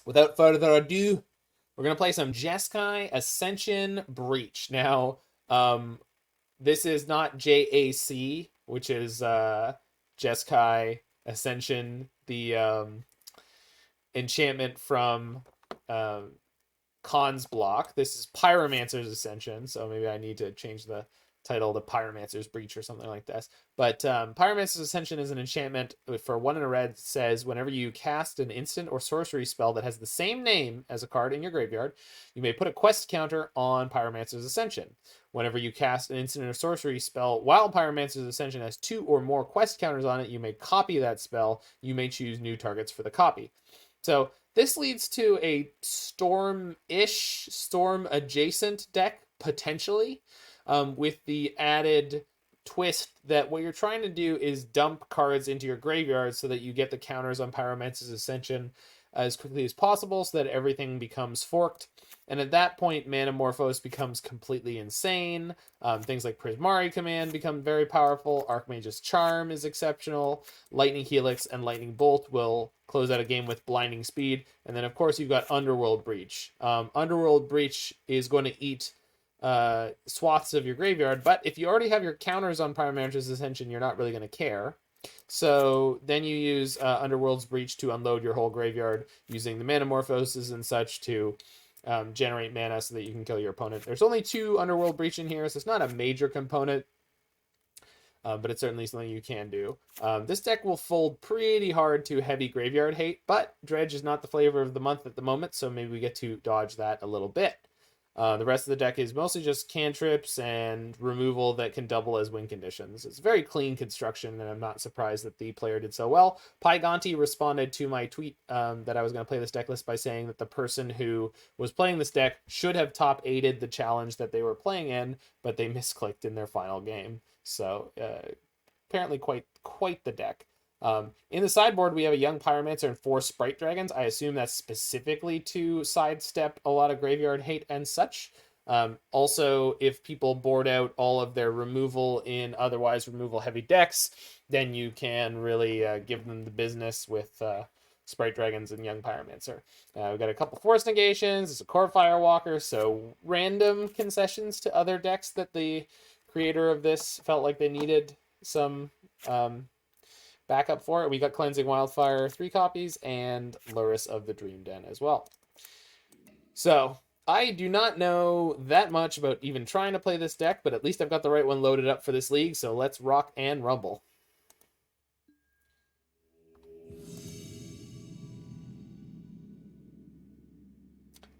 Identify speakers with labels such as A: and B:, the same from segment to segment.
A: without further ado, we're going to play some Jeskai Ascension Breach. Now, this is not JAC, which is Jeskai Ascension, the enchantment from Khan's block. This is Pyromancer's Ascension, so maybe I need to change the title to Pyromancer's Breach or something like this. But Pyromancer's Ascension is an enchantment for 1 and a red. Says whenever you cast an instant or sorcery spell that has the same name as a card in your graveyard, you may put a quest counter on Pyromancer's Ascension. Whenever you cast an instant or sorcery spell while Pyromancer's Ascension has 2 or more quest counters on it, you may copy that spell. You may choose new targets for the copy. So this leads to a storm-ish, storm-adjacent deck, potentially, with the added twist that what you're trying to do is dump cards into your graveyard so that you get the counters on Pyromancer's Ascension as quickly as possible so that everything becomes forked. And at that point, Manamorphose becomes completely insane. Things like Prismari Command become very powerful. Archmage's Charm is exceptional. Lightning Helix and Lightning Bolt will close out a game with blinding speed. And then, of course, you've got Underworld Breach. Underworld Breach is going to eat swaths of your graveyard, but if you already have your counters on Pyromancer's Ascension, you're not really going to care. So then you use Underworld's Breach to unload your whole graveyard using the Manamorphoses and such to generate mana so that you can kill your opponent. There's only 2 Underworld Breach in here, so it's not a major component, but it's certainly something you can do. This deck will fold pretty hard to heavy graveyard hate, but Dredge is not the flavor of the month at the moment, so maybe we get to dodge that a little bit. The rest of the deck is mostly just cantrips and removal that can double as win conditions. It's very clean construction, and I'm not surprised that the player did so well. Pygonti responded to my tweet that I was going to play this deck list by saying that the person who was playing this deck should have top 8'd the challenge that they were playing in, but they misclicked in their final game. So apparently quite the deck. In the sideboard, we have a Young Pyromancer and 4 Sprite Dragons. I assume that's specifically to sidestep a lot of graveyard hate and such. Also, if people board out all of their removal in otherwise removal-heavy decks, then you can really give them the business with Sprite Dragons and Young Pyromancer. We've got a couple Force Negations. It's a Kor Firewalker, so random concessions to other decks that the creator of this felt like they needed some backup for it. We got Cleansing Wildfire 3 copies and Lurrus of the Dream Den as well. So I do not know that much about even trying to play this deck, but at least I've got the right one loaded up for this league, so let's rock and rumble.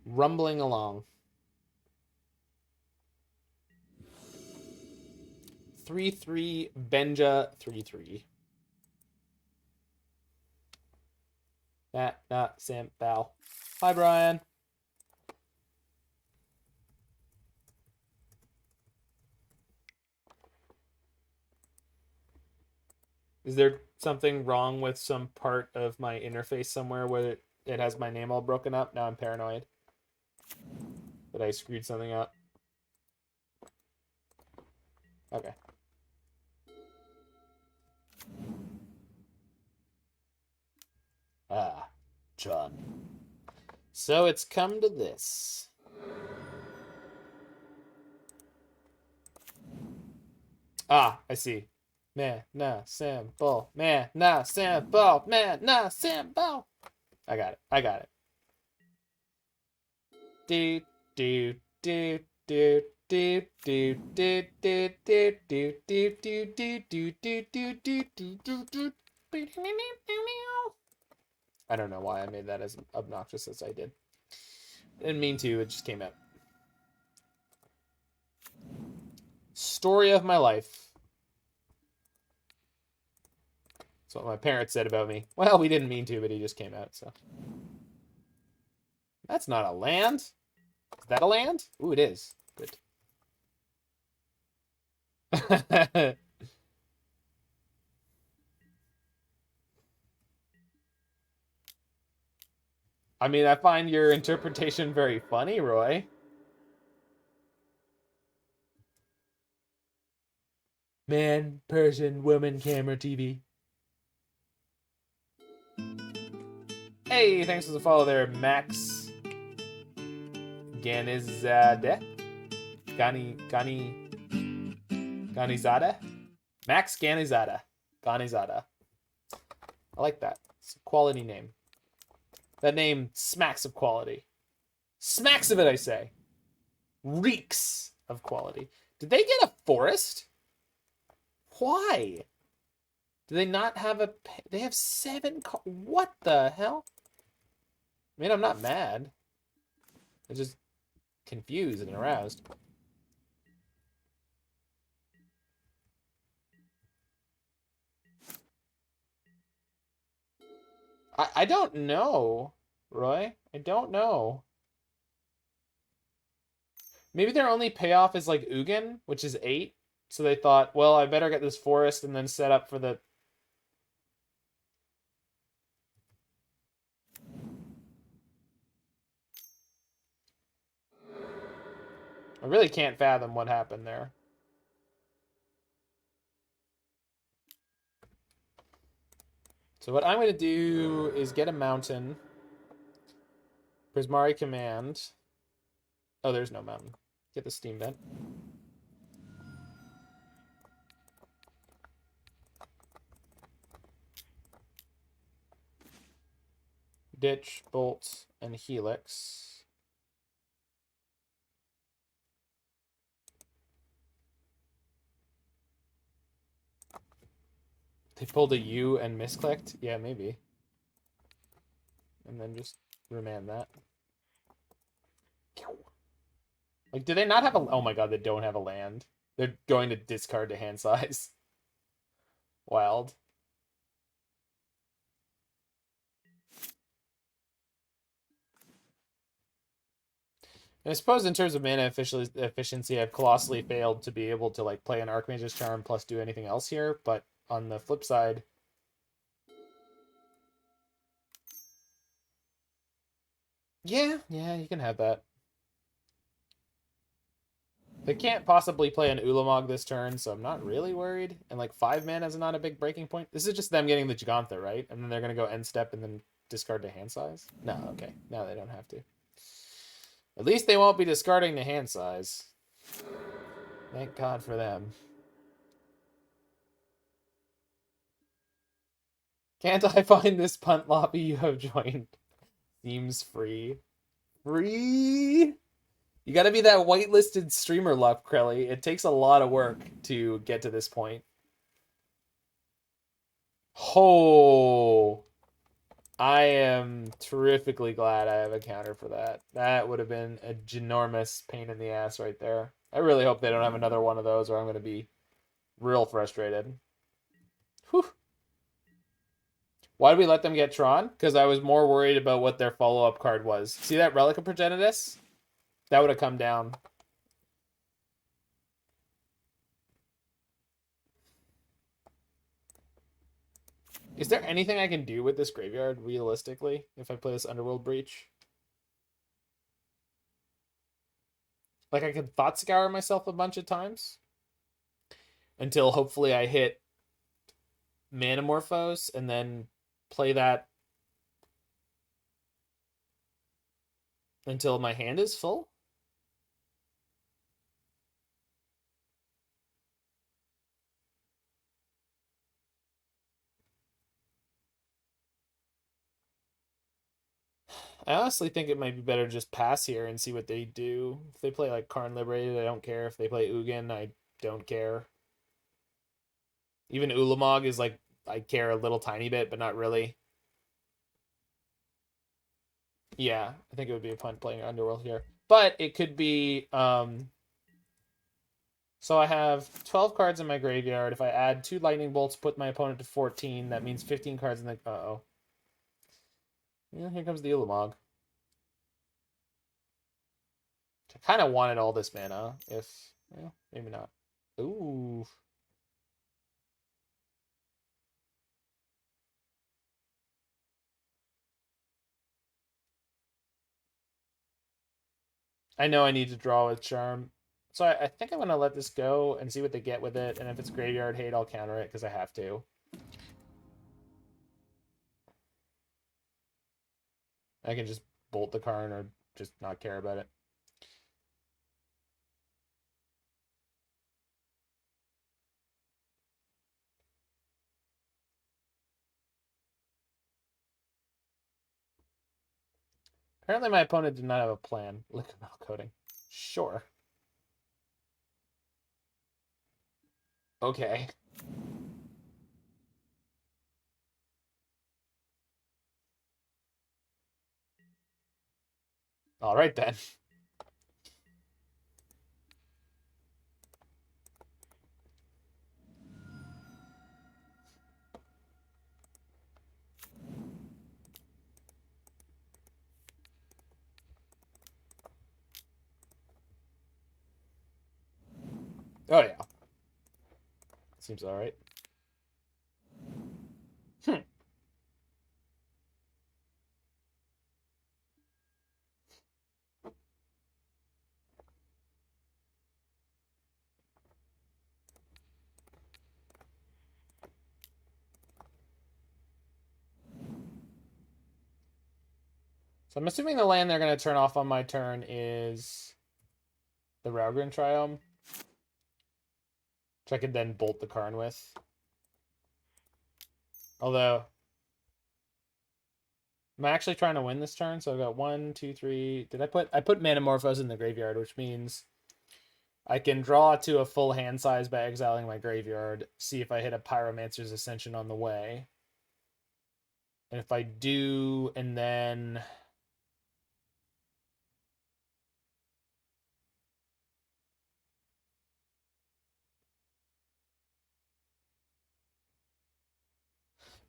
A: Rumbling along. 3-3 Benja 3-3. Not Sam Val. Hi, Brian. Is there something wrong with some part of my interface somewhere where it has my name all broken up? Now I'm paranoid that I screwed something up. Okay. Ah, John. So it's come to this. Ah, I see. Mana symbol. Mana symbol. Mana symbol. I got it. Do do do do do do do do do do do do do do do do do. I don't know why I made that as obnoxious as I did. Didn't mean to, it just came out. Story of my life. That's what my parents said about me. Well, we didn't mean to, but he just came out, so. That's not a land. Is that a land? Ooh, it is. Good. I mean, I find your interpretation very funny, Roy. Man, person, woman, camera, TV. Hey, thanks for the follow there, Max Ganizade. Ganizada? Max Ganizada. Ganizada. I like that. It's a quality name. That name smacks of quality. Smacks of it, I say. Reeks of quality. Did they get a forest? Why? Do they not have a... They have 7... What the hell? I mean, I'm not mad. I'm just confused and aroused. I don't know, Roy. I don't know. Maybe their only payoff is like Ugin, which is 8. So they thought, well, I better get this forest and then set up for the... I really can't fathom what happened there. So what I'm going to do is get a mountain. Prismari Command. Oh, there's no mountain. Get the steam vent. Ditch, Bolt, and Helix. They pulled a U and misclicked? Yeah, maybe. And then just remand that. Like, do they not have a... Oh my god, they don't have a land. They're going to discard to hand size. Wild. And I suppose in terms of mana efficiency, I've colossally failed to be able to like play an Archmage's Charm plus do anything else here. But on the flip side... Yeah, you can have that. They can't possibly play an Ulamog this turn, so I'm not really worried. And like 5 mana is not a big breaking point. This is just them getting the Gigantha, right? And then they're going to go end step and then discard to hand size? No, okay. No, they don't have to. At least they won't be discarding to hand size. Thank God for them. Can't I find this punt lobby you have joined? Seems free. Free? You gotta be that whitelisted streamer luck, Krelly. It takes a lot of work to get to this point. Oh, I am terrifically glad I have a counter for that. That would have been a ginormous pain in the ass right there. I really hope they don't have another one of those or I'm going to be real frustrated. Whew. Why did we let them get Tron? Because I was more worried about what their follow-up card was. See that Relic of Progenitus? That would have come down. Is there anything I can do with this graveyard, realistically, if I play this Underworld Breach? Like, I could Thought Scour myself a bunch of times. Until, hopefully, I hit Manamorphose, and then play that until my hand is full? I honestly think it might be better to just pass here and see what they do. If they play like Karn Liberated, I don't care. If they play Ugin, I don't care. Even Ulamog is like, I care a little tiny bit, but not really. Yeah, I think it would be a punt playing Underworld here. But it could be... So I have 12 cards in my graveyard. If I add 2 Lightning Bolts, put my opponent to 14, that means 15 cards in the... Uh-oh. Yeah, here comes the Ulamog. I kind of wanted all this mana, if... Well, maybe not. Ooh. I know I need to draw with Charm. So I think I'm going to let this go and see what they get with it. And if it's Graveyard Hate, I'll counter it, because I have to. I can just bolt the Karn or just not care about it. Apparently my opponent did not have a plan. Liquid metal coating. Sure. Okay. All right then. Oh yeah. Seems all right. So I'm assuming the land they're going to turn off on my turn is the Raugrin Triome, which I could then bolt the Karn with. Although, I'm actually trying to win this turn, so I've got 1, 2, 3. I put Manamorphose in the graveyard, which means I can draw to a full hand size by exiling my graveyard, see if I hit a Pyromancer's Ascension on the way. And if I do, and then...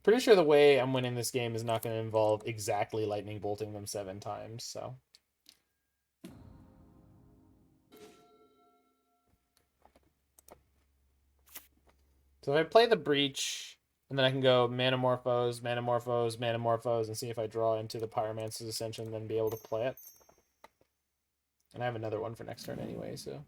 A: Pretty sure the way I'm winning this game is not going to involve exactly lightning bolting them 7 times, so... So if I play the Breach, and then I can go Manamorphose, Manamorphose, Manamorphose, and see if I draw into the Pyromancer's Ascension, then be able to play it. And I have another one for next turn anyway, so...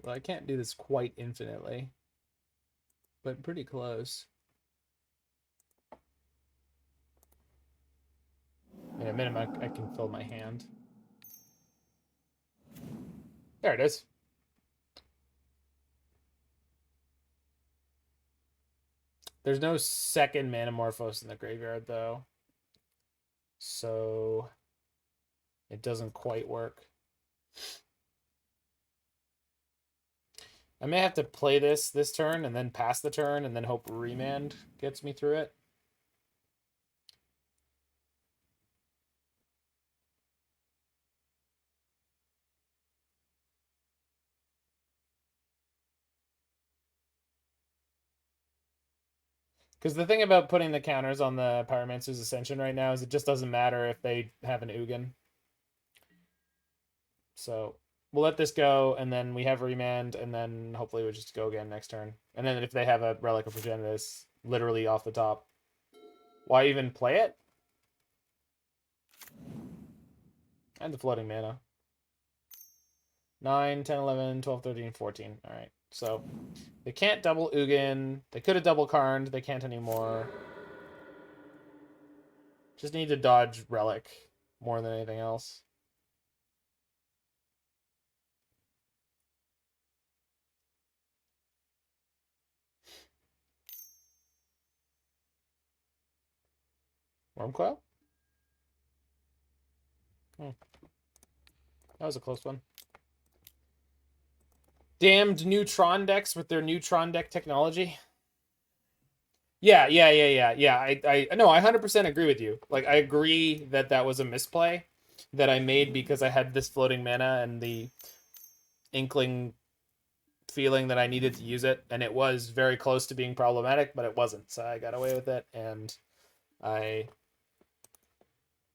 A: Well, I can't do this quite infinitely, but pretty close. At a minimum, I can fill my hand. There it is. There's no second Manamorphose in the graveyard, though. So it doesn't quite work. I may have to play this turn and then pass the turn and then hope Remand gets me through it. Because the thing about putting the counters on the Pyromancer's Ascension right now is it just doesn't matter if they have an Ugin. So we'll let this go, and then we have Remand, and then hopefully we'll just go again next turn. And then if they have a Relic of Progenitus literally off the top, why even play it? And the floating mana. 9, 10, 11, 12, 13, 14. All right. So they can't double Ugin. They could have double Karned. They can't anymore. Just need to dodge Relic more than anything else. Wormcoil? Hmm. That was a close one. Damned Neutron decks with their Neutron deck technology. Yeah. I no, I 100% agree with you. Like, I agree that that was a misplay that I made because I had this floating mana and the inkling feeling that I needed to use it, and it was very close to being problematic, but it wasn't. So I got away with it, and I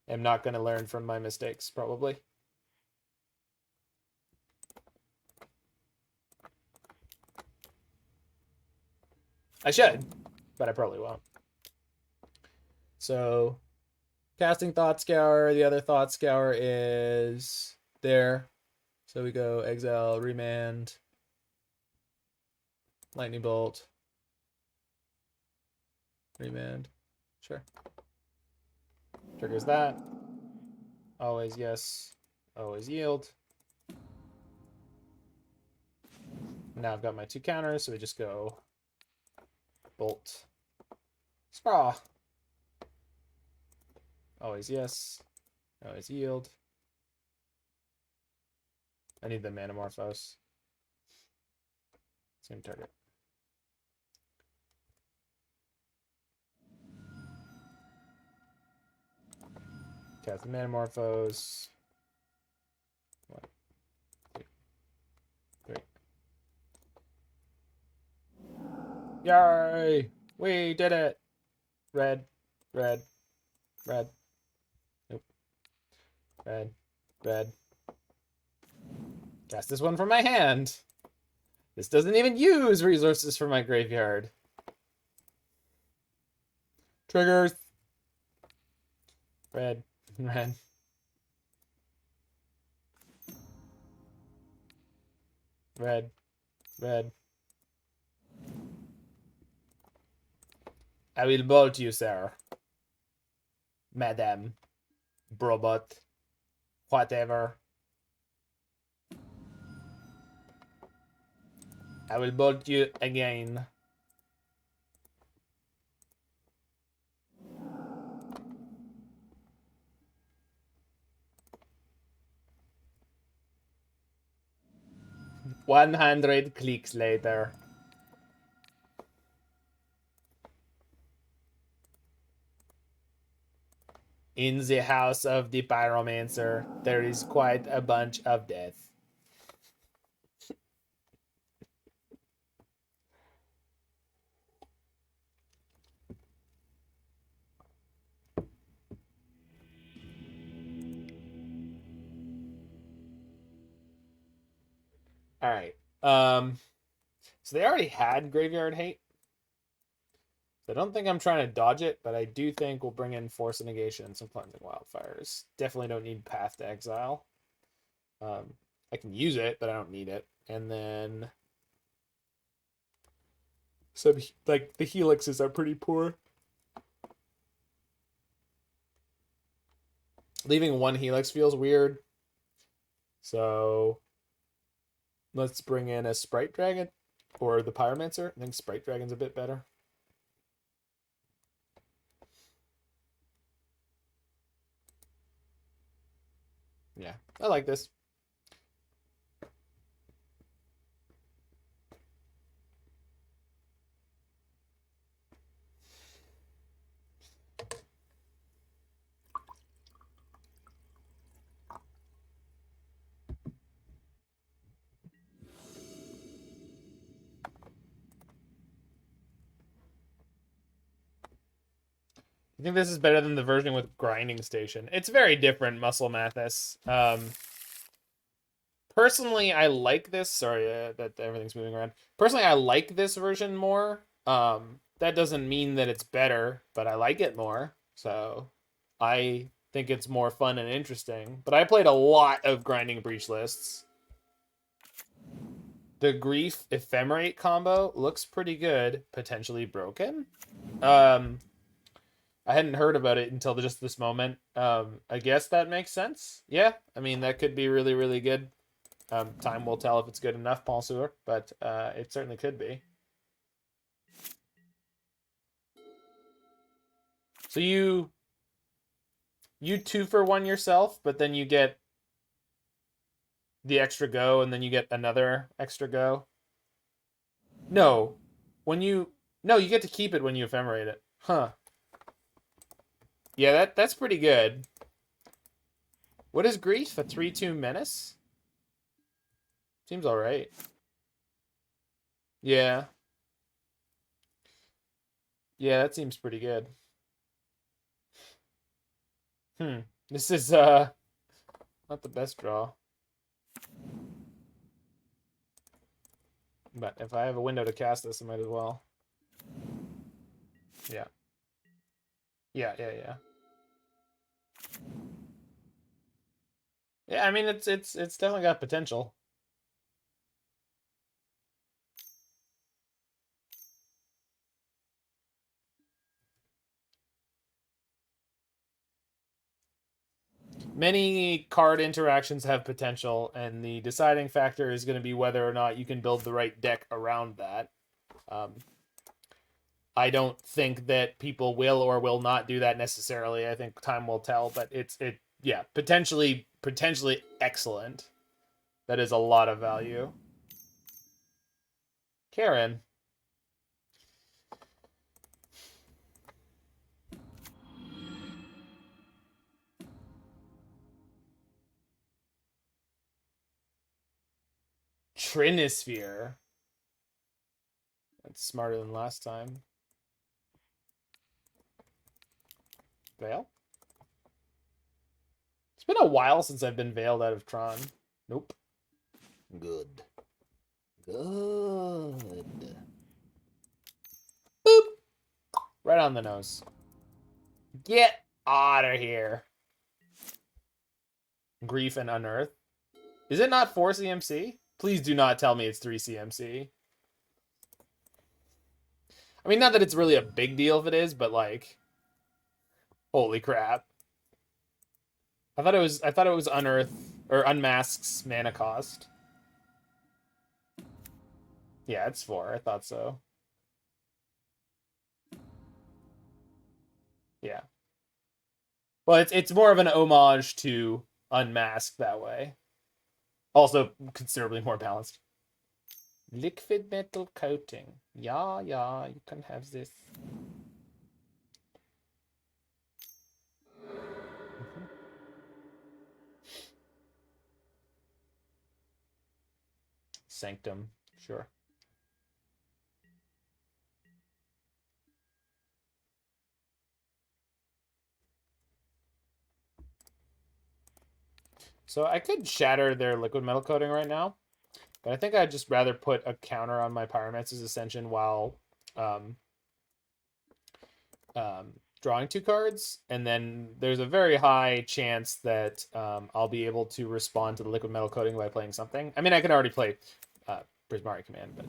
A: am not going to learn from my mistakes, probably. I should, but I probably won't. So casting Thought Scour. The other Thought Scour is there. So we go Exile, Remand, Lightning Bolt, Remand. Sure. Triggers that. Always yes. Always yield. Now I've got my 2 counters, so we just go Bolt. Straw. Always yes. Always yield. I need the Manamorphose. Same target. Cast the Manamorphose. 1, 2, 3. Yay! We did it! Red, red, red. Nope. Red, red. Cast this one from my hand. This doesn't even use resources from my graveyard. Triggers. Red, red. Red, red. I will bolt you, sir. Madam. Brobot. Whatever. I will bolt you again. $100 clicks later. In the house of the Pyromancer, there is quite a bunch of death. All right. So they already had Graveyard Hate. So I don't think I'm trying to dodge it, but I do think we'll bring in Force of Negation and some Cleansing Wildfires. Definitely don't need Path to Exile. I can use it, but I don't need it. And then so like the helixes are pretty poor. Leaving 1 helix feels weird. So let's bring in a Sprite Dragon or the Pyromancer. I think Sprite Dragon's a bit better. Yeah, I like this. I think this is better than the version with Grinding Station. It's very different, Muscle Mathis. Personally, I like this. Sorry that everything's moving around. Personally, I like this version more. That doesn't mean that it's better, but I like it more. So I think it's more fun and interesting. But I played a lot of Grinding Breach lists. The Grief Ephemerate combo looks pretty good. Potentially broken. I hadn't heard about it until just this moment. I guess that makes sense. Yeah, I mean, that could be really, really good. Time will tell if it's good enough, Paul Sewer, but it certainly could be. So you 2 for 1 yourself, but then you get the extra go, and then you get another extra go. No, you get to keep it when you ephemerate it. Huh. Yeah, that's pretty good. What is Grief? A 3/2 menace? Seems alright. Yeah. Yeah, that seems pretty good. This is not the best draw. But if I have a window to cast this, I might as well. Yeah. Yeah. Yeah, I mean it's definitely got potential. Many card interactions have potential, and the deciding factor is going to be whether or not you can build the right deck around that. I don't think that people will or will not do that necessarily. I think time will tell, but yeah, potentially excellent. That is a lot of value. Karen. Trinisphere. That's smarter than last time. Veil? It's been a while since I've been veiled out of Tron. Nope. Good. Good. Boop! Right on the nose. Get out of here. Grief and Unearth. Is it not 4 CMC? Please do not tell me it's 3 CMC. I mean, not that it's really a big deal if it is, but like, holy crap. I thought it was Unearth or Unmask's mana cost. Yeah, it's 4. I thought so. Yeah. Well, it's more of an homage to Unmasked that way. Also considerably more balanced. Liquid metal coating. Yeah, you can have this. Sanctum, sure. So I could shatter their liquid metal coating right now, but I think I'd just rather put a counter on my Pyromancer's Ascension while drawing 2 cards, and then there's a very high chance that I'll be able to respond to the liquid metal coating by playing something. I mean, I could already play Prismari Command, but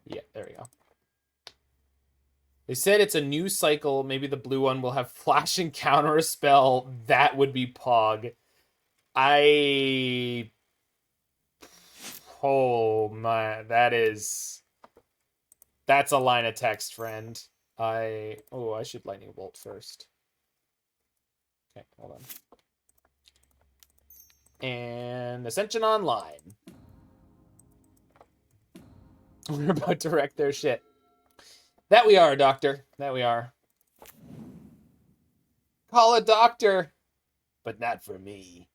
A: yeah, there we go. They said it's a new cycle. Maybe the blue one will have flash and counter a spell. That would be Pog. Oh my, that's a line of text, friend. I should Lightning Bolt first. Okay, hold on. And Ascension Online. We're about to wreck their shit. That we are, Doctor. That we are. Call a doctor, but not for me.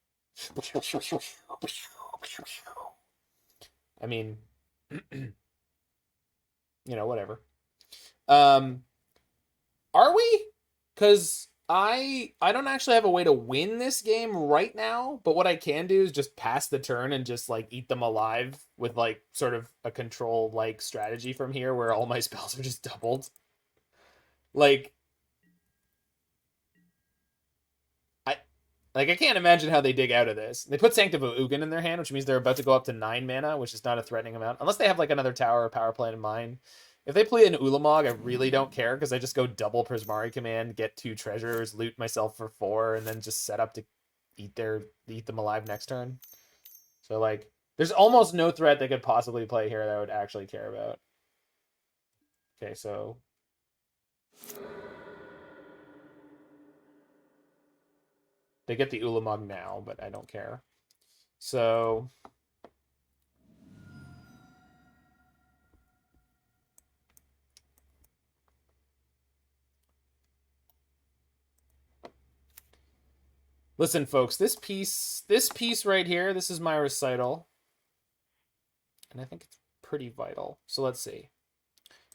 A: I mean, whatever. Are we? Because I don't actually have a way to win this game right now, but what I can do is just pass the turn and just like eat them alive with like sort of a control like strategy from here where all my spells are just doubled. Like I can't imagine how they dig out of this. They put Sanctum of Ugin in their hand, which means they're about to go up to 9 mana, which is not a threatening amount. Unless they have like another tower or power plant in mind. If they play an Ulamog, I really don't care because I just go double Prismari Command, get 2 treasures, loot myself for 4, and then just set up to eat them alive next turn. So like, there's almost no threat they could possibly play here that I would actually care about. Okay, so they get the Ulamog now, but I don't care. So listen, folks, this piece right here, this is my recital. And I think it's pretty vital. So let's see.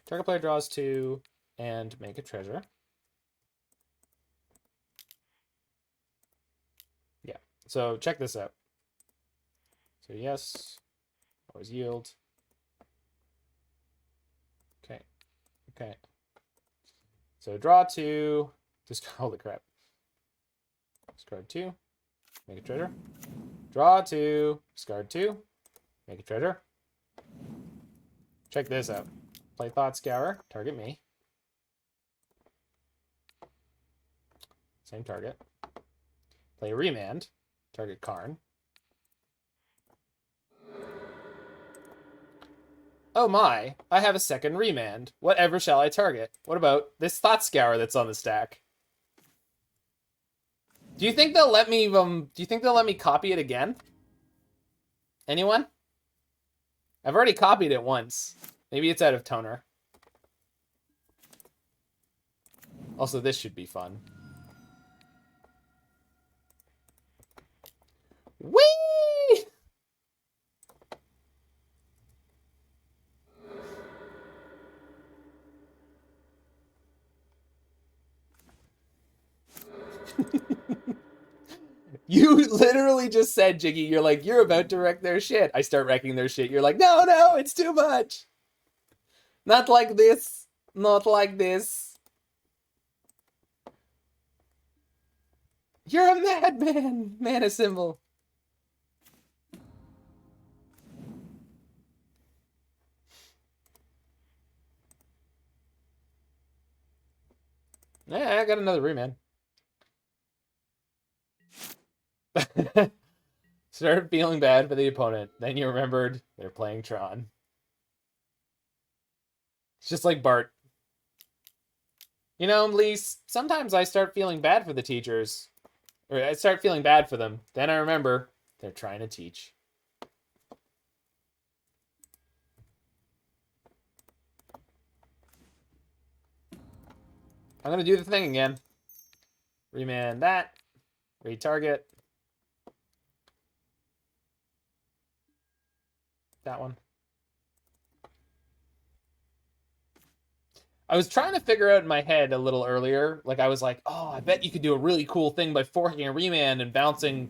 A: Target player draws 2 and make a treasure. Yeah. So check this out. So yes, always yield. Okay. So draw 2, Holy crap. Discard 2. Make a treasure. Draw 2. Discard 2. Make a treasure. Check this out. Play Thought Scour. Target me. Same target. Play Remand. Target Karn. Oh my, I have a second Remand. Whatever shall I target? What about this Thought Scour that's on the stack? Do you think they'll let me copy it again? Anyone? I've already copied it once. Maybe it's out of toner. Also, this should be fun. Whee! You literally just said, Jiggy, you're like, you're about to wreck their shit. I start wrecking their shit. You're like, no, it's too much. Not like this. Not like this. You're a madman. Mana symbol. Yeah, I got another Remand. Started feeling bad for the opponent. Then you remembered they're playing Tron. It's just like Bart. You know, Lise, sometimes I start feeling bad for the teachers. Or I start feeling bad for them. Then I remember they're trying to teach. I'm going to do the thing again. Remand that. Retarget. That one. I was trying to figure out in my head a little earlier. Like, I was like, oh, I bet you could do a really cool thing by forking a Remand and bouncing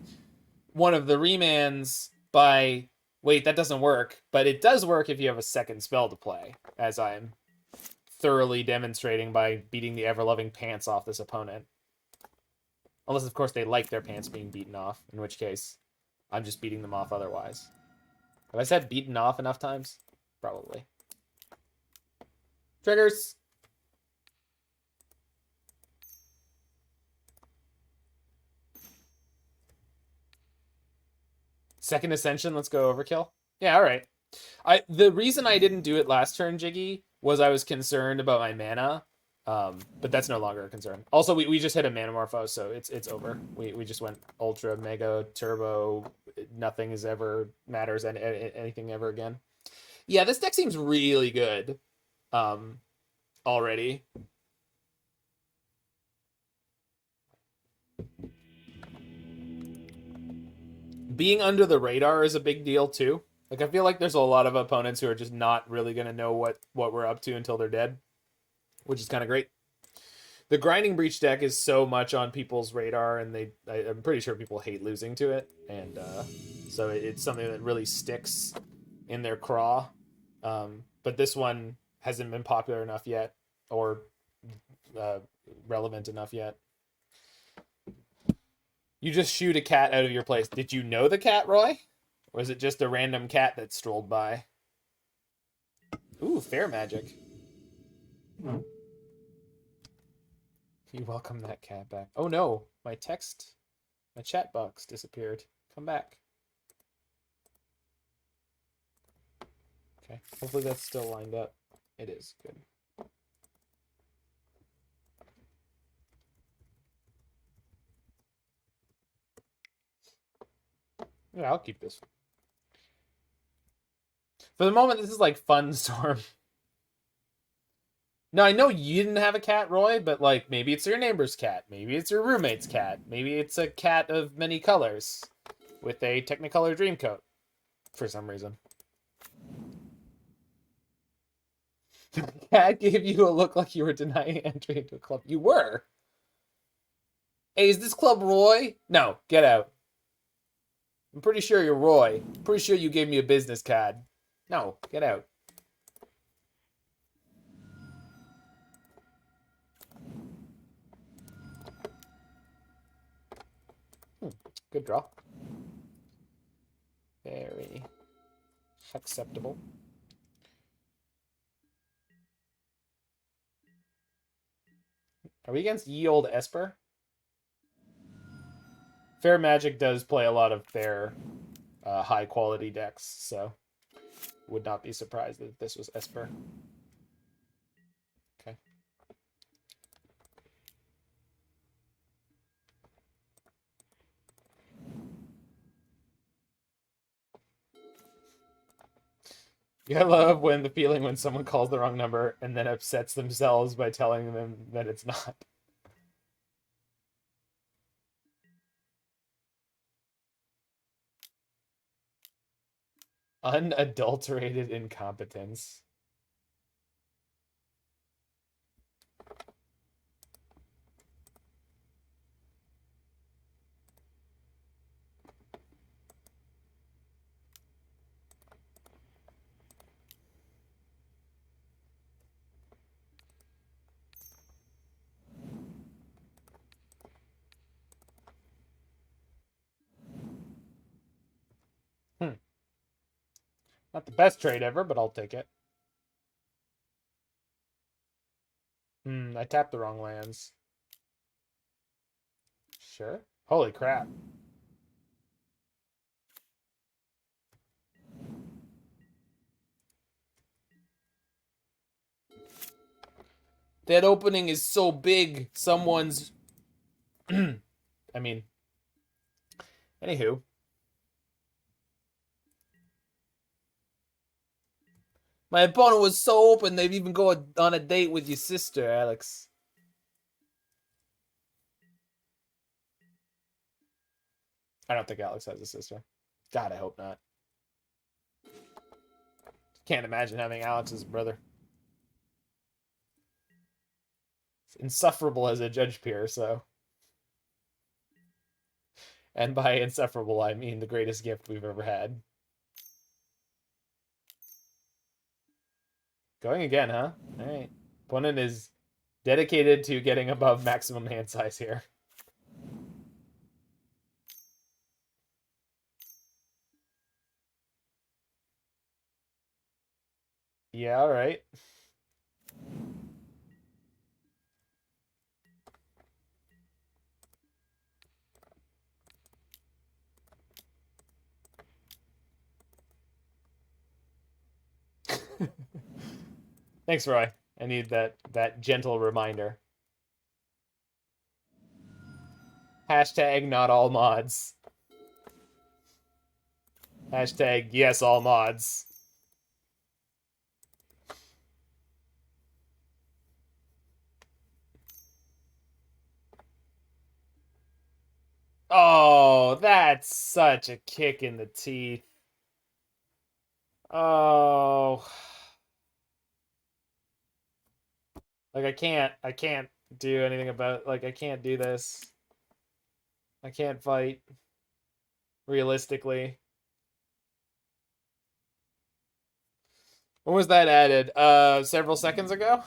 A: one of the Remands by... Wait, that doesn't work. But it does work if you have a second spell to play, as I'm thoroughly demonstrating by beating the ever-loving pants off this opponent. Unless, of course, they like their pants being beaten off, in which case I'm just beating them off otherwise. Have I said beaten off enough times? Probably. Triggers. Second Ascension, let's go overkill. Yeah, all right. The reason I didn't do it last turn, Jiggy, was I was concerned about my mana. But that's no longer a concern. Also, we just hit a Manamorphose, so it's over. We just went Ultra, Mega, Turbo. Nothing is ever matters anything ever again. Yeah, this deck seems really good. Already. Being under the radar is a big deal too. Like, I feel like there's a lot of opponents who are just not really gonna know what we're up to until they're dead, which is kind of great. The Grinding Breach deck is so much on people's radar, and I'm pretty sure people hate losing to it, and so it's something that really sticks in their craw. But this one hasn't been popular enough yet, or relevant enough yet. You just shoot a cat out of your place. Did you know the cat, Roy? Or is it just a random cat that strolled by? Ooh, fair magic. You welcome that cat back. Oh no, my chat box disappeared. Come back. Okay, hopefully that's still lined up. It is, good. Yeah, I'll keep this. For the moment, this is like Fun Storm. Now, I know you didn't have a cat, Roy, but like maybe it's your neighbor's cat. Maybe it's your roommate's cat. Maybe it's a cat of many colors with a Technicolor Dreamcoat for some reason. The cat gave you a look like you were denying entry into a club. You were. Hey, is this club Roy? No, get out. I'm pretty sure you're Roy. I'm pretty sure you gave me a business card. No, get out. Good draw. Very acceptable. Are we against Ye Olde Esper? Fair Magic does play a lot of fair, high-quality decks, so would not be surprised if this was Esper. Okay. Yeah, I love when the feeling when someone calls the wrong number and then upsets themselves by telling them that it's not. Unadulterated incompetence. Not the best trade ever, but I'll take it. I tapped the wrong lands. Sure. Holy crap. That opening is so big, someone's... I mean... Anywho. My opponent was so open, they'd even go on a date with your sister, Alex. I don't think Alex has a sister. God, I hope not. Can't imagine having Alex as a brother. It's insufferable as a judge peer, so... And by insufferable, I mean the greatest gift we've ever had. Going again, huh? Alright. Opponent is dedicated to getting above maximum hand size here. Yeah, alright. Thanks, Roy. I need that gentle reminder. Hashtag not all mods. Hashtag yes all mods. Oh, that's such a kick in the teeth. Oh. Like I can't do anything about, like, I can't do this. I can't fight realistically. When was that added? Several seconds ago?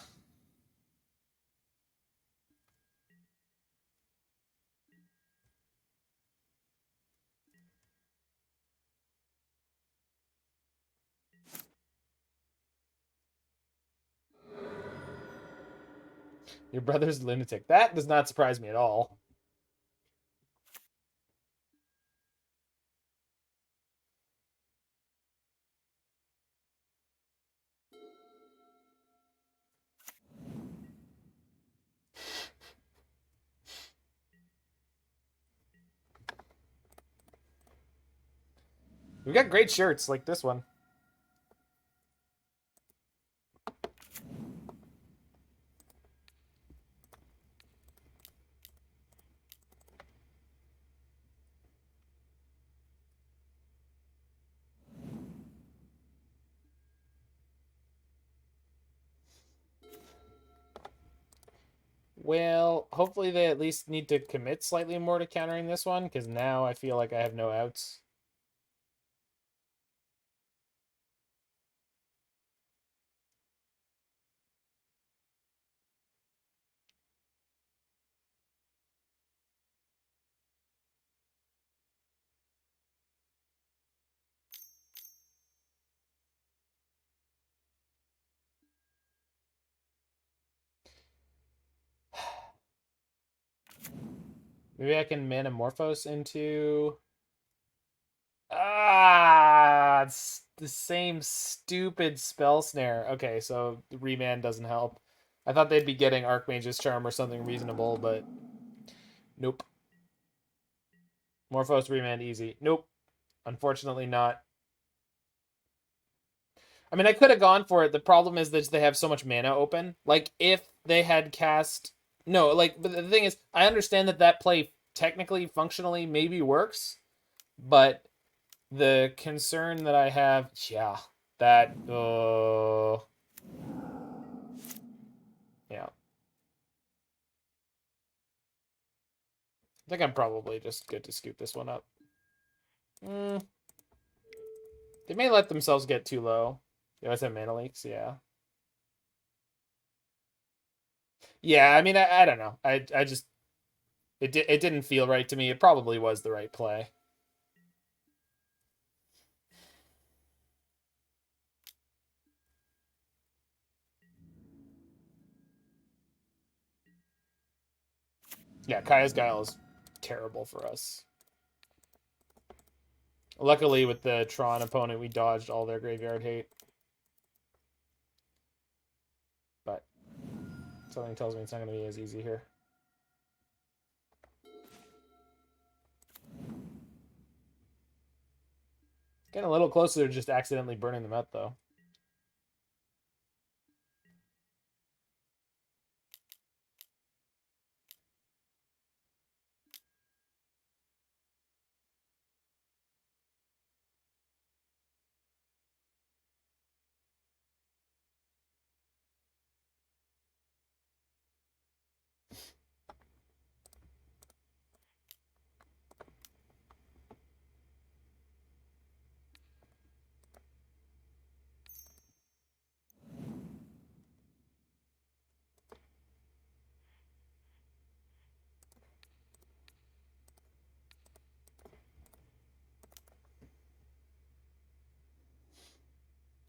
A: Your brother's lunatic. That does not surprise me at all. We got great shirts like this one. Well, hopefully they at least need to commit slightly more to countering this one, because now I feel like I have no outs. Maybe I can Manamorphose into... Ah, it's the same stupid spell snare. Okay, so the Remand doesn't help. I thought they'd be getting Archmage's Charm or something reasonable, but nope. Morphos Remand easy. Nope. Unfortunately not. I mean, I could have gone for it. The problem is that they have so much mana open. Like, if they had cast... No, like, but the thing is, I understand that that play technically, functionally, maybe works, but the concern that I have... Yeah, that... yeah. I think I'm probably just good to scoop this one up. They may let themselves get too low. You always have mana leaks, yeah. Yeah, I mean, I don't know. I just... it didn't feel right to me. It probably was the right play. Yeah, Kaya's Guile is terrible for us. Luckily, with the Tron opponent, we dodged all their graveyard hate. But something tells me it's not going to be as easy here. Getting a little closer to just accidentally burning them out, though.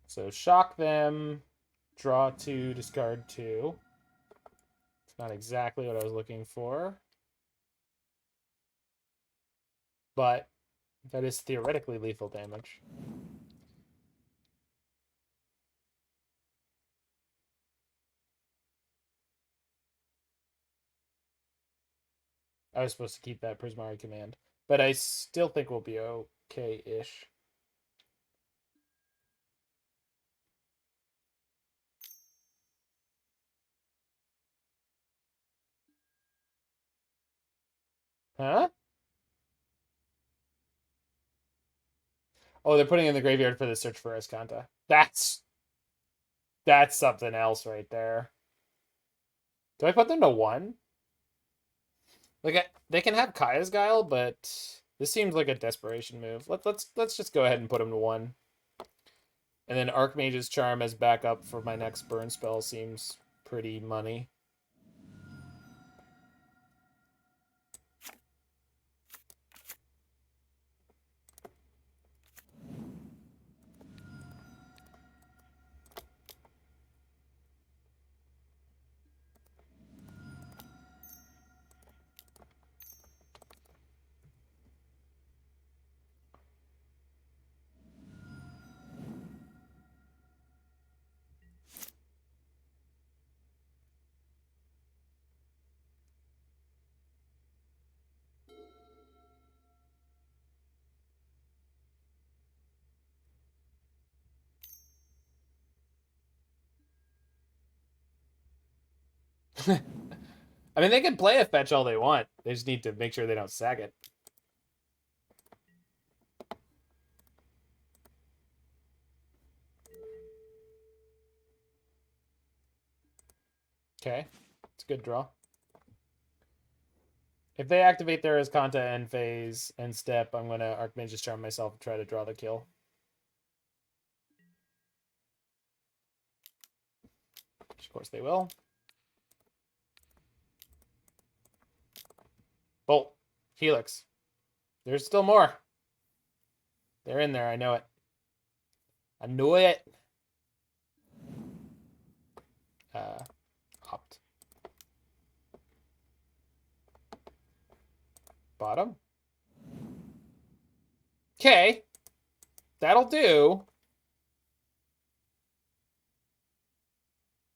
A: So shock them, draw 2, discard 2. It's not exactly what I was looking for. But that is theoretically lethal damage. I was supposed to keep that Prismari Command. But I still think we'll be okay-ish. Huh? Oh, they're putting in the graveyard for the search for Escanta. That's something else right there. Do I put them to 1? Like, they can have Kaya's Guile, but this seems like a desperation move. Let's just go ahead and put them to 1. And then Archmage's Charm as backup for my next burn spell seems pretty money. I mean, they can play a fetch all they want. They just need to make sure they don't sack it. Okay. It's a good draw. If they activate their Escanta end phase and step, I'm going to Archmage's Charm myself and try to draw the kill. Which of course they will. Bolt. Helix. There's still more. They're in there. I know it. I know it. Opt. Bottom. Okay. That'll do.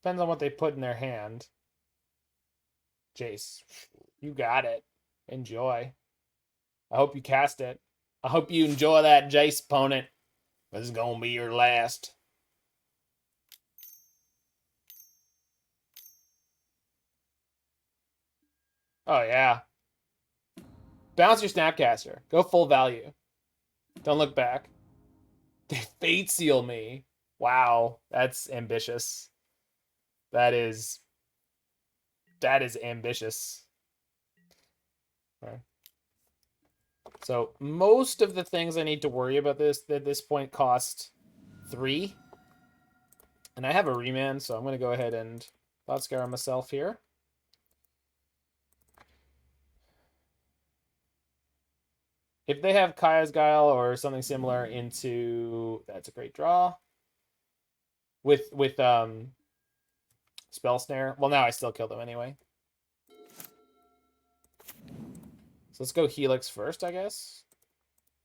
A: Depends on what they put in their hand. Jace, you got it. Enjoy. I hope you cast it. I hope you enjoy that Jace opponent. This is going to be your last. Oh, yeah. Bounce your Snapcaster. Go full value. Don't look back. They Fate Seal me. Wow. That's ambitious. That is ambitious. Okay. So most of the things I need to worry about this at this point cost 3. And I have a Remand, so I'm going to go ahead and Thought Scour myself here. If they have Kaya's Guile or something similar into... That's a great draw. With Spell Snare. Well, now I still kill them anyway. So let's go Helix first, I guess.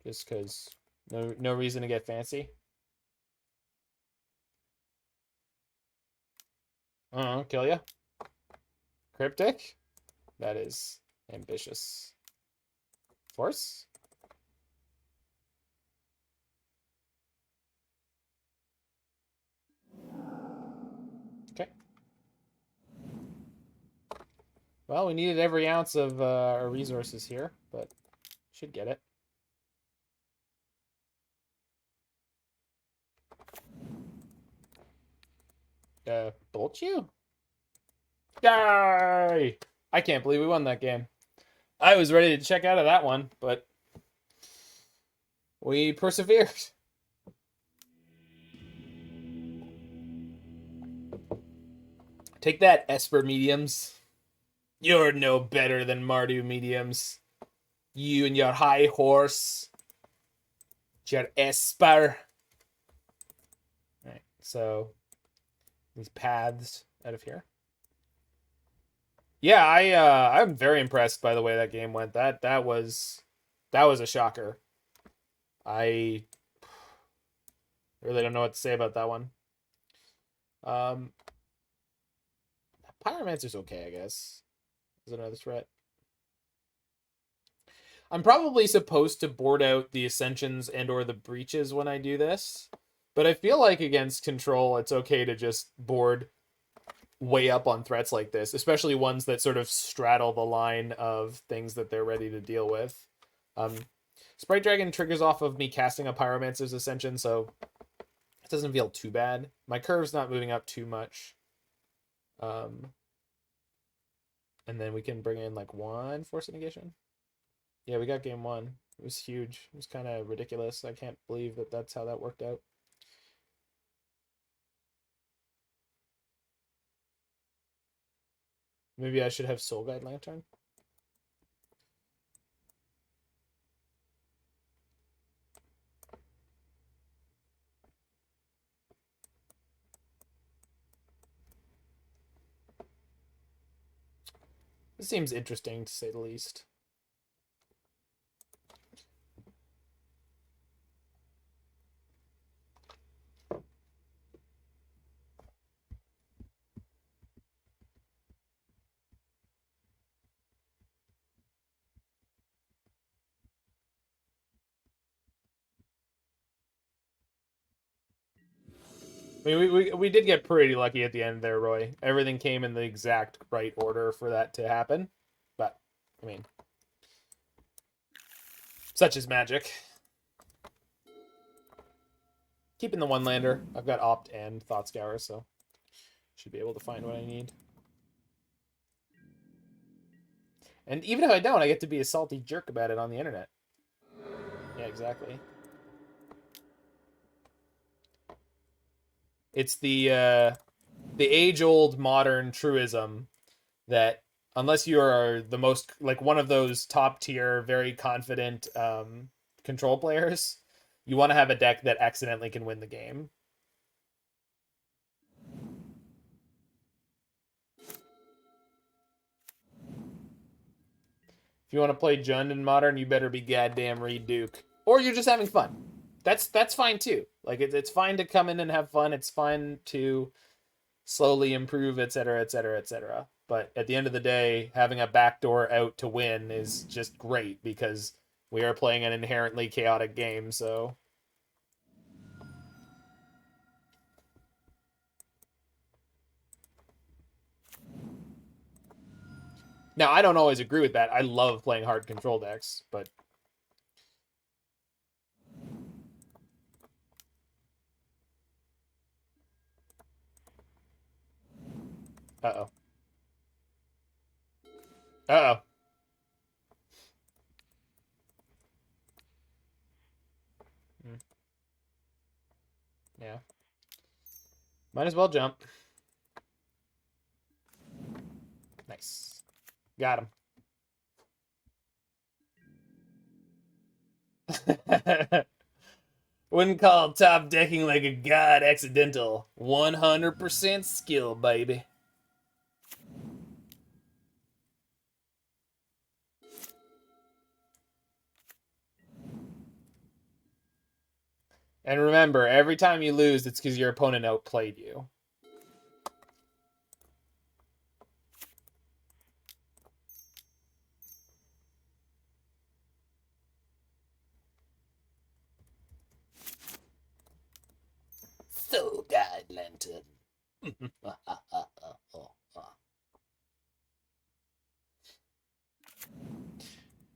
A: Just because no reason to get fancy. I don't know, kill ya. Cryptic? That is ambitious. Force? Okay. Well, we needed every ounce of our resources here, but should get it. Bolt you? Die! I can't believe we won that game. I was ready to check out of that one, but we persevered. Take that, Esper mediums. You're no better than Mardu mediums. You and your high horse. Your Esper. Alright, so these paths out of here. Yeah, I'm very impressed by the way that game went. That was a shocker. I really don't know what to say about that one. Pyromancer's okay, I guess. Is another threat. I'm probably supposed to board out the Ascensions and or the Breaches when I do this. But I feel like against Control, it's okay to just board way up on threats like this, especially ones that sort of straddle the line of things that they're ready to deal with. Sprite Dragon triggers off of me casting a Pyromancer's Ascension, so it doesn't feel too bad. My curve's not moving up too much. And then we can bring in like 1 Force of Negation. Yeah, we got game 1. It was huge. It was kind of ridiculous. I can't believe that that's how that worked out. Maybe I should have Soul Guide Lantern. This seems interesting, to say the least. I mean, we did get pretty lucky at the end there, Roy. Everything came in the exact right order for that to happen. But, I mean, such is magic. Keeping the 1-lander. I've got Opt and Thought Scour, so should be able to find what I need. And even if I don't, I get to be a salty jerk about it on the internet. Yeah, exactly. It's the age-old modern truism that unless you are the most, like, one of those top-tier, very confident control players, you want to have a deck that accidentally can win the game. If you want to play Jund in Modern, you better be goddamn Reed Duke. Or you're just having fun. That's fine too. Like, it's fine to come in and have fun. It's fine to slowly improve, etc., etc., etc. But at the end of the day, having a backdoor out to win is just great because we are playing an inherently chaotic game, so... Now, I don't always agree with that. I love playing hard control decks, but... Uh-oh. Uh-oh. Yeah. Might as well jump. Nice. Got him. Wouldn't call top decking like a god accidental. 100% skill, baby. And remember, every time you lose, it's because your opponent outplayed you. So God Lantern.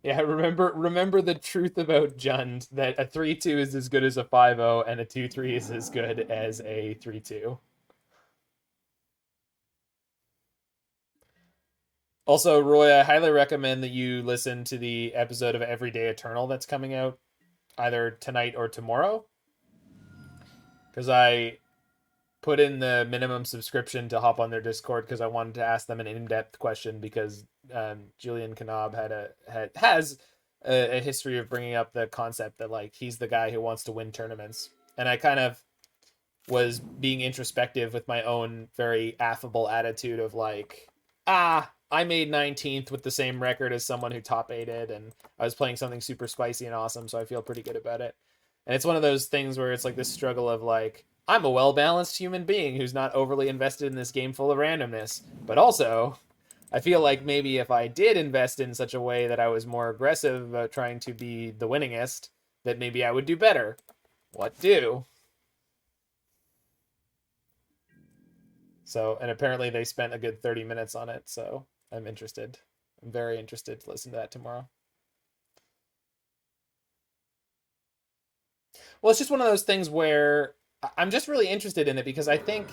A: Yeah, remember the truth about Jund, that a 3-2 is as good as a 5-0, and a 2-3 is as good as a 3-2. Also, Roy, I highly recommend that you listen to the episode of Everyday Eternal that's coming out either tonight or tomorrow. Because I put in the minimum subscription to hop on their Discord because I wanted to ask them an in-depth question, because Julian Knab has a history of bringing up the concept that, like, he's the guy who wants to win tournaments. And I kind of was being introspective with my own very affable attitude of like, I made 19th with the same record as someone who top 8'd, and I was playing something super spicy and awesome, so I feel pretty good about it. And it's one of those things where it's like this struggle of like, I'm a well-balanced human being who's not overly invested in this game full of randomness, but also I feel like maybe if I did invest in such a way that I was more aggressive about trying to be the winningest, that maybe I would do better. What do? So, and apparently they spent a good 30 minutes on it, so I'm interested. I'm very interested to listen to that tomorrow. Well, it's just one of those things where I'm just really interested in it because I think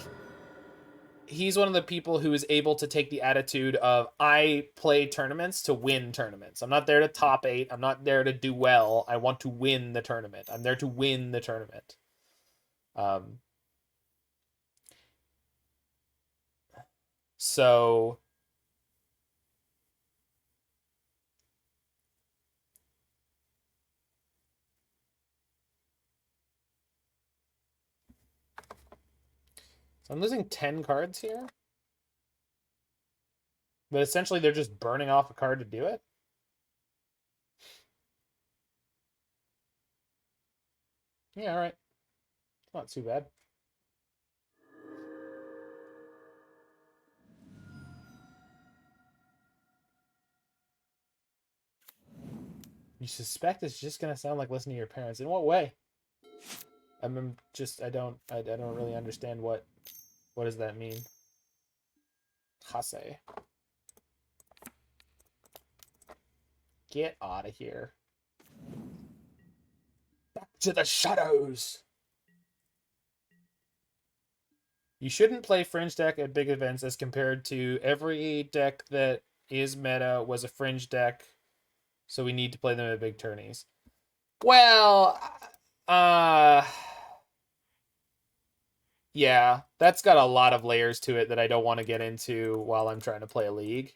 A: he's one of the people who is able to take the attitude of, I play tournaments to win tournaments. I'm not there to top 8. I'm not there to do well. I want to win the tournament. I'm there to win the tournament. So I'm losing 10 cards here. But essentially they're just burning off a card to do it. Yeah, all right. It's not too bad. You suspect it's just gonna sound like listening to your parents. In what way? I don't really understand what does that mean? Hase. Get out of here. Back to the shadows. You shouldn't play Fringe deck at big events as compared to every deck that is meta was a Fringe deck, so we need to play them at big tourneys. Well, yeah, that's got a lot of layers to it that I don't want to get into while I'm trying to play a league.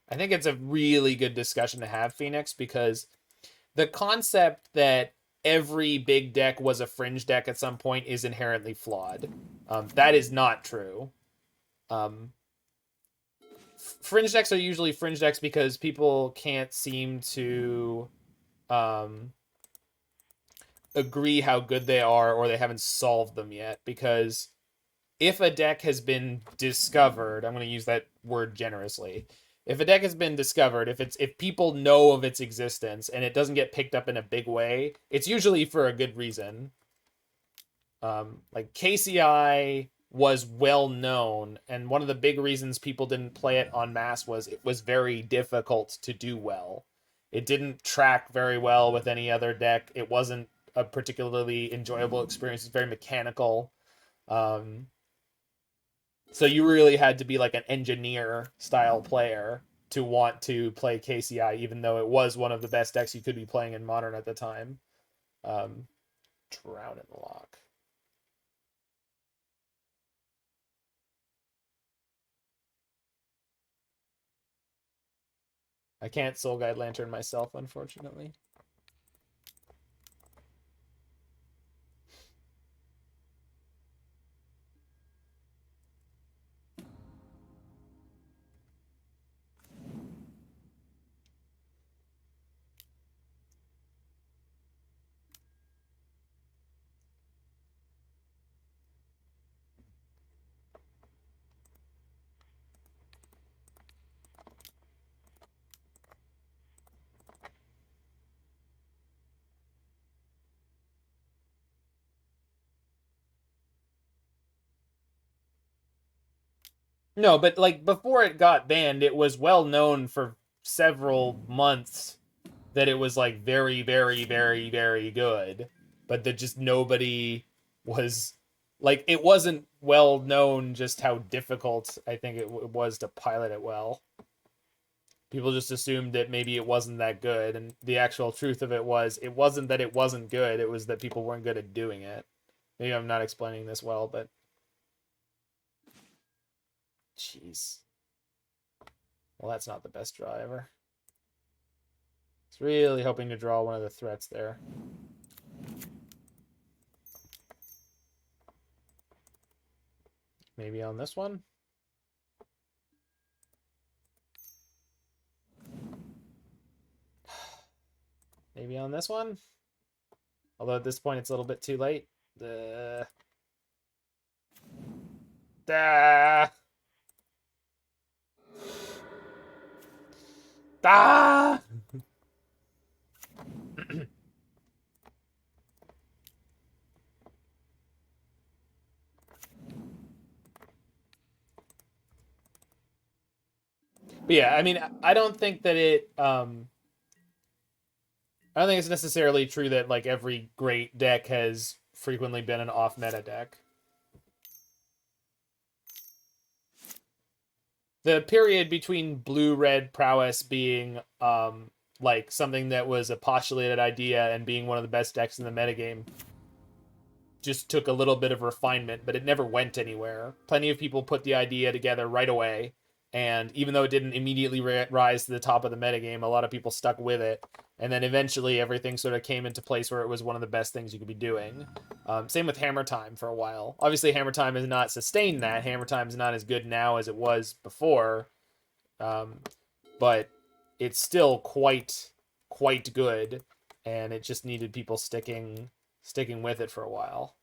A: I think it's a really good discussion to have, Phoenix, because the concept that every big deck was a Fringe deck at some point is inherently flawed. That is not true. fringe decks are usually fringe decks because people can't seem to agree how good they are, or they haven't solved them yet. Because if a deck has been discovered, I'm going to use that word generously. If a deck has been discovered, if people know of its existence and it doesn't get picked up in a big way, it's usually for a good reason. Like KCI was well known, and one of the big reasons people didn't play it en masse was it was very difficult to do well. It didn't track very well with any other deck. It wasn't a particularly enjoyable experience. It's very mechanical. So you really had to be like an engineer style player to want to play KCI, even though it was one of the best decks you could be playing in Modern at the time. Drown in the Loch. I can't Soul Guide Lantern myself, unfortunately. No, but like before it got banned, it was well known for several months that it was like very, very, very, very good, but that just nobody was like, it wasn't well known just how difficult I think it was to pilot it well. People just assumed that maybe it wasn't that good, and the actual truth of it wasn't that it wasn't good, it was that people weren't good at doing it. Maybe I'm not explaining this well, but jeez. Well, that's not the best draw ever. It's really hoping to draw one of the threats there. Maybe on this one. Maybe on this one. Although at this point it's a little bit too late. But yeah, I mean, I don't think that I don't think it's necessarily true that like every great deck has frequently been an off-meta deck. The period between blue-red prowess being like something that was a postulated idea and being one of the best decks in the metagame just took a little bit of refinement, but it never went anywhere. Plenty of people put the idea together right away, and even though it didn't immediately rise to the top of the metagame, a lot of people stuck with it, and then eventually everything sort of came into place where it was one of the best things you could be doing. Same with Hammer Time for a while. Obviously, Hammer Time has not sustained that. Hammer Time is not as good now as it was before, but it's still quite good, and it just needed people sticking with it for a while.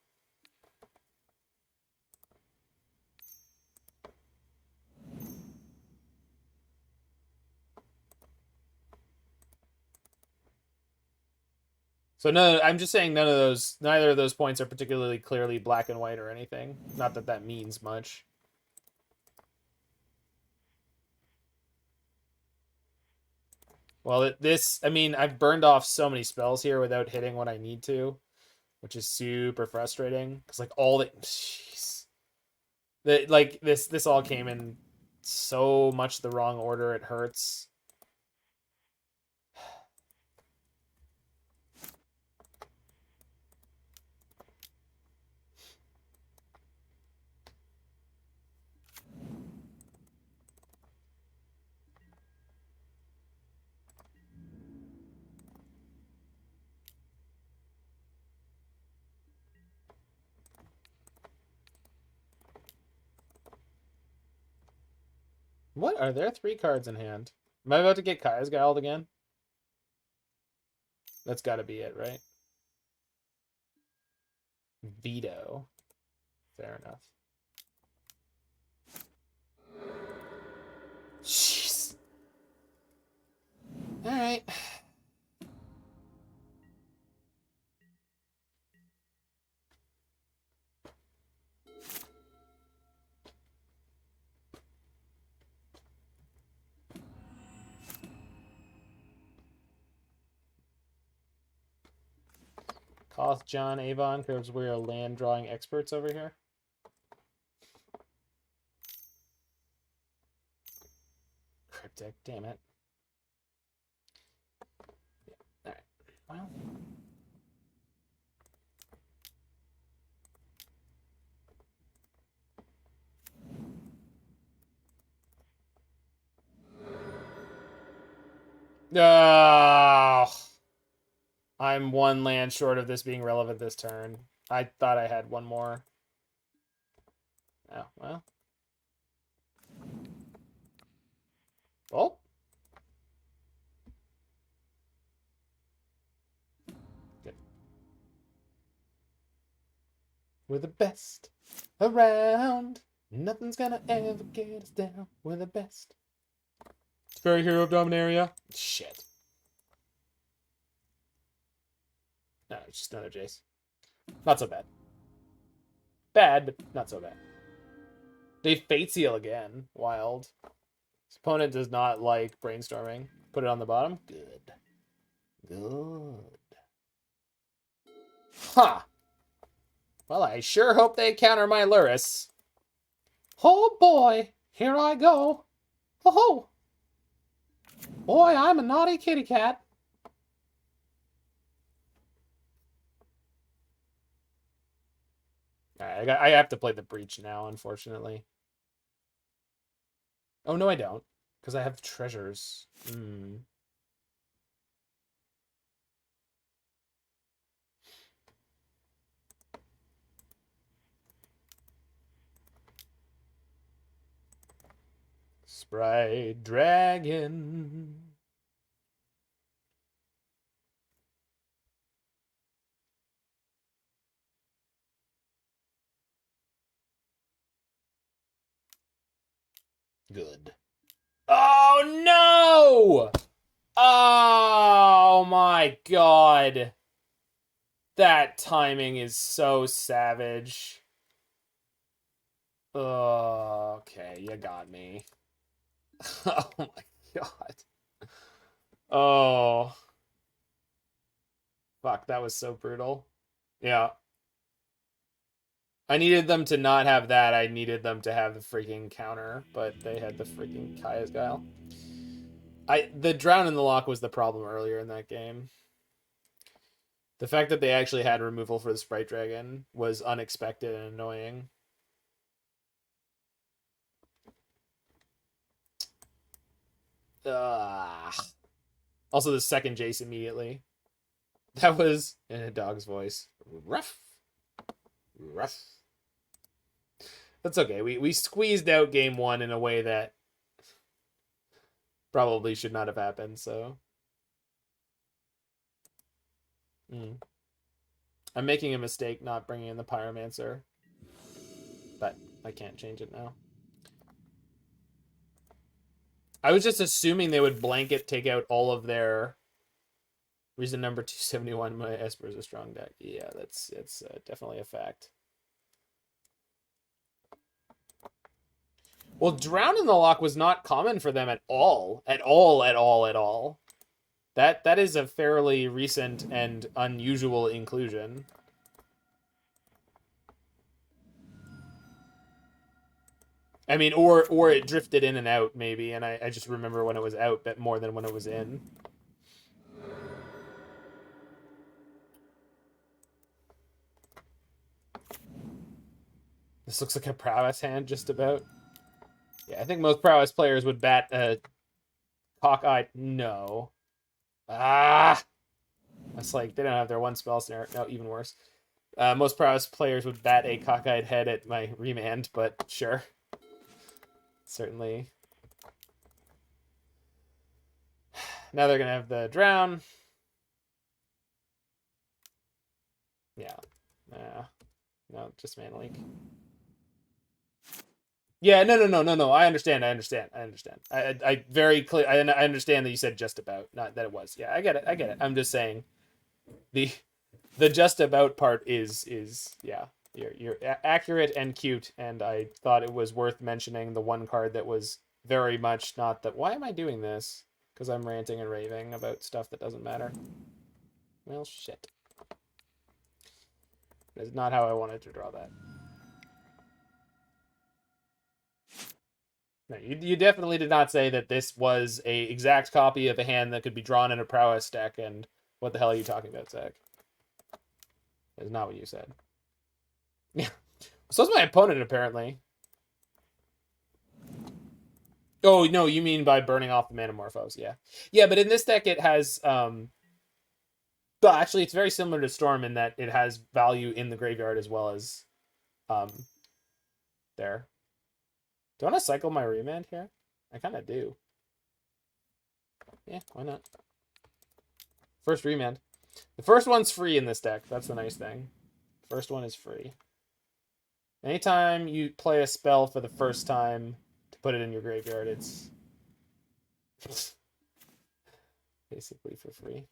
A: So no, I'm just saying neither of those points are particularly clearly black and white or anything. Not that that means much. Well, I mean, I've burned off so many spells here without hitting what I need to, which is super frustrating. Because like all the, jeez, like this all came in so much the wrong order. It hurts. What? Are there 3 cards in hand? Am I about to get Kaya's Guild again? That's gotta be it, right? Veto. Fair enough. Jeez. Alright. Koth, John, Avon, because we are land drawing experts over here. Cryptic, damn it. Yeah. Alright. Well. Oh. I'm 1 land short of this being relevant this turn. I thought I had 1 more. Oh, well. Oh. Good. We're the best around. Nothing's gonna ever get us down. We're the best. Fairy Hero of Dominaria. Shit. No, it's just another Jace. Not so bad. Bad, but not so bad. They Fate Seal again. Wild. His opponent does not like brainstorming. Put it on the bottom. Good. Good. Huh. Well, I sure hope they counter my Lurrus. Oh boy, here I go. Oh, boy, I'm a naughty kitty cat. Alright, I have to play the Breach now, unfortunately. Oh, no, I don't. Because I have treasures. Sprite Dragon. Good. Oh, no! Oh, my God. That timing is so savage. Okay, you got me. Oh, my God. Oh. Fuck, that was so brutal. Yeah. I needed them to not have that. I needed them to have the freaking counter, but they had the freaking Kaya's Guile. The Drown in the Lock was the problem earlier in that game. The fact that they actually had removal for the Sprite Dragon was unexpected and annoying. Also, the second Jace immediately. That was in a dog's voice. Rough. Rough. That's okay. We squeezed out game 1 in a way that probably should not have happened, so. I'm making a mistake not bringing in the Pyromancer. But I can't change it now. I was just assuming they would blanket take out all of their... Reason number 271, my Esper is a strong deck. Yeah, it's definitely a fact. Well, Drown in the Lock was not common for them at all. At all. That is a fairly recent and unusual inclusion. I mean, or it drifted in and out, maybe, and I just remember when it was out, but more than when it was in. This looks like a prowess hand, just about. Yeah, I think most prowess players would bat a cockeyed. No. Ah! That's like, they don't have their 1 spell snare. No, even worse. Most prowess players would bat a cockeyed head at my Remand, but sure. Certainly Now they're gonna have the drown. Yeah. No, just Mana Leak. Yeah, no. I understand. I very clear. I understand that you said just about, not that it was. Yeah, I get it. I'm just saying the just about part is yeah. You're accurate and cute, and I thought it was worth mentioning the one card that was very much not that. Why am I doing this? Because I'm ranting and raving about stuff that doesn't matter. Well, shit. That's not how I wanted to draw that. No, you definitely did not say that this was a exact copy of a hand that could be drawn in a prowess deck, and what the hell are you talking about, Zach? That's not what you said. Yeah. So's my opponent, apparently. Oh, no, you mean by burning off the Manamorphose, yeah. Yeah, but in this deck it has... But actually, it's very similar to Storm in that it has value in the graveyard as well as there. Do I want to cycle my Remand here? I kind of do. Yeah, why not? First Remand. The first one's free in this deck. That's the nice thing. First one is free. Anytime you play a spell for the first time to put it in your graveyard, it's basically for free.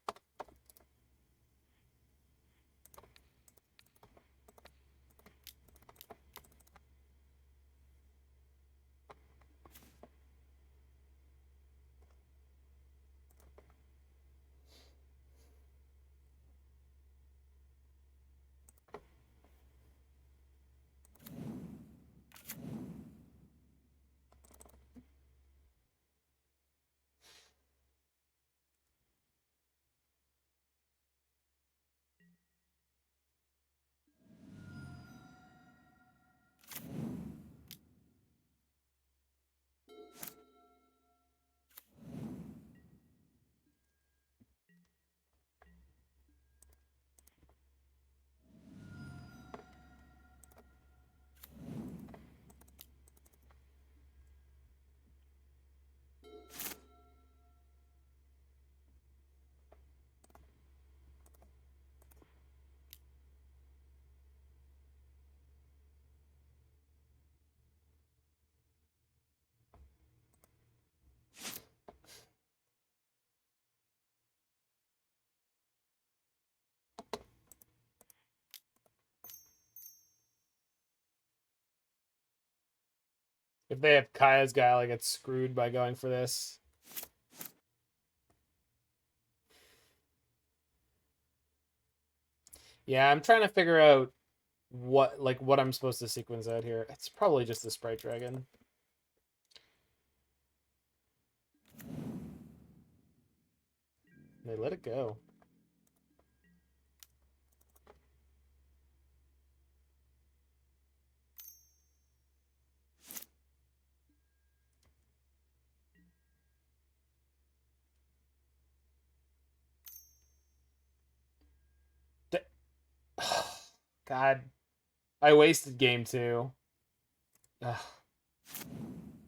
A: If they have Kaya's Guile, I get screwed by going for this. Yeah, I'm trying to figure out what I'm supposed to sequence out here. It's probably just the Sprite Dragon. They let it go. God, I wasted game 2. Ugh.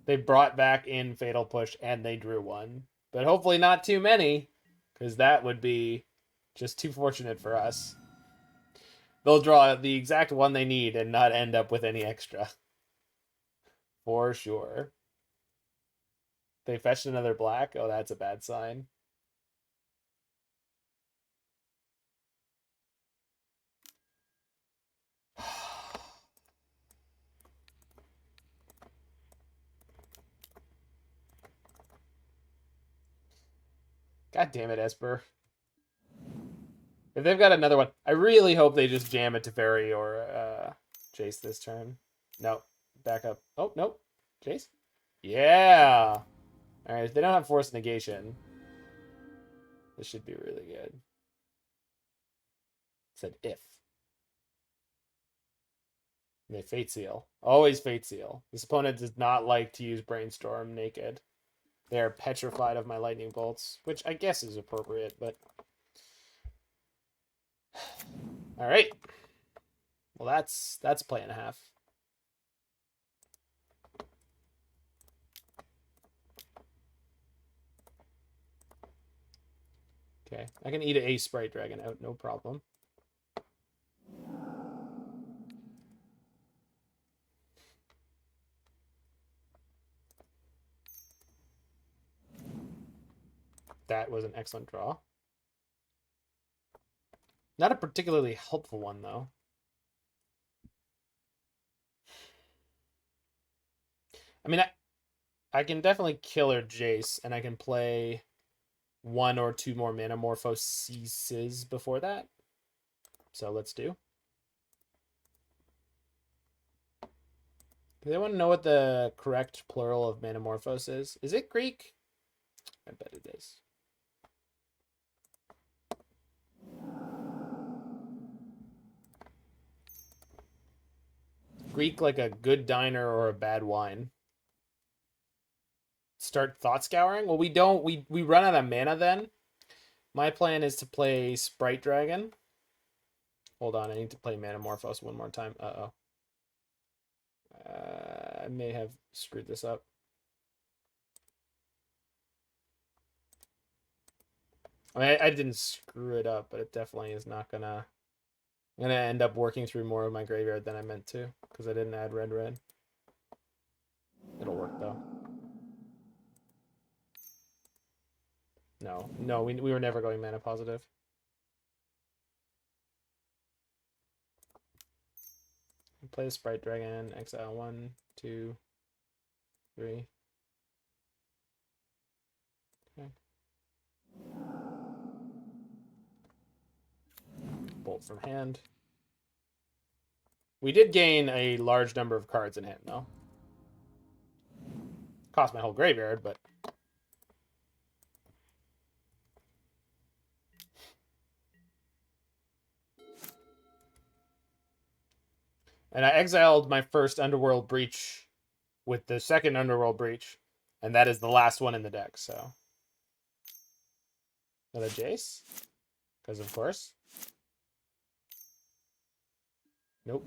A: They brought back in Fatal Push and they drew one. But hopefully not too many, because that would be just too fortunate for us. They'll draw the exact one they need and not end up with any extra. For sure. They fetched another black? Oh, that's a bad sign. God damn it, Esper. If they've got another one, I really hope they just jam it to Fairy or Jace this turn. Nope. Back up. Oh, nope. Jace? Yeah. Alright, if they don't have Force of Negation, this should be really good. It said if. They Fate Seal. Always Fate Seal. This opponent does not like to use Brainstorm naked. They are petrified of my lightning bolts, which I guess is appropriate, but... Alright. Well, that's play and a half. Okay, I can eat a Sprite Dragon out, no problem. That was an excellent draw. Not a particularly helpful one, though. I mean, I can definitely kill her Jace, and I can play 1 or 2 more Manamorphoses before that. So let's do. Do they want to know what the correct plural of Manamorphose is? Is it Greek? I bet it is. Greek like a good diner or a bad wine. Start Thought Scouring? Well, we don't. We run out of mana then. My plan is to play Sprite Dragon. Hold on, I need to play Manamorphose one more time. Uh-oh. I may have screwed this up. I mean, I didn't screw it up, but it definitely is not gonna... I'm gonna end up working through more of my graveyard than I meant to, because I didn't add red. It'll work, though. No, we were never going mana positive. Play the Sprite Dragon, Exile 1, 2, 3. Okay. Bolt from hand. We did gain a large number of cards in hand, though. Cost my whole graveyard, but... And I exiled my first Underworld Breach with the second Underworld Breach, and that is the last one in the deck, so... Another Jace? Because of course. Nope.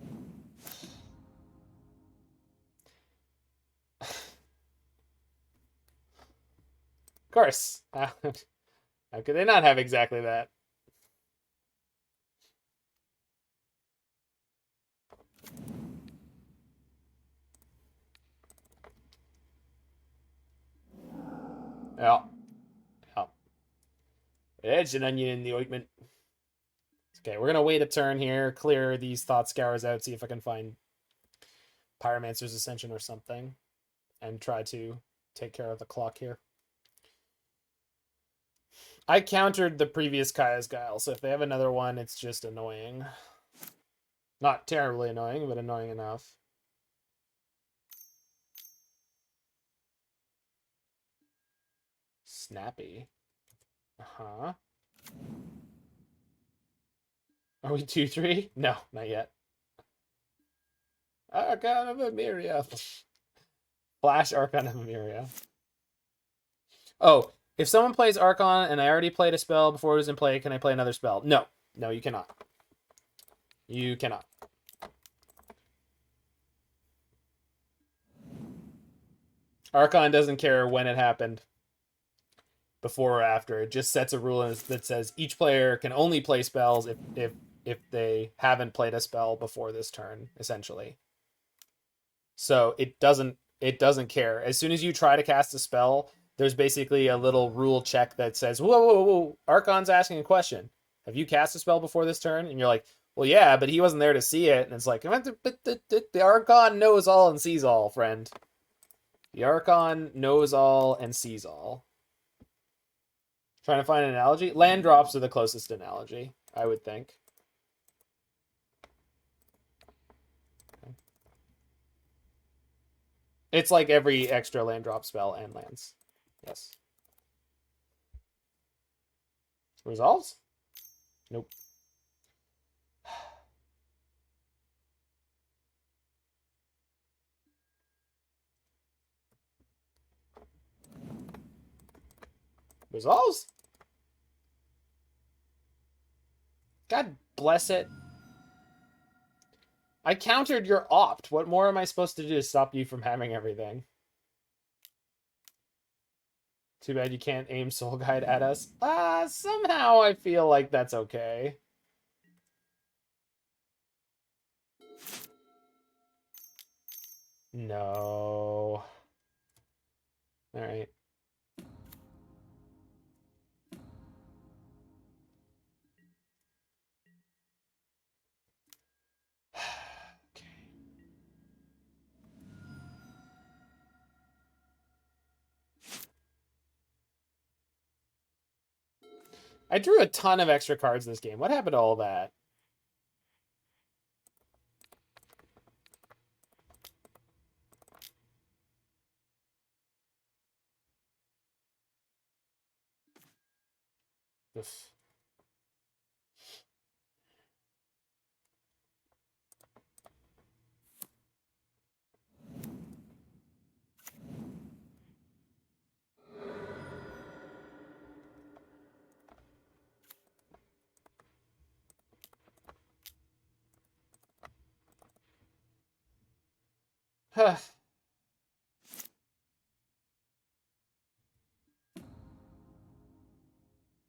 A: Of course. How could they not have exactly that? Yeah. Yeah. It's an onion in the ointment. Okay, we're going to wait a turn here, clear these Thought Scours out, see if I can find Pyromancer's Ascension or something, and try to take care of the clock here. I countered the previous Kaya's Guile, so if they have another one, it's just annoying. Not terribly annoying, but annoying enough. Snappy. Uh-huh. Are we 2-3? No, not yet. Archon of Emeria. Flash Archon of Emeria. Oh, if someone plays Archon and I already played a spell before it was in play, can I play another spell? No. No, you cannot. You cannot. Archon doesn't care when it happened, before or after. It just sets a rule that says each player can only play spells if they haven't played a spell before this turn, essentially. So it doesn't care. As soon as you try to cast a spell, there's basically a little rule check that says, whoa, Archon's asking a question. Have you cast a spell before this turn? And you're like, well, yeah, but he wasn't there to see it. And it's like, the Archon knows all and sees all, friend. The Archon knows all and sees all. Trying to find an analogy? Land drops are the closest analogy, I would think. Okay. It's like every extra land drop spell and lands. Yes. Resolves? Nope. Resolves? God bless it. I countered your opt. What more am I supposed to do to stop you from having everything? Too bad you can't aim Soul Guide at us. Somehow I feel like that's okay. No. All right. Okay. I drew a ton of extra cards this game. What happened to all that? Oof.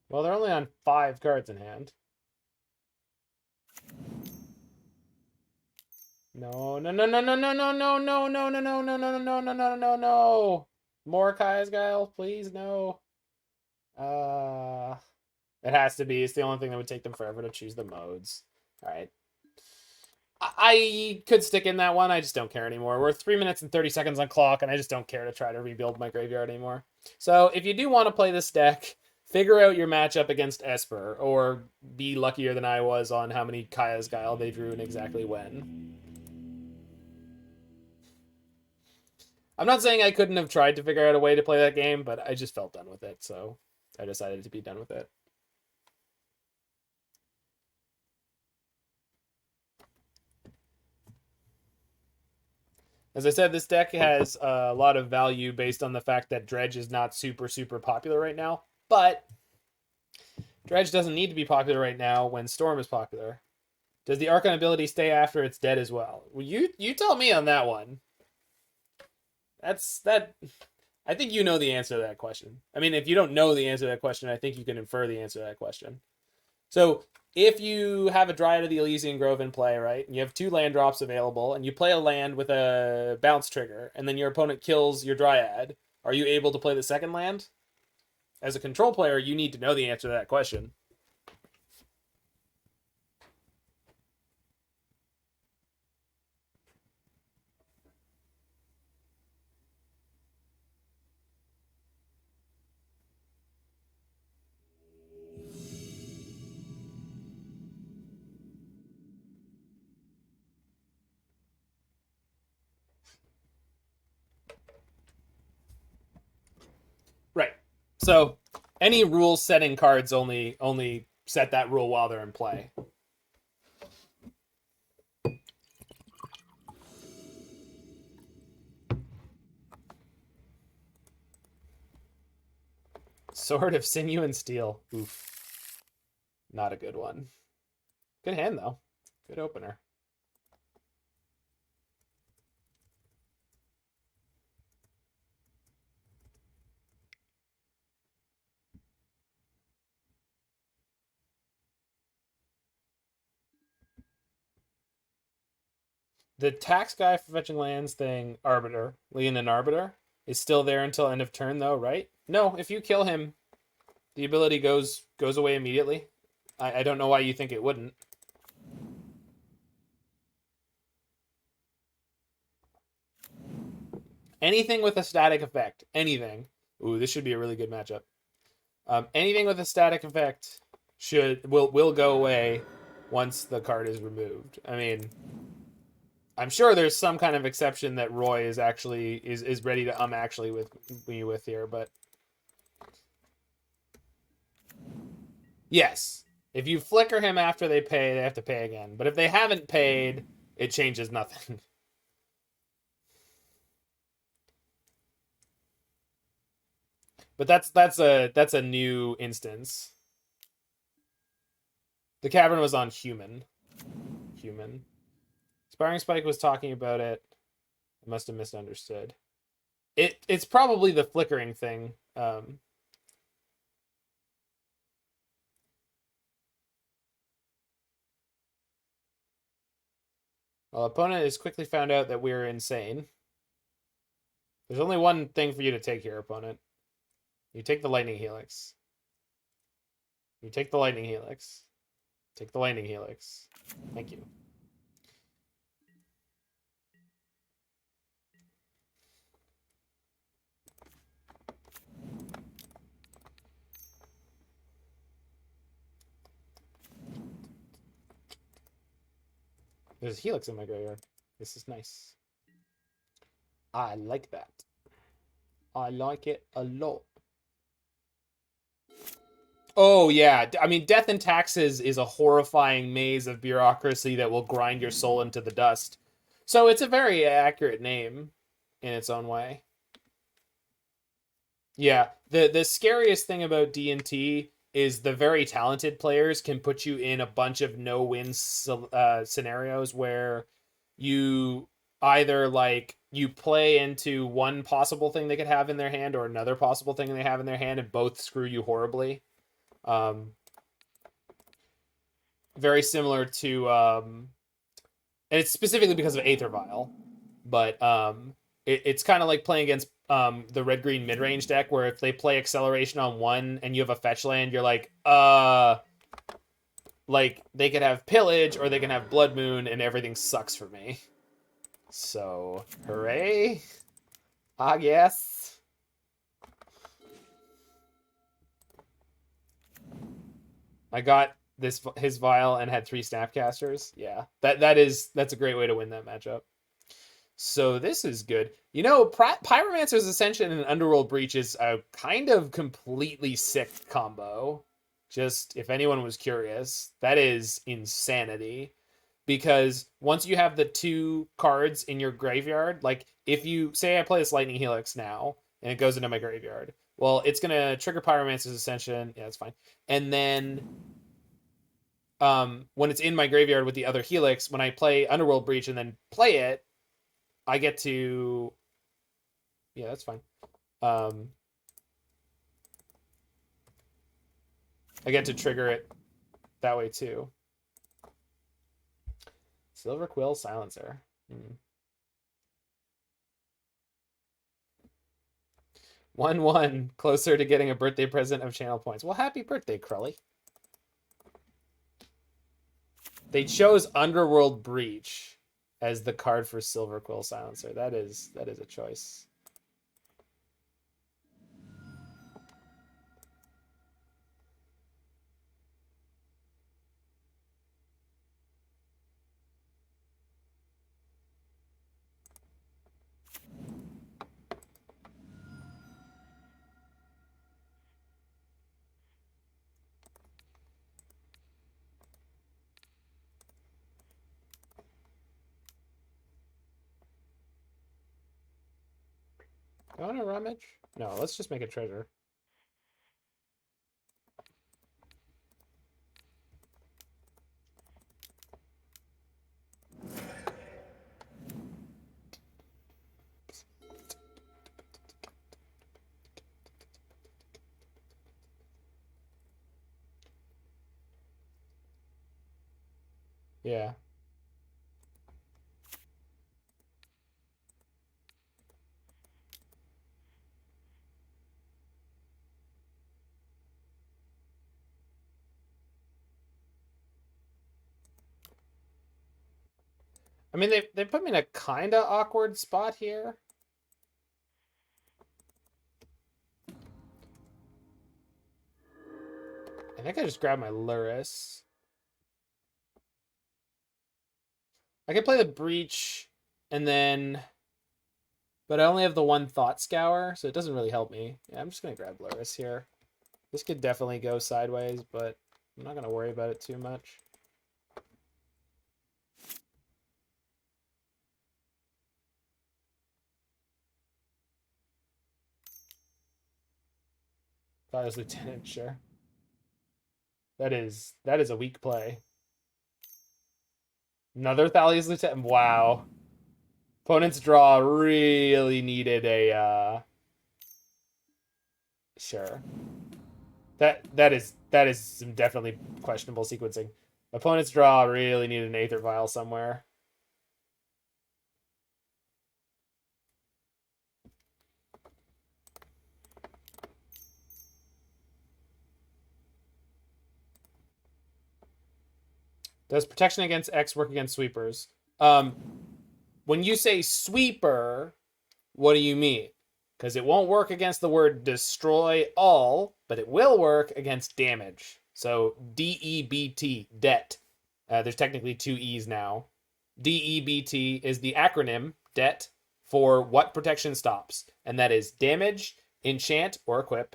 A: Well, they're only on 5 cards in hand. No, no, no, no, no, no, no, no, no, no, no, no, no, no, no, no, no, no, no. More Guile, please, no. It has to be. It's the only thing that would take them forever to choose the modes. All right. I could stick in that one. I just don't care anymore. We're 3 minutes and 30 seconds on clock, and I just don't care to try to rebuild my graveyard anymore. So if you do want to play this deck, figure out your matchup against Esper, or be luckier than I was on how many Kaya's Guile they drew and exactly when. I'm not saying I couldn't have tried to figure out a way to play that game, but I just felt done with it, so I decided to be done with it. As I said, this deck has a lot of value based on the fact that Dredge is not super, super popular right now. But Dredge doesn't need to be popular right now when Storm is popular. Does the Archon ability stay after it's dead as well? Well, you tell me on that one. That. I think you know the answer to that question. I mean, if you don't know the answer to that question, I think you can infer the answer to that question. So if you have a Dryad of the Elysian Grove in play, right, and you have 2 land drops available, and you play a land with a bounce trigger, and then your opponent kills your Dryad, are you able to play the second land? As a control player, you need to know the answer to that question. Right. So any rule setting cards only set that rule while they're in play. Sword of Sinew and Steel. Oof. Not a good one. Good hand, though. Good opener. The tax guy for fetching lands thing, Arbiter, Leonin Arbiter, is still there until end of turn, though, right? No, if you kill him, the ability goes away immediately. I don't know why you think it wouldn't. Anything with a static effect. Anything. Ooh, this should be a really good matchup. Anything with a static effect will go away once the card is removed. I mean, I'm sure there's some kind of exception that Roy is actually is ready to actually with me with here, but yes, if you flicker him after they pay, they have to pay again. But if they haven't paid, it changes nothing. But that's a new instance. The Cavern was on human. Human. Sparring Spike was talking about it. I must have misunderstood. It's probably the flickering thing. Well, opponent has quickly found out that we're insane. There's only one thing for you to take here, opponent. You take the Lightning Helix. You take the Lightning Helix. Take the Lightning Helix. Thank you. There's a Helix in my graveyard. This is nice. I like that. I like it a lot. Oh, yeah. I mean, Death and Taxes is a horrifying maze of bureaucracy that will grind your soul into the dust. So it's a very accurate name in its own way. Yeah, the scariest thing about D&T is the very talented players can put you in a bunch of no-win scenarios where you either like you play into one possible thing they could have in their hand or another possible thing they have in their hand, and both screw you horribly. Very similar to and it's specifically because of Aether Vial, but it's kind of like playing against the red-green mid-range deck, where if they play Acceleration on one and you have a fetch land, you're like they could have Pillage or they can have Blood Moon, and everything sucks for me. So, hooray! I guess. I got his Vial and had 3 Snapcasters. Yeah, that's a great way to win that matchup. So this is good. You know, Pyromancer's Ascension and Underworld Breach is a kind of completely sick combo. Just if anyone was curious, that is insanity. Because once you have the 2 cards in your graveyard, like if you say I play this Lightning Helix now and it goes into my graveyard, well, it's gonna trigger Pyromancer's Ascension. Yeah, that's fine. And then when it's in my graveyard with the other Helix, when I play Underworld Breach and then play it, I get to... Yeah, that's fine. I get to trigger it that way too. Silver Quill Silencer. 1-1, closer to getting a birthday present of channel points. Well, happy birthday, Crully. They chose Underworld Breach as the card for Silver Quill Silencer. That is a choice. I want a rummage? No, let's just make a treasure. Yeah. I mean, they put me in a kind of awkward spot here. I think I just grabbed my Lurrus. I could play the Breach, and then... But I only have the 1 Thought Scour, so it doesn't really help me. Yeah, I'm just going to grab Lurrus here. This could definitely go sideways, but I'm not going to worry about it too much. Thalia's Lieutenant, sure. That is a weak play. Another Thalia's Lieutenant. Wow. Opponent's draw really needed a sure. That is some definitely questionable sequencing. Opponent's draw really needed an Aether Vial somewhere. Does protection against X work against sweepers? When you say sweeper, what do you mean? Because it won't work against the word destroy all, but it will work against damage. So DEBT, det. There's technically 2 E's now. DEBT is the acronym, det, for what protection stops. And that is damage, enchant, or equip,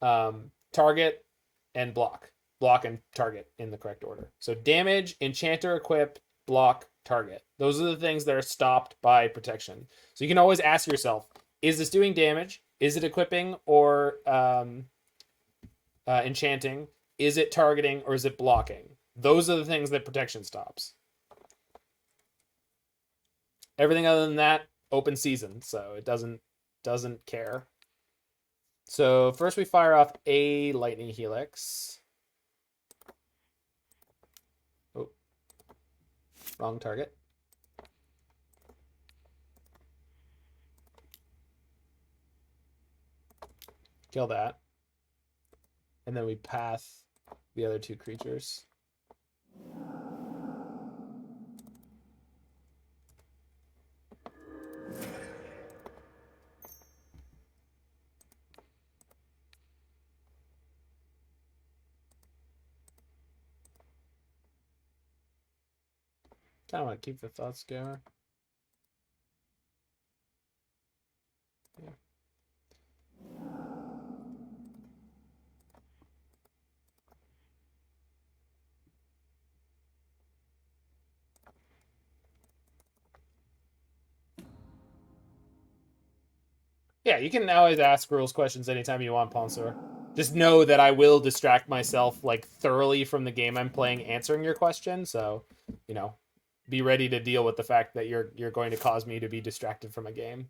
A: target, and block. Block and target in the correct order. So damage, enchanter, equip, block, target. Those are the things that are stopped by protection. So you can always ask yourself, is this doing damage? Is it equipping or enchanting? Is it targeting or is it blocking? Those are the things that protection stops. Everything other than that, open season. So it doesn't care. So first we fire off a Lightning Helix. Oh, wrong target. Kill that. And then we path the other 2 creatures. Kind of want to keep the Thought Scour. Yeah. Yeah, you can always ask rules questions anytime you want, Ponsor. Just know that I will distract myself like thoroughly from the game I'm playing answering your question. So, you know, be ready to deal with the fact that you're going to cause me to be distracted from a game.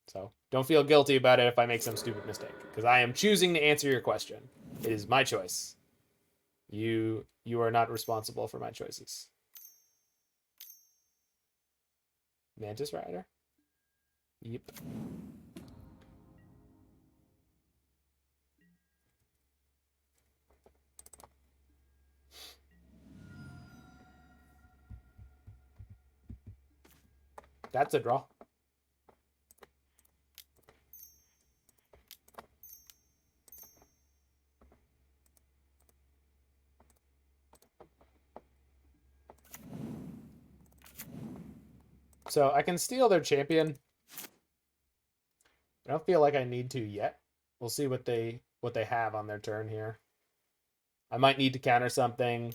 A: So don't feel guilty about it if I make some stupid mistake, because I am choosing to answer your question. It is my choice. You are not responsible for my choices. Mantis Rider? Yep. That's a draw. So I can steal their champion. I don't feel like I need to yet. We'll see what they have on their turn here. I might need to counter something.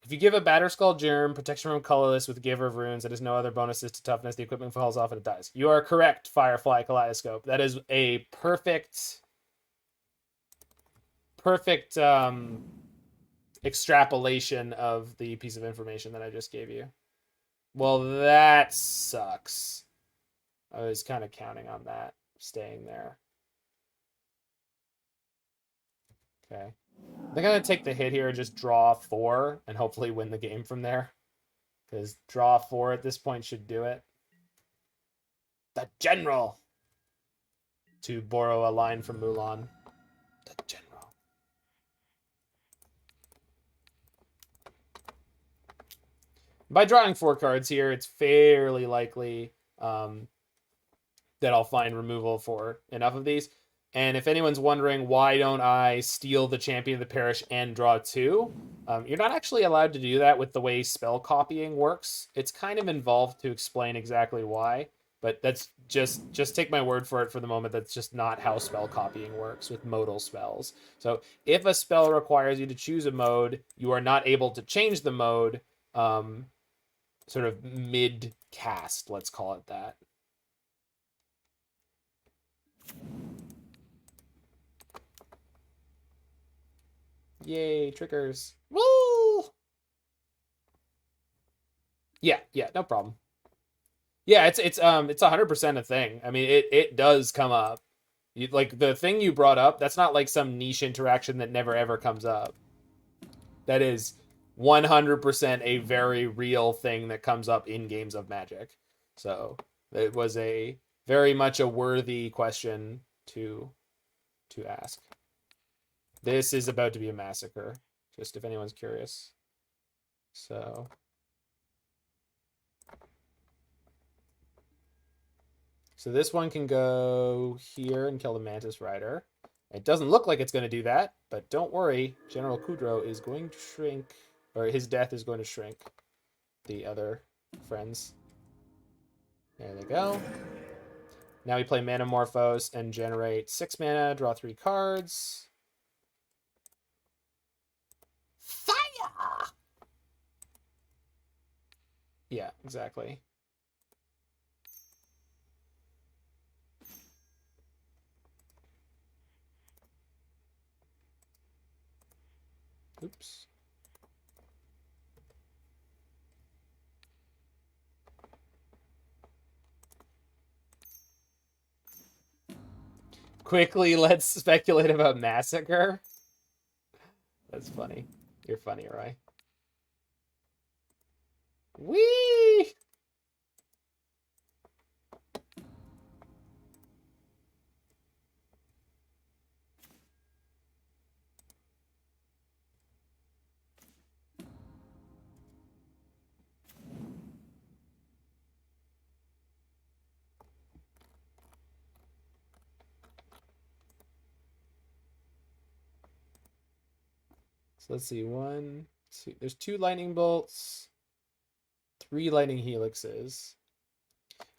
A: If you give a Batterskull Germ, protection from colorless with Giver of Runes that has no other bonuses to toughness, the equipment falls off and it dies. You are correct, Firefly Kaleidoscope. That is a perfect extrapolation of the piece of information that I just gave you. Well, that sucks. I was kind of counting on that staying there. Okay. They're going to take the hit here and just draw 4 and hopefully win the game from there. Because draw 4 at this point should do it. The General! To borrow a line from Mulan. The General. By drawing 4 cards here, it's fairly likely that I'll find removal for enough of these. And if anyone's wondering why don't I steal the Champion of the Parish and draw 2, you're not actually allowed to do that with the way spell copying works. It's kind of involved to explain exactly why, but that's just take my word for it for the moment. That's just not how spell copying works with modal spells. So if a spell requires you to choose a mode, you are not able to change the mode sort of mid-cast, let's call it that. Yay, triggers. Woo! Yeah, no problem. Yeah, it's 100% a thing. I mean, it does come up. Like the thing you brought up, that's not like some niche interaction that never ever comes up. That is 100% a very real thing that comes up in games of Magic. So it was a very much a worthy question to ask. This is about to be a massacre, just if anyone's curious. So this one can go here and kill the Mantis Rider. It doesn't look like it's going to do that, but don't worry. General Kudro is going to shrink, or his death is going to shrink the other friends. There they go. Now we play Manamorphose and generate 6 mana, draw 3 cards. Fire! Yeah, exactly. Oops. Quickly, let's speculate about Massacre. That's funny. You're funny, Roy. Whee! So let's see. 1, 2. There's 2 lightning bolts, 3 lightning helixes.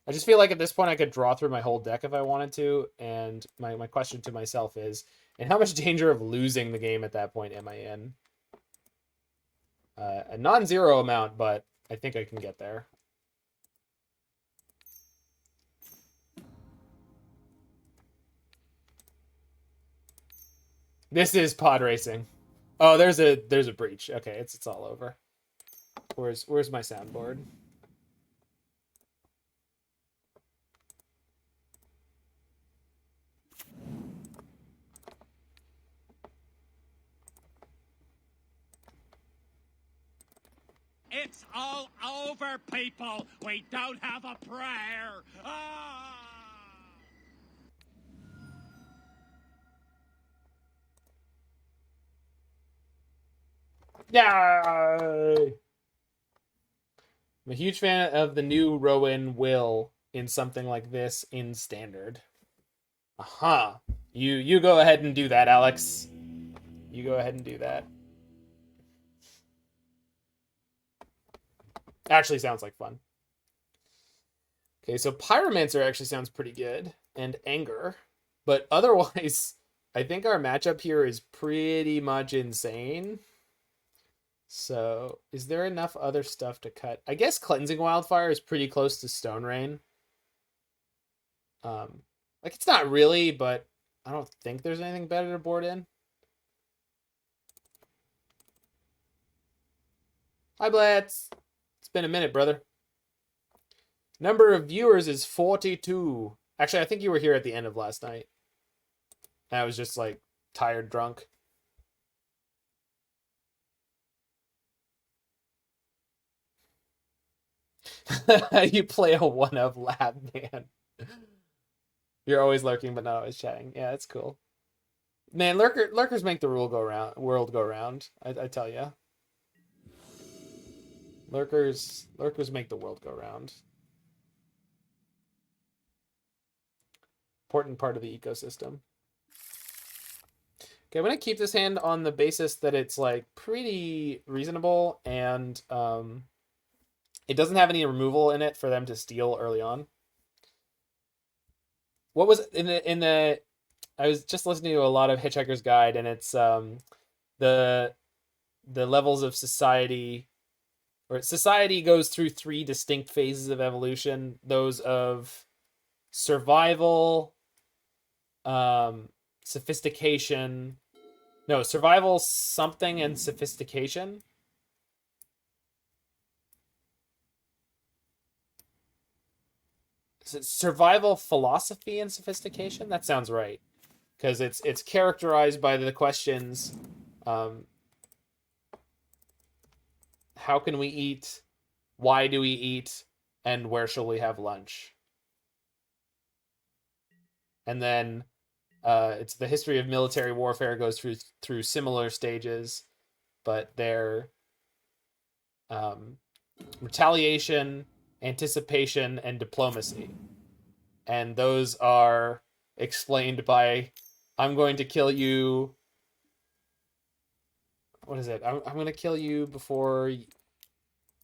A: I just feel like at this point I could draw through my whole deck if I wanted to. And my question to myself is, and how much danger of losing the game at that point am I in? A non-zero amount, but I think I can get there. This is pod racing. Oh, there's a breach. Okay, it's all over. Where's my soundboard?
B: It's all over, people. We don't have a prayer. Ah!
A: Yay! I'm a huge fan of the new Rowan Will in something like this in Standard. Aha. You go ahead and do that, Alex. You go ahead and do that. Actually sounds like fun. Okay, so Pyromancer actually sounds pretty good. And Anger. But otherwise, I think our matchup here is pretty much insane. So, is there enough other stuff to cut? I guess Cleansing Wildfire is pretty close to Stone Rain. Like, it's not really, but I don't think there's anything better to board in. Hi, Blitz. It's been a minute, brother. Number of viewers is 42. Actually, I think you were here at the end of last night. And I was just, like, tired, drunk. You play a one-of lab, man. You're always lurking, but not always chatting. Yeah, that's cool. Man, lurkers make the world go round. I tell you. Lurkers make the world go round. Important part of the ecosystem. Okay, I'm gonna keep this hand on the basis that it's like pretty reasonable and it doesn't have any removal in it for them to steal early on. What was in the I was just listening to a lot of Hitchhiker's Guide, and it's the levels of society, or society goes through 3 distinct phases of evolution. Those of survival, sophistication. No, survival, something, and sophistication. survival philosophy and sophistication. That sounds right, because it's characterized by the questions. How can we eat? Why do we eat? And where shall we have lunch? And then it's the history of military warfare goes through similar stages, but they're retaliation, anticipation, and diplomacy. And those are explained by, I'm going to kill you. What is it? I'm going to kill you before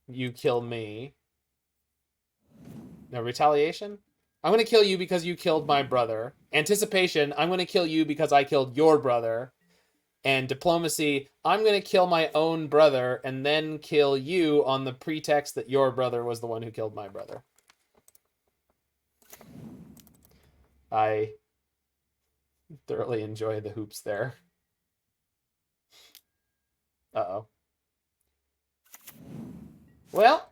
A: you kill me. No, retaliation? I'm going to kill you because you killed my brother. Anticipation, I'm going to kill you because I killed your brother. And diplomacy, I'm going to kill my own brother and then kill you on the pretext that your brother was the one who killed my brother. I thoroughly enjoy the hoops there. Uh-oh. Well,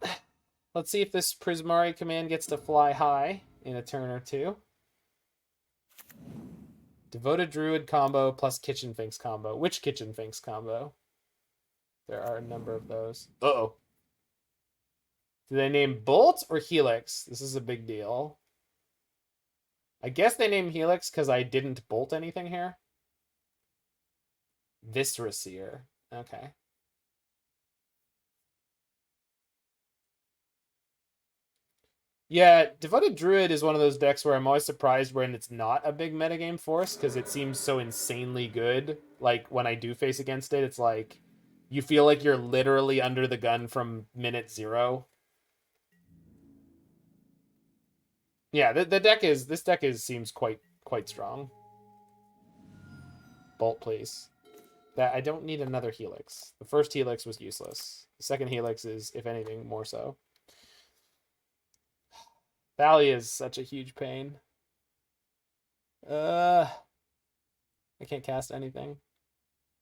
A: let's see if this Prismari Command gets to fly high in a turn or two. Devoted Druid combo plus Kitchen Finks combo. Which Kitchen Finks combo? There are a number of those. Uh-oh. Do they name Bolt or Helix? This is a big deal. I guess they name Helix because I didn't bolt anything here. Viscera Seer. Okay. Yeah, Devoted Druid is one of those decks where I'm always surprised when it's not a big metagame force, because it seems so insanely good. Like, when I do face against it, it's like, you feel like you're literally under the gun from minute 0. Yeah, this deck seems quite strong. Bolt, please. That I don't need another Helix. The first Helix was useless. The second Helix is, if anything, more so. Valley is such a huge pain. I can't cast anything.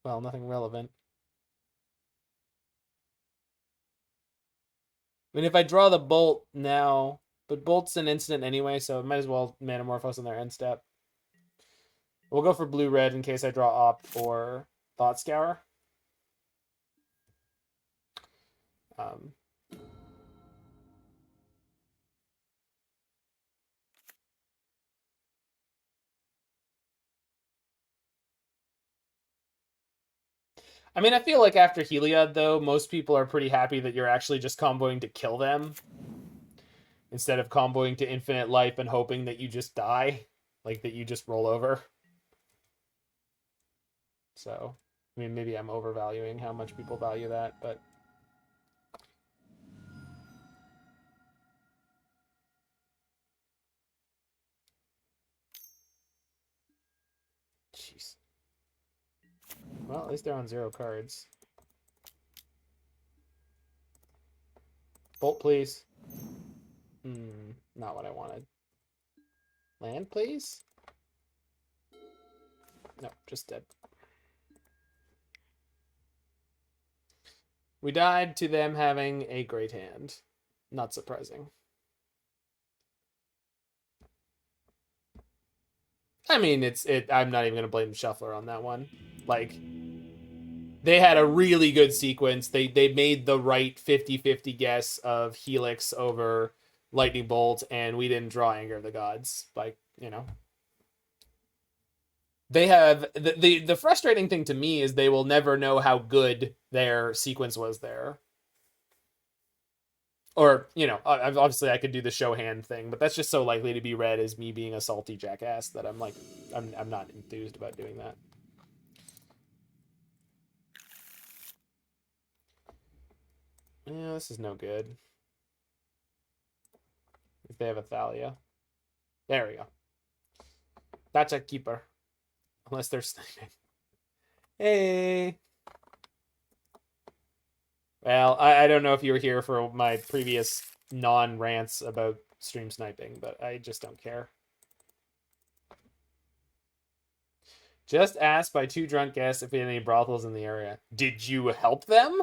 A: Well, nothing relevant. I mean, if I draw the Bolt now, but Bolt's an instant anyway, so I might as well Manamorphose on their end step. We'll go for blue-red in case I draw Opt or Thought Scour. I mean, I feel like after Heliod, though, most people are pretty happy that you're actually just comboing to kill them instead of comboing to infinite life and hoping that you just die, like that you just roll over. So, I mean, maybe I'm overvaluing how much people value that, but... Jeez. Well, at least they're on 0 cards. Bolt, please. Not what I wanted. Land, please? No, just dead. We died to them having a great hand. Not surprising. I mean, I'm not even going to blame the Shuffler on that one. Like, they had a really good sequence. They made the right 50-50 guess of Helix over Lightning Bolt, and we didn't draw Anger of the Gods. Like, you know. They have... The frustrating thing to me is they will never know how good their sequence was there. Or, you know, obviously I could do the show hand thing, but that's just so likely to be read as me being a salty jackass that I'm like, I'm not enthused about doing that. Yeah, this is no good. If they have a Thalia. There we go. That's a keeper. Unless they're sniping. Hey! Well, I don't know if you were here for my previous non-rants about stream sniping, but I just don't care. Just asked by 2 drunk guests if we had any brothels in the area. Did you help them?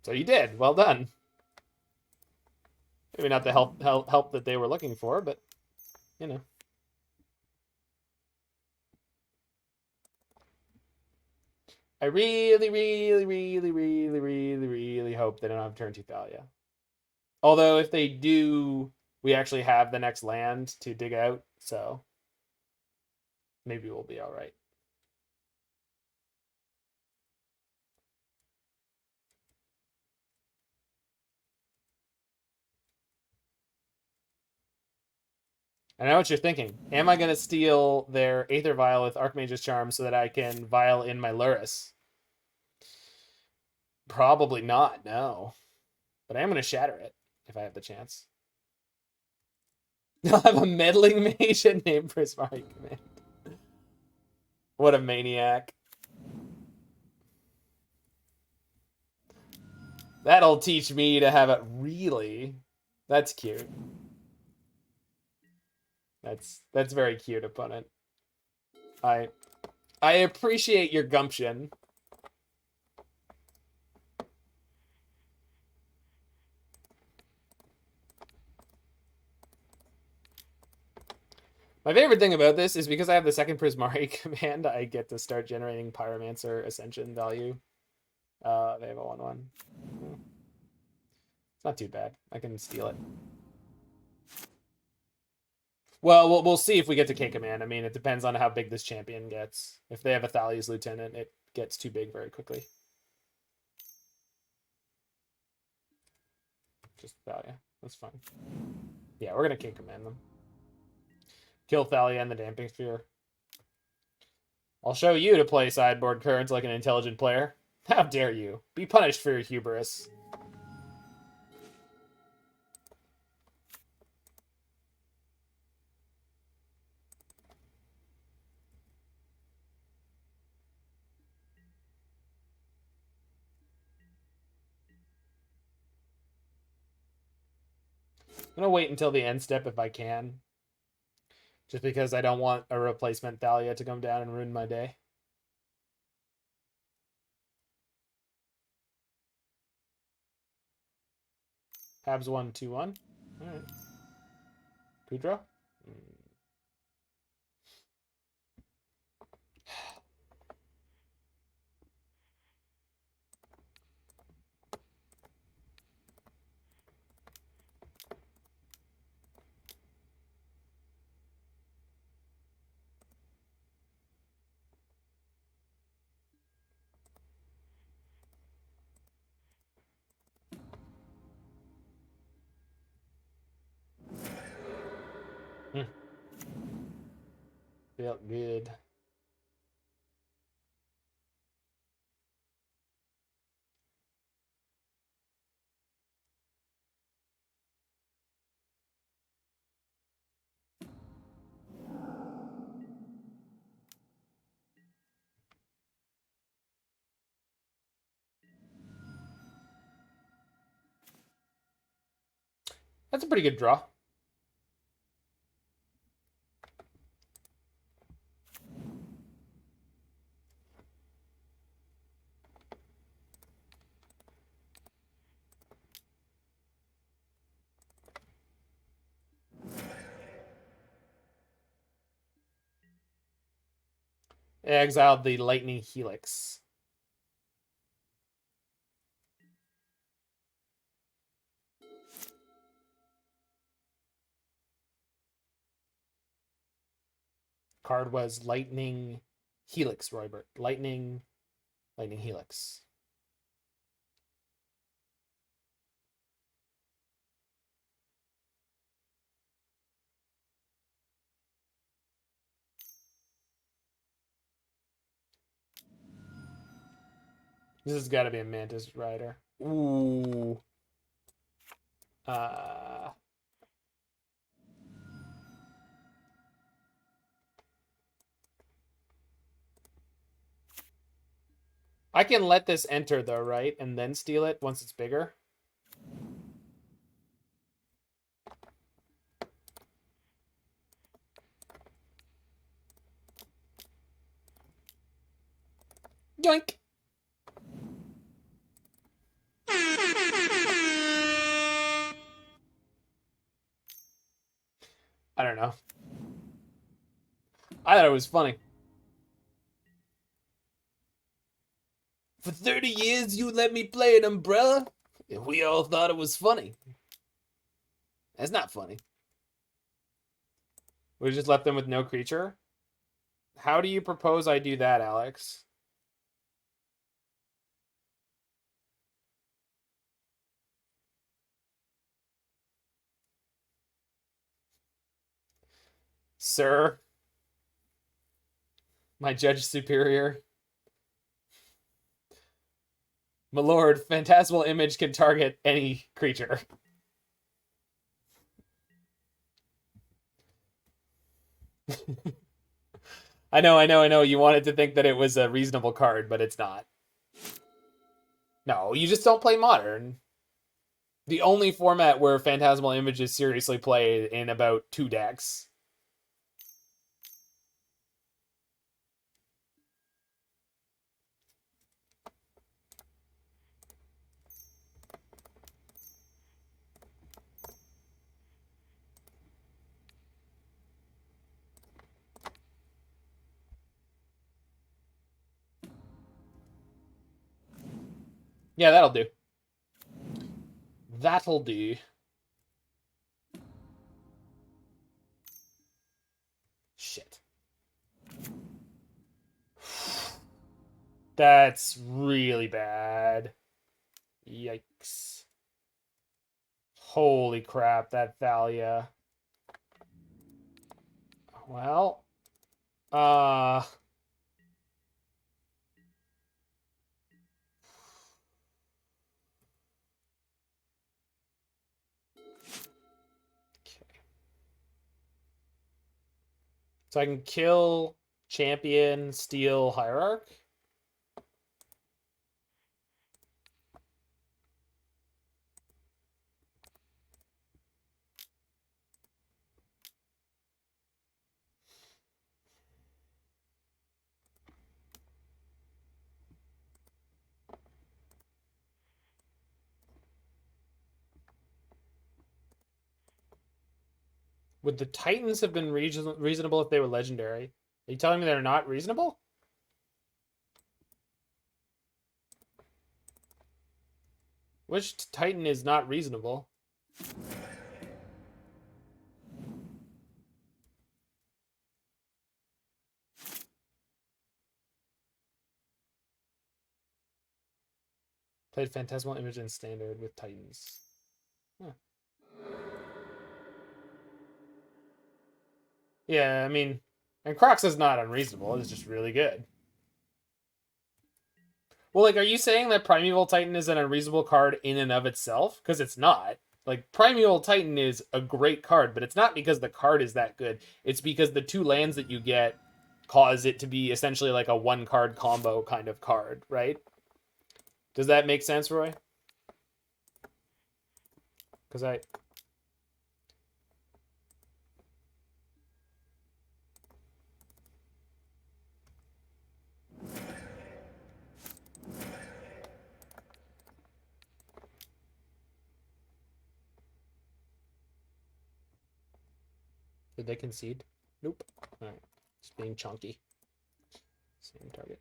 A: So you did. Well done. Maybe not the help that they were looking for, but, you know. I really, really, really, really, really, really hope they don't have turn 2 Thalia. Although if they do, we actually have the next land to dig out, so maybe we'll be all right. I know what you're thinking. Am I going to steal their Aether Vial with Archmage's Charm so that I can vial in my Lurrus? Probably not, no. But I am going to shatter it if I have the chance. I'll have a meddling mage named Prismari Command. What a maniac. That'll teach me to have it really. That's cute. That's very cute, opponent. I appreciate your gumption. My favorite thing about this is because I have the second Prismari command, I get to start generating Pyromancer Ascension value. They have a 1/1. It's not too bad. I can steal it. Well, we'll see if we get to K command. I mean, it depends on how big this champion gets. If they have a Thalia's Lieutenant, it gets too big very quickly. Just Thalia. That's fine. Yeah, we're gonna K command them. Kill Thalia and the Damping Sphere. I'll show you to play sideboard cards like an intelligent player. How dare you? Be punished for your hubris. I'm gonna wait until the end step if I can. Just because I don't want a replacement Thalia to come down and ruin my day. Habs 1, 2-1. Alright. Kudra? Felt good. That's a pretty good draw. I exiled the Lightning Helix. Card was Lightning Helix, Roybert. Lightning Helix. This has got to be a Mantis Rider. Ooh. I can let this enter though, right? And then steal it once it's bigger. Yoink. I don't know. I thought it was funny. For 30 years, you let me play an Umbrella? And we all thought it was funny. That's not funny. We just left them with no creature? How do you propose I do that, Alex? Sir? My judge superior? My lord, Phantasmal Image can target any creature. I know. You wanted to think that it was a reasonable card, but it's not. No, you just don't play Modern. The only format where Phantasmal Image is seriously played in about 2 decks. Yeah, that'll do. That'll do. Shit. That's really bad. Yikes. Holy crap, that Thalia. Well, so I can kill champion, steal hierarch. Would the Titans have been reasonable if they were legendary? Are you telling me they're not reasonable? Which Titan is not reasonable? Played Phantasmal Image in Standard with Titans. Huh. Yeah, I mean, and Crocs is not unreasonable. It's just really good. Well, like, are you saying that Primeval Titan is an unreasonable card in and of itself? Because it's not. Like, Primeval Titan is a great card, but it's not because the card is that good. It's because the 2 lands that you get cause it to be essentially like a 1-card combo kind of card, right? Does that make sense, Roy? Because Did they concede? Nope. Alright. Just being chunky. Same target.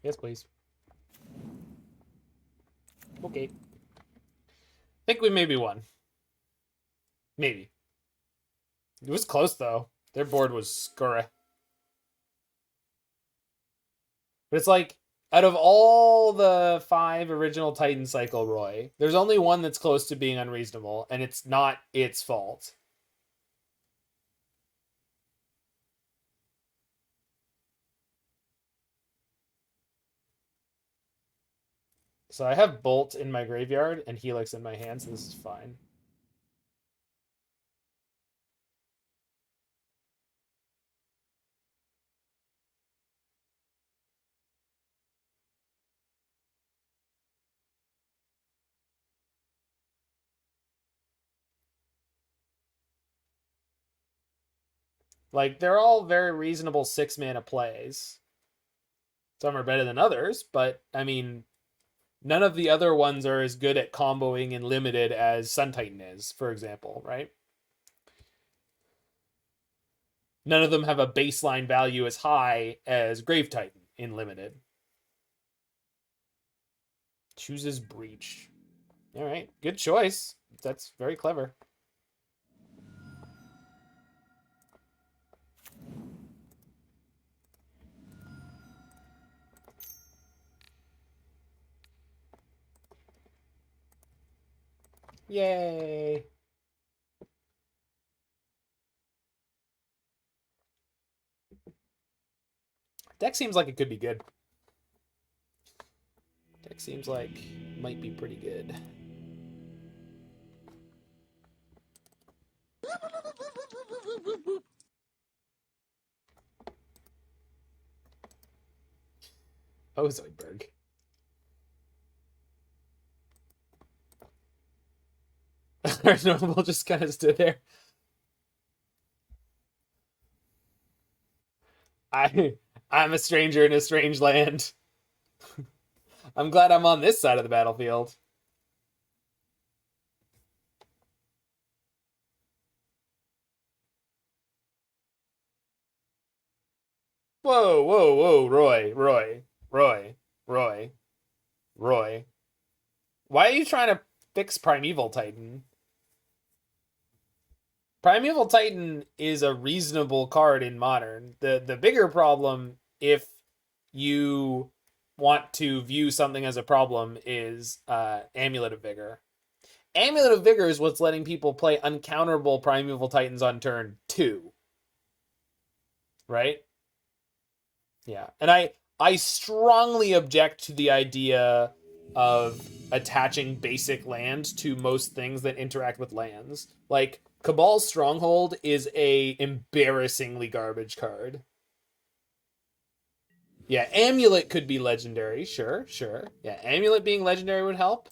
A: Yes, please. Okay. I think we maybe won. Maybe. It was close, though. Their board was scurry. But it's like, out of all the 5 original Titan cycle, Roy, there's only one that's close to being unreasonable, and it's not its fault. So I have Bolt in my graveyard and Helix in my hand, so this is fine. Like, they're all very reasonable 6-mana plays. Some are better than others, but, I mean, none of the other ones are as good at comboing in limited as Sun Titan is, for example, right? None of them have a baseline value as high as Grave Titan in limited. Chooses Breach. All right, good choice. That's very clever. Yay. Deck seems like it could be good. Deck seems like it might be pretty good. Oh, Zoidberg. Our normal just kind of stood there. I'm a stranger in a strange land. I'm glad I'm on this side of the battlefield. Whoa, whoa, whoa, Roy. Why are you trying to fix Primeval Titan? Primeval Titan is a reasonable card in Modern. The bigger problem, if you want to view something as a problem, is Amulet of Vigor. Amulet of Vigor is what's letting people play uncounterable Primeval Titans on turn 2. Right? Yeah. And I strongly object to the idea of attaching basic land to most things that interact with lands. Like, Cabal's Stronghold is a embarrassingly garbage card. Yeah, Amulet could be legendary. Sure. Yeah, Amulet being legendary would help.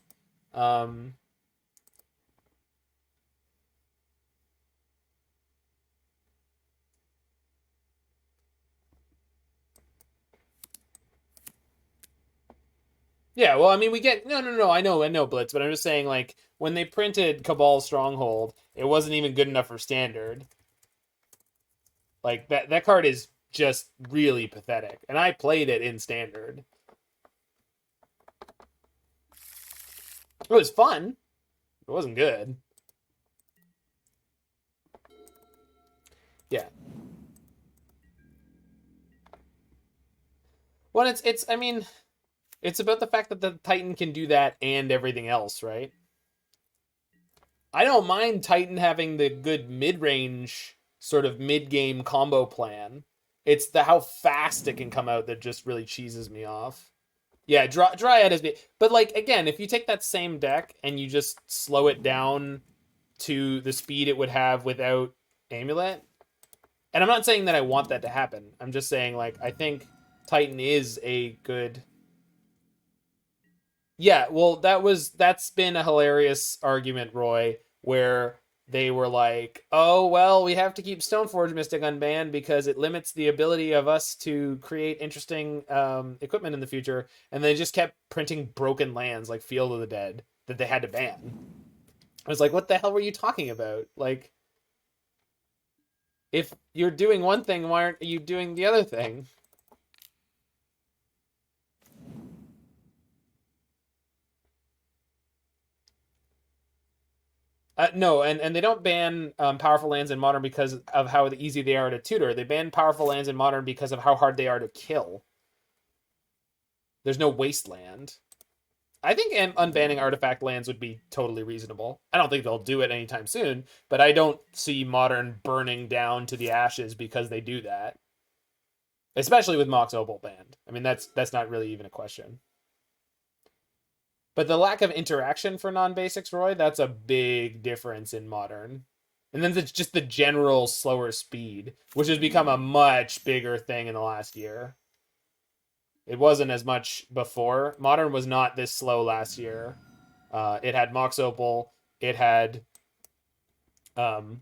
A: Yeah, well, I mean, we get no. I know, Blitz, but I'm just saying, like, when they printed Cabal Stronghold, it wasn't even good enough for Standard. Like, that card is just really pathetic, and I played it in Standard. It was fun. It wasn't good. Yeah. Well, it's I mean, it's about the fact that the Titan can do that and everything else, right? I don't mind Titan having the good mid-range, sort of mid-game combo plan. It's the how fast it can come out that just really cheeses me off. Yeah, Dryad is big. But, like, again, if you take that same deck and you just slow it down to the speed it would have without Amulet, and I'm not saying that I want that to happen. I'm just saying, like, I think Titan is a good... Yeah, well, that's been a hilarious argument, Roy, where they were like, "Oh, well, we have to keep Stoneforge Mystic unbanned because it limits the ability of us to create interesting equipment in the future." And they just kept printing broken lands like Field of the Dead that they had to ban. I was like, "What the hell were you talking about? Like, if you're doing one thing, why aren't you doing the other thing?" No, and they don't ban powerful lands in Modern because of how easy they are to tutor. They ban powerful lands in Modern because of how hard they are to kill. There's no wasteland. I think unbanning artifact lands would be totally reasonable. I don't think they'll do it anytime soon, but I don't see Modern burning down to the ashes because they do that. Especially with Mox Opal banned. I mean, that's not really even a question. But the lack of interaction for non-basics, Roy, that's a big difference in Modern. And then it's just the general slower speed, which has become a much bigger thing in the last year. It wasn't as much before. Modern was not this slow last year. It had Mox Opal. It had Simian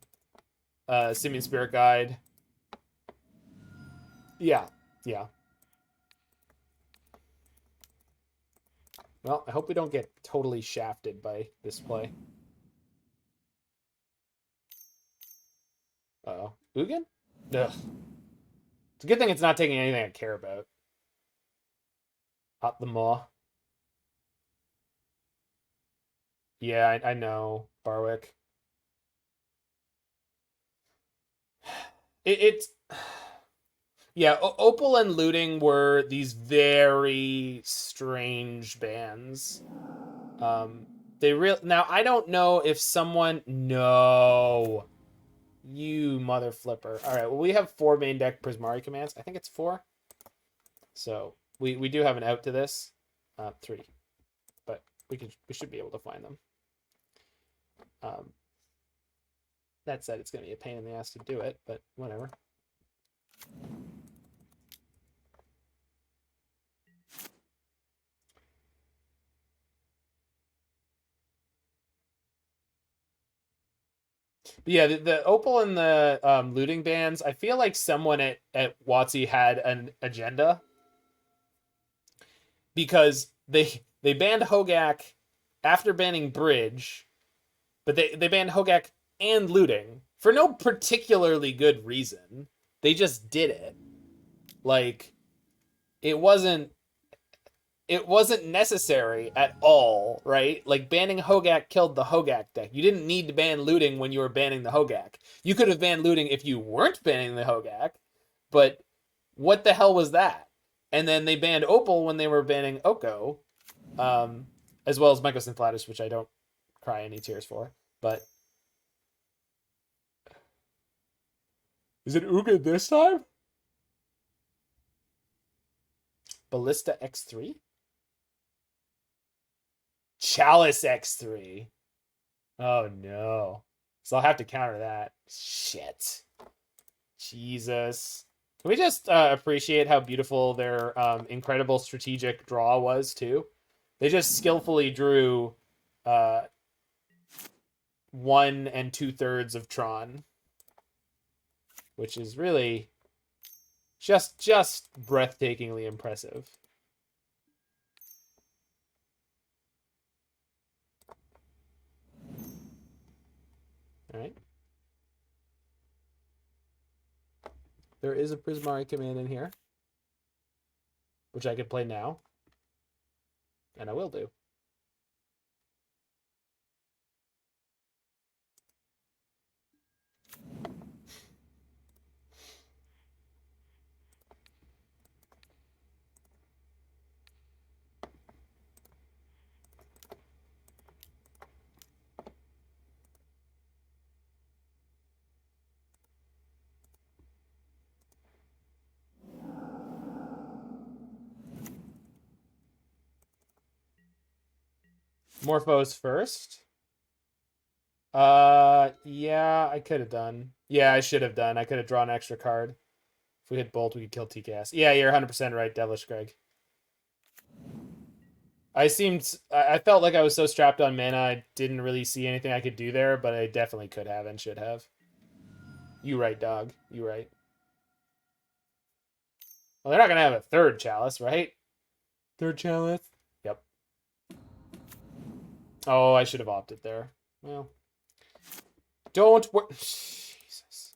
A: Spirit Guide. Yeah, yeah. Well, I hope we don't get totally shafted by this play. Uh-oh. Ugin? Ugh. It's a good thing it's not taking anything I care about. Hot the Maw. Yeah, I know. Barwick. It's... Yeah, Opal and Looting were these very strange bands. Now I don't know if someone... No. You mother flipper. All right, well, we have 4 main deck Prismari commands. I think it's 4. So we do have an out to this. 3. But we should be able to find them. That said, it's going to be a pain in the ass to do it, but whatever. But yeah, the Opal and the Looting bands, I feel like someone at WotC had an agenda. Because they banned Hogak after banning Bridge, but they banned Hogak and Looting for no particularly good reason. They just did it. Like, it wasn't necessary at all, right? Like, banning Hogak killed the Hogak deck. You didn't need to ban Looting when you were banning the Hogak. You could have banned Looting if you weren't banning the Hogak, but what the hell was that? And then they banned Opal when they were banning Oko, as well as Mycosynthelatus, which I don't cry any tears for. But is it Uga this time? Ballista X3? Chalice X3. Oh no. So I'll have to counter that. Shit. Jesus. Can we just appreciate how beautiful their incredible strategic draw was, too? They just skillfully drew 1 2/3 of Tron, which is really just breathtakingly impressive. All right. There is a Prismari Command in here, which I could play now, and I will do. Morphose first. Yeah, I could have done. Yeah, I should have done. I could have drawn an extra card. If we hit Bolt, we could kill TKS. Yeah, you're 100% right, Devilish Greg. I felt like I was so strapped on mana, I didn't really see anything I could do there, but I definitely could have and should have. You right, dog. You right. Well, they're not going to have a 3rd Chalice, right? 3rd Chalice? Yep. Oh, I should have opted there. Well, don't worry. Jesus.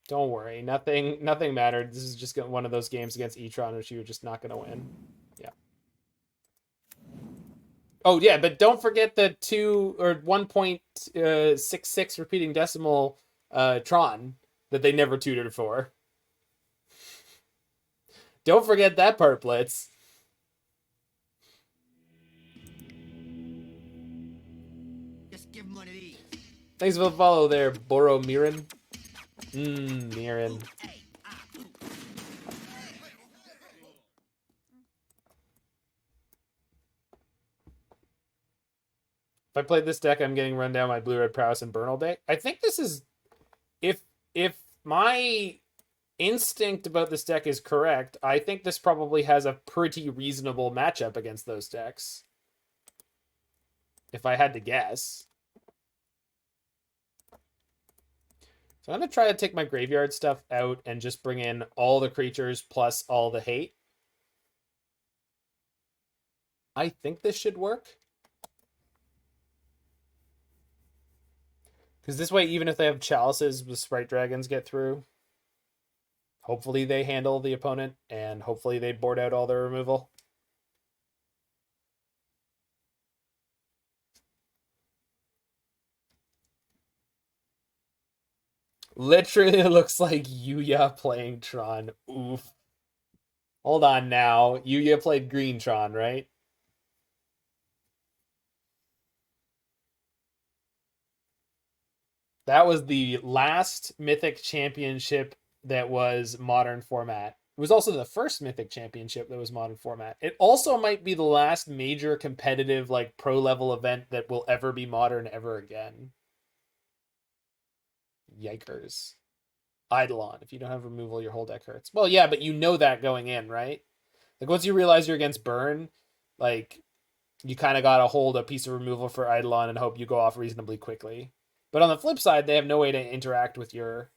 A: Don't worry. Nothing mattered. This is just one of those games against E-Tron which you're just not going to win. Yeah. Oh, yeah, but don't forget the 2 or 1.66 repeating decimal Tron that they never tutored for. Don't forget that part, Blitz.
B: Just give him one of these.
A: Thanks for the follow there, Boromirin. Mirin. If I played this deck, I'm getting run down by Blue-Red Prowess and Burn all day. I think this is... If my instinct about this deck is correct, I think this probably has a pretty reasonable matchup against those decks. If I had to guess. So I'm going to try to take my graveyard stuff out and just bring in all the creatures plus all the hate. I think this should work. Because this way, even if they have chalices, the Sprite Dragons get through. Hopefully they handle the opponent, and hopefully they board out all their removal. Literally looks like Yuya playing Tron. Oof. Hold on now. Yuya played Green Tron, right? That was the last Mythic Championship that was modern format. It was also the first Mythic Championship that was modern format. It also might be the last major competitive, like, pro level event that will ever be modern ever again. Yikers. Eidolon. If you don't have removal, your whole deck hurts. Well, yeah, but you know that going in, right? Like, once you realize you're against burn, like, you kind of got to hold a piece of removal for Eidolon and hope you go off reasonably quickly. But on the flip side, they have no way to interact with your...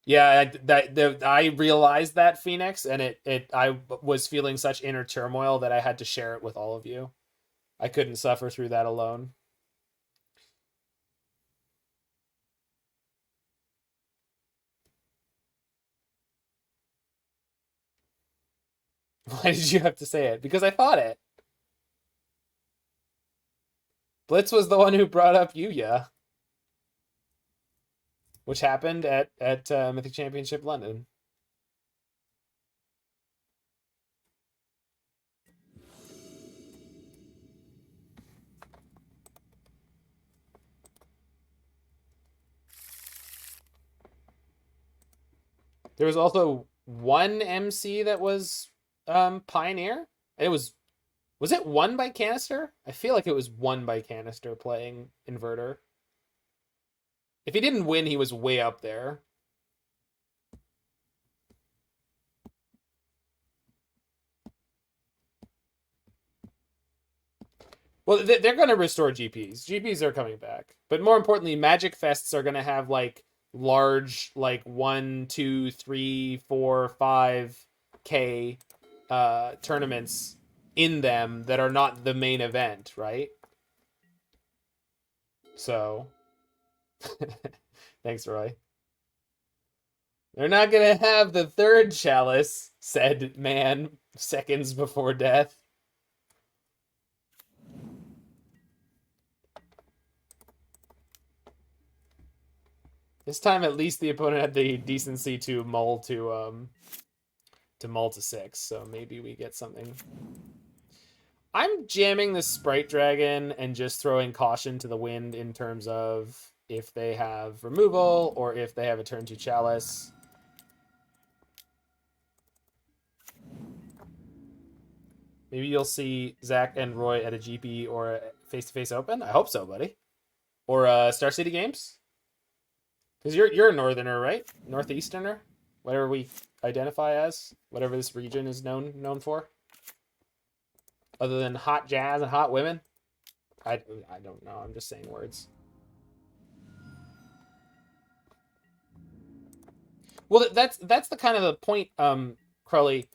A: Yeah, I realized that, Phoenix, and I was feeling such inner turmoil that I had to share it with all of you. I couldn't suffer through that alone. Why did you have to say it? Because I thought it. Blitz was the one who brought up Yuya, which happened at Mythic Championship London. There was also one MC that was Pioneer. It was it won by Canister? I feel like it was won by Canister playing Inverter. If he didn't win, he was way up there. Well, they're going to restore GPs. GPs are coming back. But more importantly, Magic Fests are going to have, like, large, like, 1, 2, 3, 4, 5K tournaments in them that are not the main event, right? So, thanks, Roy. They're not going to have the third chalice, said man seconds before death. This time, at least the opponent had the decency to mull to 6, so maybe we get something. I'm jamming the Sprite Dragon and just throwing caution to the wind in terms of if they have removal or if they have a turn 2 chalice. Maybe you'll see Zach and Roy at a GP or a face-to-face open. I hope so, buddy. Or Star City Games. Because you're a northerner, right? Northeasterner? Whatever we identify as. Whatever this region is known for. Other than hot jazz and hot women. I don't know. I'm just saying words. Well, that's the kind of the point, Crowley.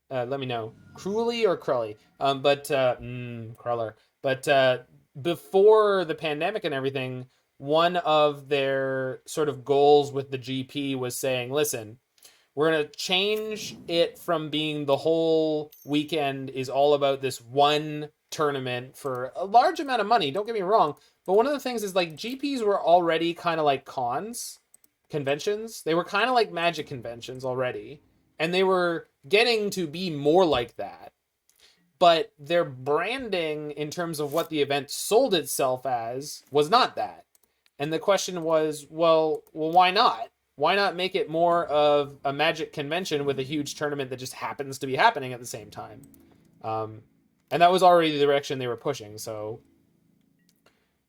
A: Let me know. Cruelly or Crowley? Cruller. But before the pandemic and everything, one of their sort of goals with the GP was saying, listen, we're going to change it from being the whole weekend is all about this one tournament for a large amount of money. Don't get me wrong. But one of the things is, like, GPs were already kind of like conventions. They were kind of like Magic conventions already. And they were getting to be more like that. But their branding in terms of what the event sold itself as was not that. And the question was, well, why not? Why not make it more of a Magic convention with a huge tournament that just happens to be happening at the same time? And that was already the direction they were pushing. So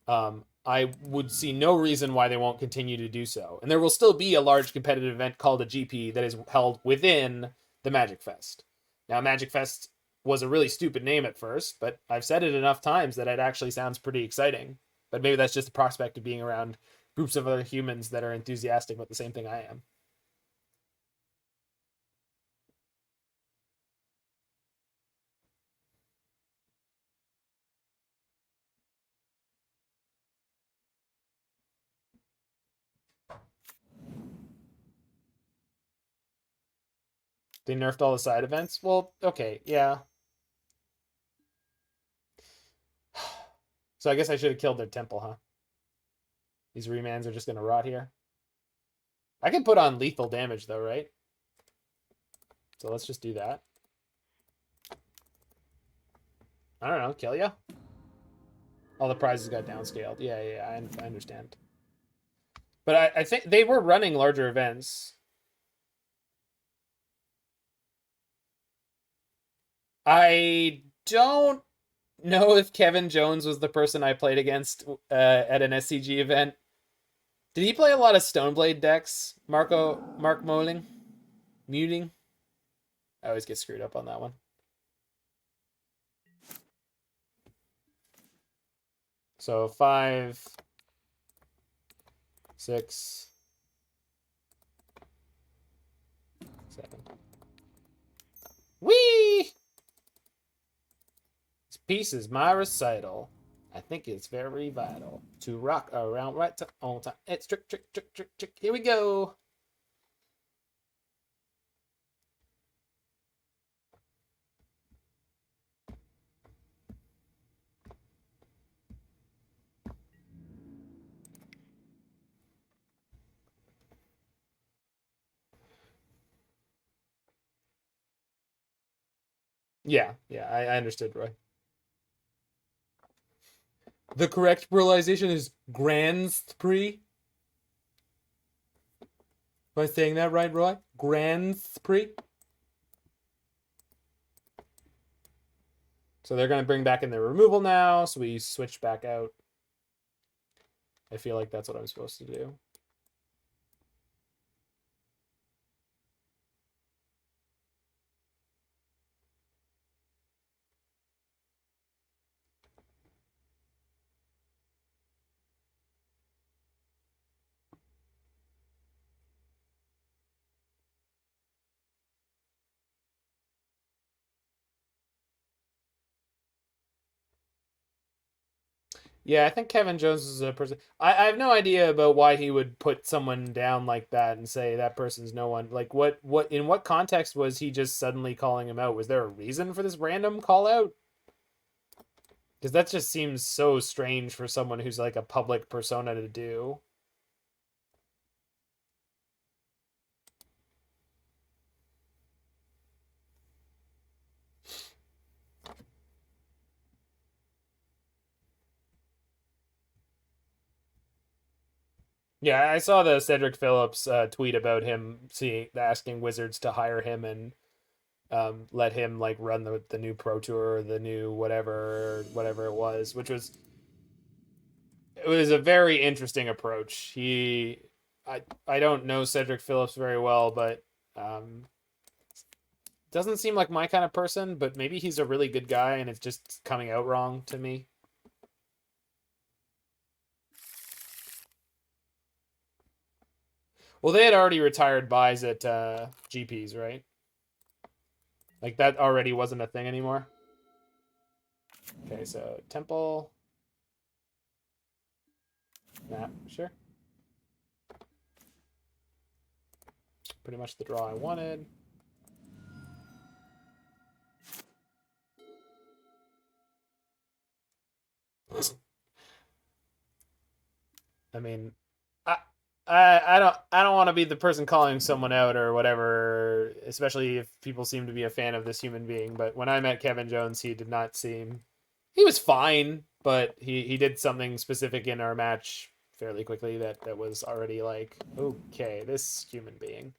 A: I would see no reason why they won't continue to do so. And there will still be a large competitive event called a GP that is held within the Magic Fest. Now, Magic Fest was a really stupid name at first, but I've said it enough times that it actually sounds pretty exciting. But maybe that's just the prospect of being around groups of other humans that are enthusiastic about the same thing I am. They nerfed all the side events? Well, okay, yeah. So I guess I should have killed their temple, huh? These remands are just going to rot here. I can put on lethal damage, though, right? So let's just do that. I don't know, kill ya? All the prizes got downscaled. Yeah, I understand. But I think they were running larger events. I don't know if Kevin Jones was the person I played against at an SCG event. Did he play a lot of Stoneblade decks? Mark Moling? Muting? I always get screwed up on that one. So 5, 6, 7. Whee! This piece is my recital. I think it's very vital to rock around right to on time. It's trick. Here we go. Yeah, I understood, Roy. The correct pluralization is Grand Prix. Am I saying that right, Roy? Grand Prix. So they're going to bring back in their removal now, so we switch back out. I feel like that's what I'm supposed to do. Yeah, I think Kevin Jones is a person. I have no idea about why he would put someone down like that and say that person's no one. Like, what in what context was he just suddenly calling him out? Was there a reason for this random call out? Because that just seems so strange for someone who's like a public persona to do. Yeah, I saw the Cedric Phillips tweet about him asking Wizards to hire him and let him like run the new Pro Tour or the new whatever it was, which was it was a very interesting approach. I don't know Cedric Phillips very well, but doesn't seem like my kind of person. But maybe he's a really good guy, and it's just coming out wrong to me. Well, they had already retired buys at GPs, right? Like that already wasn't a thing anymore. Okay, so Temple. Nah, sure. Pretty much the draw I wanted. I mean, I don't want to be the person calling someone out or whatever, especially if people seem to be a fan of this human being. But when I met Kevin Jones, he did not seem he was fine, but he did something specific in our match fairly quickly that was already like, okay, this human being.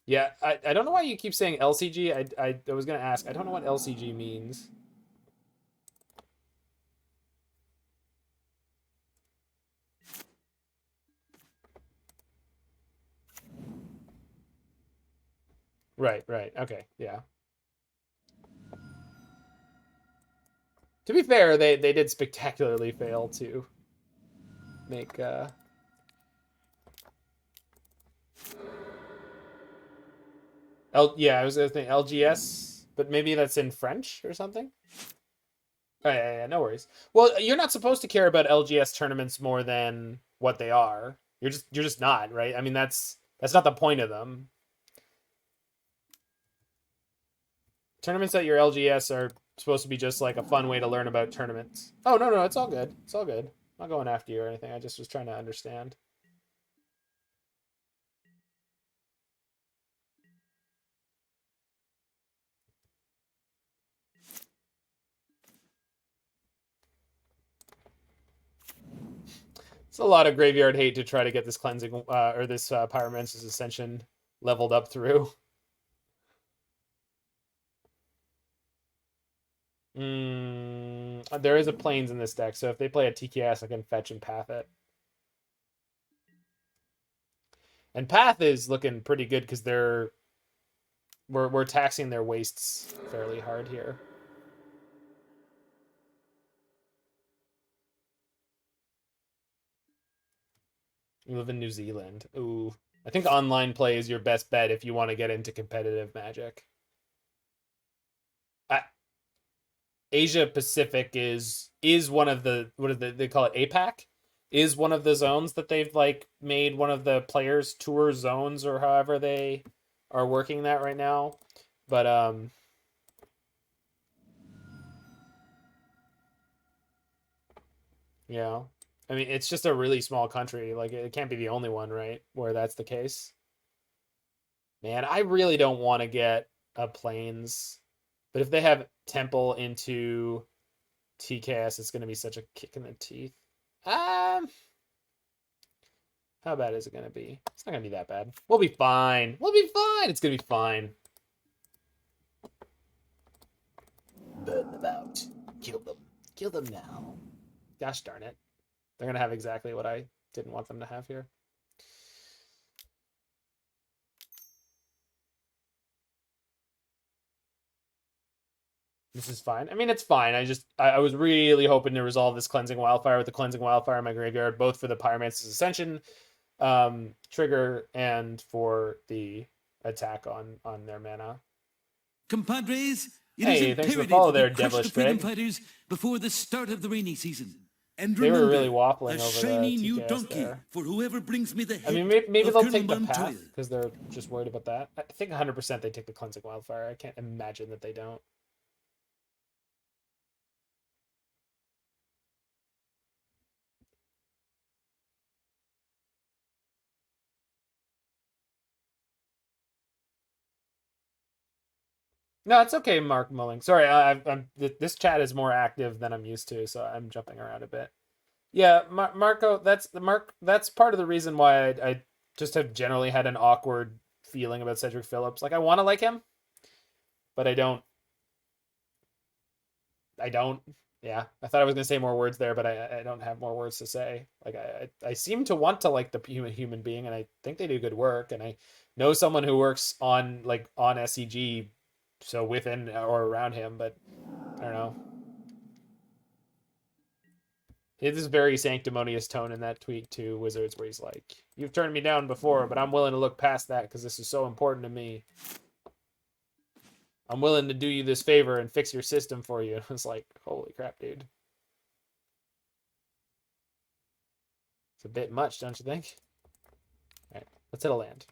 A: Yeah, I don't know why you keep saying LCG. I was gonna ask. I don't know what LCG means. Right. Okay. Yeah. To be fair, they did spectacularly fail to make yeah, I was gonna think LGS, but maybe that's in French or something. Oh, yeah, no worries. Well, you're not supposed to care about LGS tournaments more than what they are. You're just not, right? I mean, that's not the point of them. Tournaments at your LGS are supposed to be just like a fun way to learn about tournaments. Oh, no, it's all good. It's all good. I'm not going after you or anything. I just was trying to understand. It's a lot of graveyard hate to try to get this cleansing or this Pyromancer's Ascension leveled up through. There is a Plains in this deck, so if they play a TKS, I can fetch and path it. And path is looking pretty good because we're taxing their wastes fairly hard here. You live in New Zealand. Ooh. I think online play is your best bet if you want to get into competitive Magic. Asia Pacific is one of the they call it APAC, is one of the zones that they've like made one of the players tour zones or however they are working that right now. But yeah. I mean, it's just a really small country. Like, it can't be the only one, right? Where that's the case. Man, I really don't want to get a Plains. But if they have Temple into TKS, it's going to be such a kick in the teeth. How bad is it going to be? It's not going to be that bad. We'll be fine. We'll be fine. It's going to be fine. Burn them out. Kill them. Kill them now. Gosh darn it. They're going to have exactly what I didn't want them to have here. This is fine. I mean, it's fine. I was really hoping to resolve this Cleansing Wildfire with the Cleansing Wildfire in my graveyard, both for the Pyromancer's Ascension trigger and for the attack on their mana.
C: Compadres,
A: hey, thanks for the follow there, Devilish Greg.
C: Fighters before the start of the rainy season. And
A: they
C: remember,
A: were really waffling
C: a
A: over
C: shiny
A: the
C: new
A: TKS
C: donkey
A: there.
C: For whoever brings me the
A: I mean, maybe they'll take the
C: Montoya.
A: path because they're just worried about that. I think 100% they take the Cleansing Wildfire. I can't imagine that they don't. No, it's okay, Mark Mulling. Sorry, this chat is more active than I'm used to, so I'm jumping around a bit. Yeah, Marco, that's part of the reason why I just have generally had an awkward feeling about Cedric Phillips. Like, I want to like him, but I don't. Yeah, I thought I was gonna say more words there, but I don't have more words to say. Like, I seem to want to like the human being, and I think they do good work, and I know someone who works on SCG, so within or around him, but I don't know. It is very sanctimonious tone in that tweet to Wizards where he's like, "You've turned me down before, but I'm willing to look past that because this is so important to me. I'm willing to do you this favor and fix your system for you." It's like, holy crap, dude. It's a bit much, don't you think? All right, let's hit a land.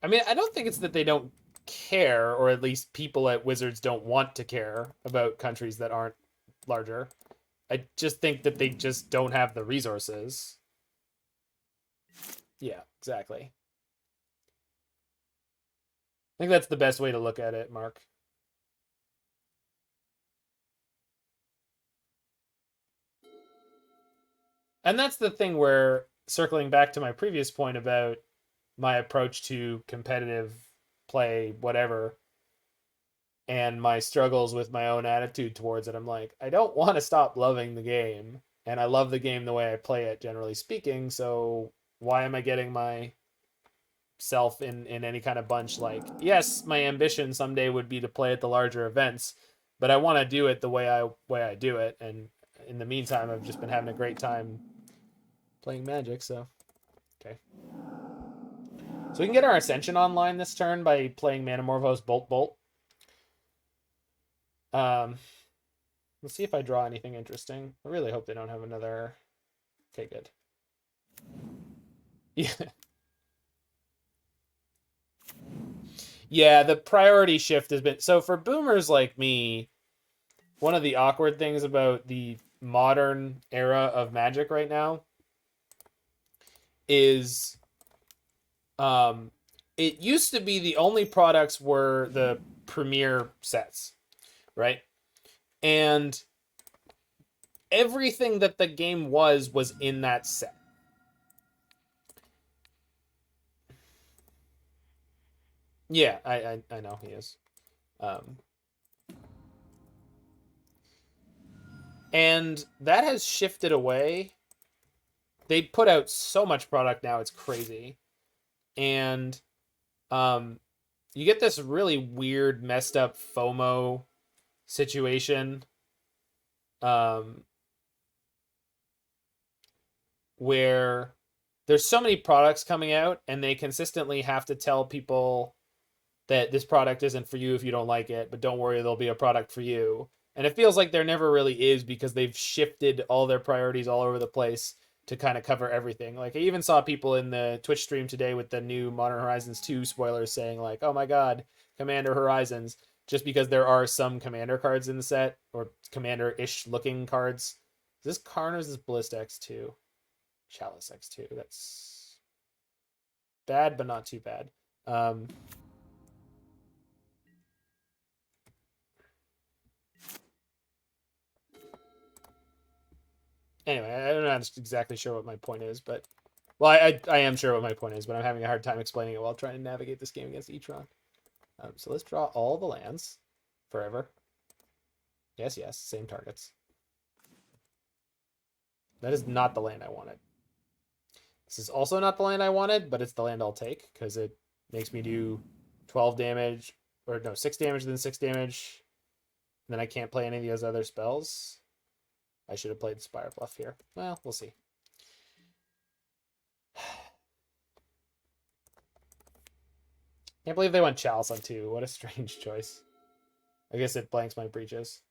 A: I mean, I don't think it's that they don't care, or at least people at Wizards don't want to care about countries that aren't larger. I just think that they just don't have the resources. Yeah, exactly. I think that's the best way to look at it, Mark. And that's the thing where, circling back to my previous point about my approach to competitive play, whatever, and my struggles with my own attitude towards it, I'm like, I don't want to stop loving the game, and I love the game the way I play it, generally speaking, so why am I getting my myself in any kind of bunch. Like, yes, my ambition someday would be to play at the larger events, but I want to do it the way I do it. And in the meantime, I've just been having a great time playing Magic. So okay, so we can get our Ascension online this turn by playing Manamorphose Bolt. Let's see if I draw anything interesting. I really hope they don't have another. Okay, good. Yeah. Yeah, the priority shift has been... So for boomers like me, one of the awkward things about the modern era of Magic right now is it used to be the only products were the premier sets, right? And everything that the game was in that set. Yeah, I know he is. And that has shifted away. They put out so much product now, it's crazy. And you get this really weird, messed up FOMO situation where there's so many products coming out and they consistently have to tell people that this product isn't for you if you don't like it, but don't worry, there'll be a product for you. And it feels like there never really is because they've shifted all their priorities all over the place to kind of cover everything. Like I even saw people in the Twitch stream today with the new Modern Horizons 2 spoilers saying like, oh my God, Commander Horizons, just because there are some Commander cards in the set or Commander-ish looking cards. Is this Karn or is this Ballista X2? Chalice X2. That's bad, but not too bad. Anyway, I'm not exactly sure what my point is, but... Well, I am sure what my point is, but I'm having a hard time explaining it while trying to navigate this game against Etron. So let's draw all the lands. Forever. Yes, same targets. That is not the land I wanted. This is also not the land I wanted, but it's the land I'll take, because it makes me do 12 damage, or no, 6 damage, then 6 damage. And then I can't play any of those other spells. I should have played Spirebluff here. Well, we'll see. Can't believe they went Chalice on 2. What a strange choice. I guess it blanks my breaches.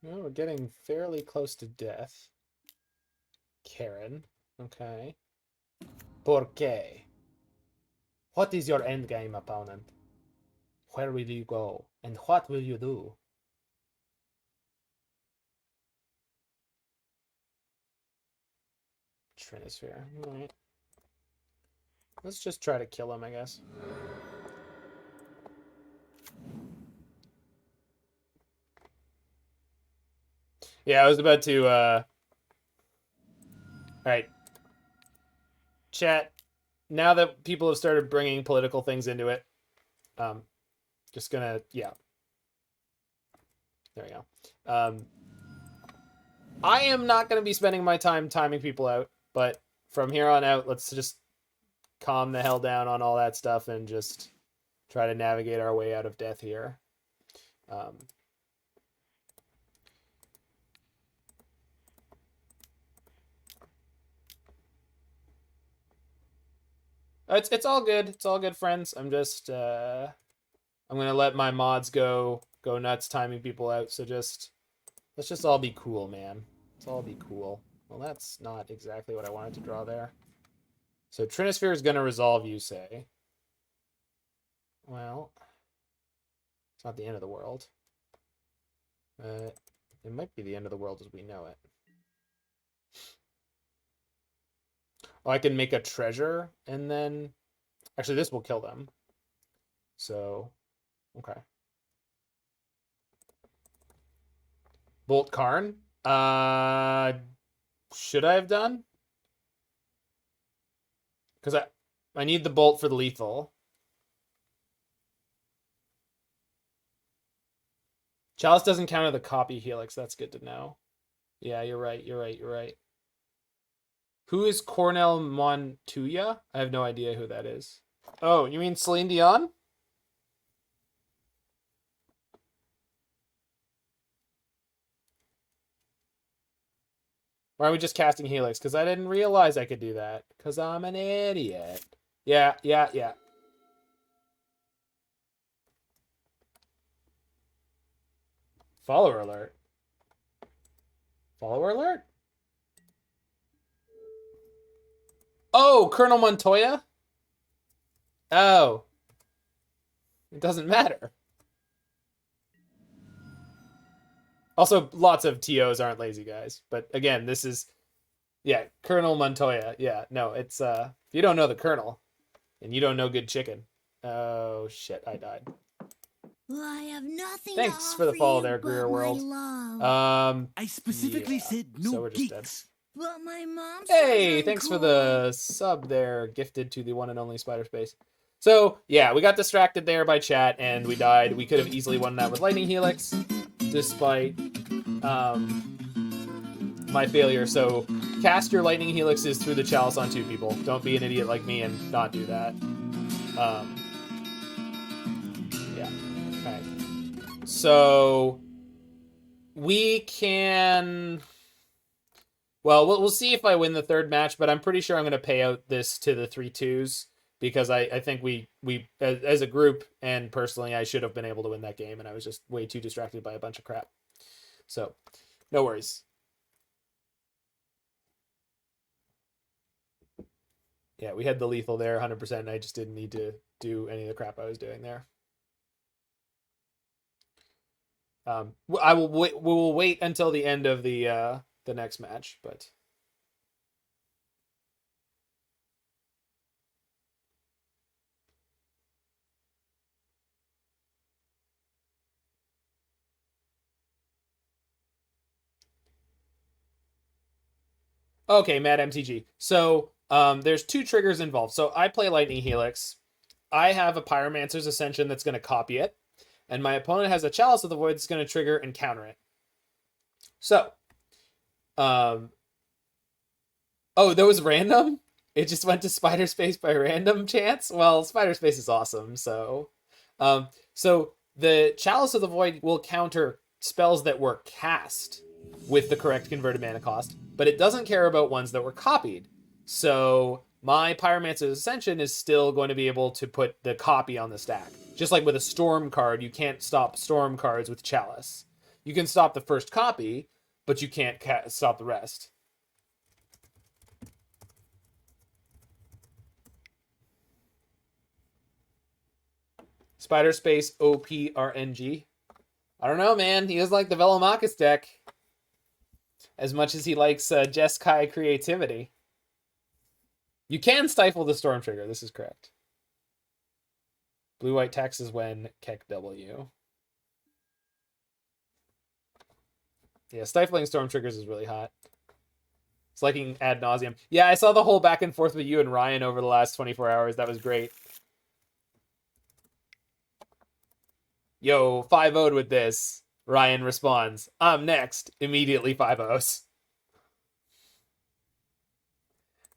A: Well, we're getting fairly close to death. Karen. Okay. ¿Por qué? What is your endgame, opponent? Where will you go? And what will you do? Trinisphere. Alright. Let's just try to kill him, I guess. Yeah, I was about to, Alright. Chat. Now that people have started bringing political things into it, just gonna, yeah. There we go. I am not gonna be spending my time timing people out, but from here on out, let's just calm the hell down on all that stuff and just try to navigate our way out of death here. It's all good. It's all good, friends. I'm just I'm gonna let my mods go nuts timing people out. So let's just all be cool, man. Let's all be cool. Well, that's not exactly what I wanted to draw there. So Trinisphere is gonna resolve, you say? Well, It's not the end of the world. It might be the end of the world as we know it. Oh, I can make a treasure and then... Actually, this will kill them. So, okay. Bolt Karn? Should I have done? Because I need the bolt for the lethal. Chalice doesn't counter the copy Helix. That's good to know. Yeah, you're right. You're right. Who is Cornel Montoya? I have no idea who that is. Oh, you mean Celine Dion? Why are we just casting Helix? Because I didn't realize I could do that. Because I'm an idiot. Yeah. Follower alert. Follower alert? Oh, Colonel Montoya? Oh. It doesn't matter. Also, lots of TOs aren't lazy guys. But again, this is... Yeah, Colonel Montoya. Yeah, no, it's... If you don't know the Colonel, and you don't know good chicken... Oh, shit, I died.
D: Well, I have nothing
A: Thanks
D: to
A: for the
D: offer
A: follow
D: you
A: there,
D: but
A: Greer
D: my
A: World.
D: love.
C: I specifically
A: Yeah.
C: said
A: So
C: no
A: we're just dead.
C: geeks.
D: But my mom's
A: Hey, thanks for the sub there, gifted to the one and only Spider Space. So, yeah, we got distracted there by chat, and we died. We could have easily won that with Lightning Helix, despite my failure. So, cast your Lightning Helixes through the Chalice on 2 people. Don't be an idiot like me and not do that. Yeah. Okay. So, we can... Well, we'll see if I win the third match, but I'm pretty sure I'm going to pay out this to the 3-2s because I think we as a group and personally, I should have been able to win that game, and I was just way too distracted by a bunch of crap. So, no worries. Yeah, we had the lethal there 100%, and I just didn't need to do any of the crap I was doing there. We will wait until the end of the next match, but okay, Mad MTG. So there's 2 triggers involved. So I play Lightning Helix. I have a Pyromancer's Ascension that's going to copy it, and my opponent has a Chalice of the Void that's going to trigger and counter it. So, oh, that was random? It just went to Spider Space by random chance? Well, Spider Space is awesome, so... so the Chalice of the Void will counter spells that were cast with the correct converted mana cost, but it doesn't care about ones that were copied. So my Pyromancer's Ascension is still going to be able to put the copy on the stack. Just like with a Storm card, you can't stop Storm cards with Chalice. You can stop the first copy, but you can't stop the rest. Spider Space OPRNG. I don't know, man. He doesn't like the Velomachus deck as much as he likes Jeskai creativity. You can stifle the Storm trigger. This is correct. Blue-white text is when Keck W. Yeah, stifling Storm triggers is really hot. It's liking ad nauseum. Yeah, I saw the whole back and forth with you and Ryan over the last 24 hours. That was great. Yo, 5-0'd with this. Ryan responds, I'm next. Immediately 5-0s.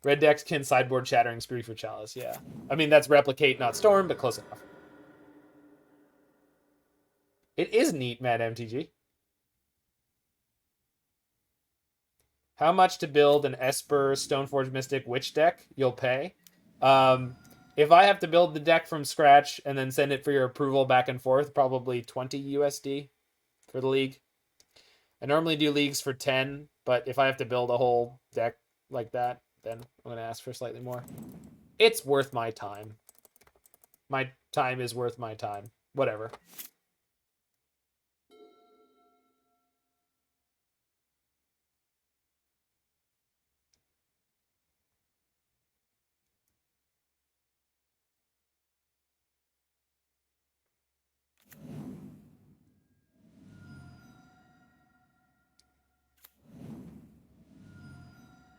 A: Red decks can sideboard Shattering Spree for Chalice, yeah. I mean, that's Replicate, not Storm, but close enough. It is neat, Mad MTG. How much to build an Esper Stoneforge Mystic Witch deck? You'll pay. If I have to build the deck from scratch and then send it for your approval back and forth, probably 20 USD for the league. I normally do leagues for 10, but if I have to build a whole deck like that, then I'm going to ask for slightly more. It's worth my time. My time is worth my time. Whatever.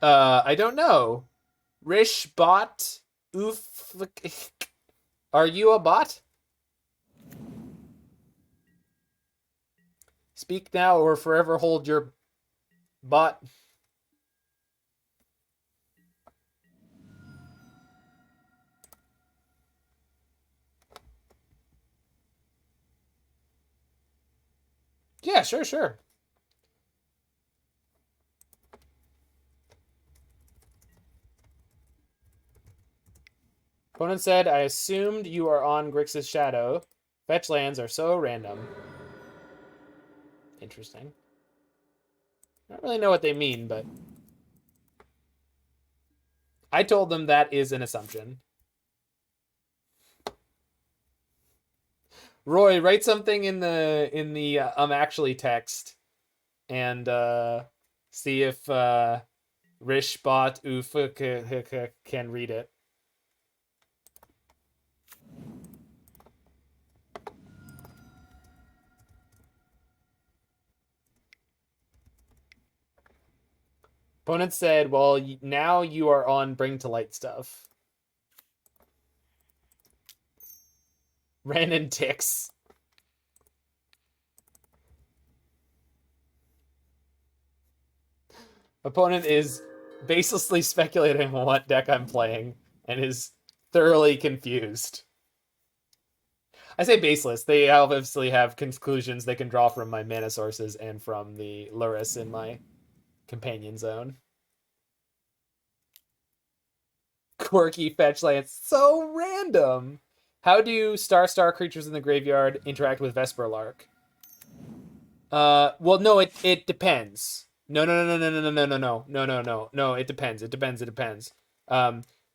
A: I don't know. Rish bot oof. Are you a bot? Speak now or forever hold your bot. Yeah, sure. Opponent said, I assumed you are on Grixis Shadow. Fetch lands are so random. Interesting. I don't really know what they mean, but I told them that is an assumption. Roy, write something in the actually text and see if Rishbot Ufa can read it. Opponent said, well, now you are on Bring to Light stuff. Ren and Ticks. Opponent is baselessly speculating on what deck I'm playing and is thoroughly confused. I say baseless. They obviously have conclusions they can draw from my mana sources and from the Lurrus in my companion zone. Quirky fetch lands. So random. How do star creatures in the graveyard interact with Vesper Lark? Well, no, it depends. No, it depends.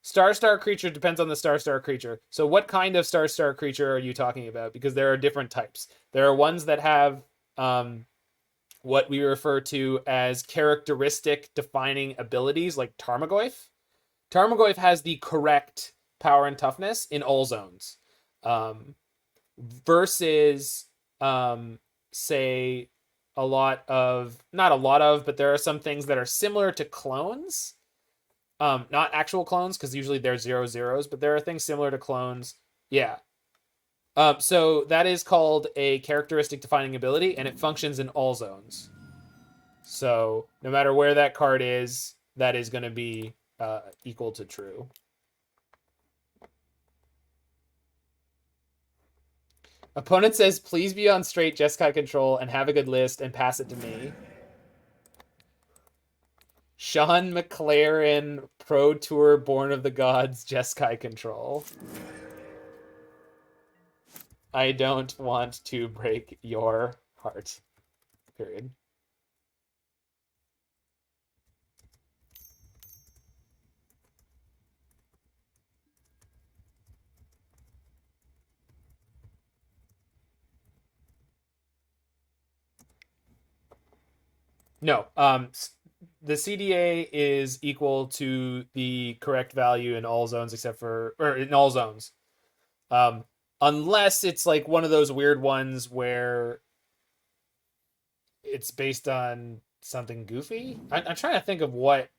A: Star creature depends on the star creature. So what kind of star creature are you talking about? Because there are different types. There are ones that have what we refer to as characteristic defining abilities, like Tarmogoyf. Tarmogoyf has the correct power and toughness in all zones. Versus, say, not a lot of, but there are some things that are similar to clones. Not actual clones, because usually they're 0/0s, but there are things similar to clones. Yeah. So that is called a characteristic defining ability, and it functions in all zones. So no matter where that card is, that is going to be equal to true. Opponent says, please be on straight Jeskai control and have a good list and pass it to me. Sean McLaren, Pro Tour, Born of the Gods, Jeskai control. I don't want to break your heart. Period. No. The CDA is equal to the correct value in all zones in all zones. Unless it's like one of those weird ones where it's based on something goofy. I'm trying to think of what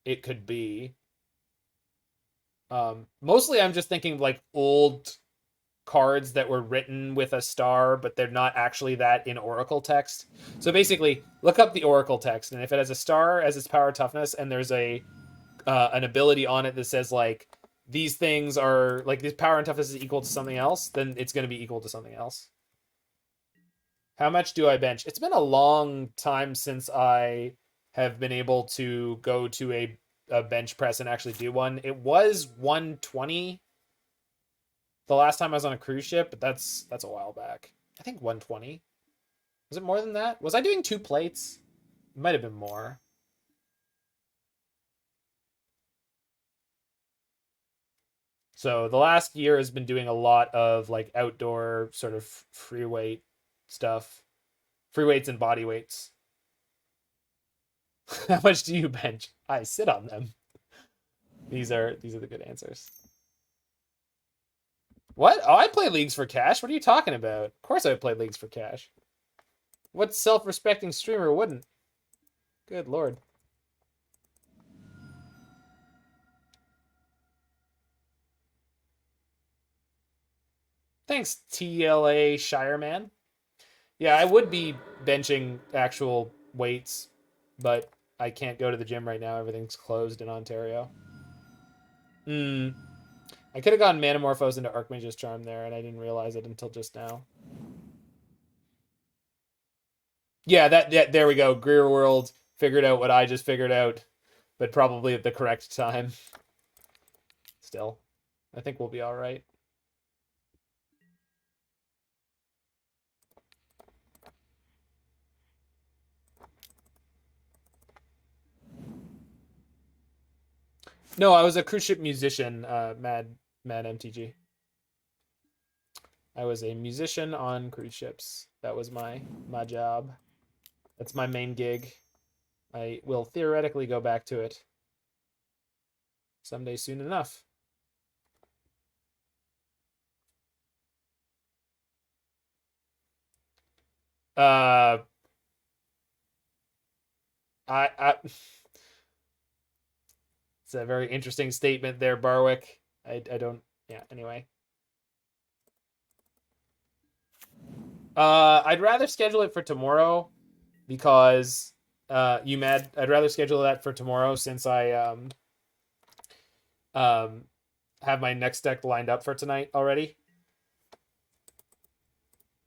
A: it could be. Mostly I'm just thinking of like old cards that were written with a star, but they're not actually that in Oracle text. So basically, look up the Oracle text, and if it has a star as its power toughness, and there's an ability on it that says like these things are like this power and toughness is equal to something else, then it's going to be equal to something else. How much do I bench? It's been a long time since I have been able to go to a bench press and actually do one. It was 120 the last time I was on a cruise ship, but that's a while back. I think 120. Was it more than that? Was I doing 2 plates? It might have been more. So the last year has been doing a lot of like outdoor sort of free weight stuff. Free weights and body weights. How much do you bench? I sit on them. These are the good answers. What? Oh, I play leagues for cash. What are you talking about? Of course I play leagues for cash. What self-respecting streamer wouldn't? Good lord. Thanks, TLA Shireman. Yeah, I would be benching actual weights, but I can't go to the gym right now. Everything's closed in Ontario. I could have gotten Manamorphose into Archmage's Charm there, and I didn't realize it until just now. Yeah, there we go. Greer World figured out what I just figured out, but probably at the correct time. Still, I think we'll be all right. No, I was a cruise ship musician, Mad MTG. I was a musician on cruise ships. That was my job. That's my main gig. I will theoretically go back to it someday soon enough. It's a very interesting statement there, Barwick. I don't, yeah, anyway. I'd rather schedule it for tomorrow because I'd rather schedule that for tomorrow since I have my next deck lined up for tonight already.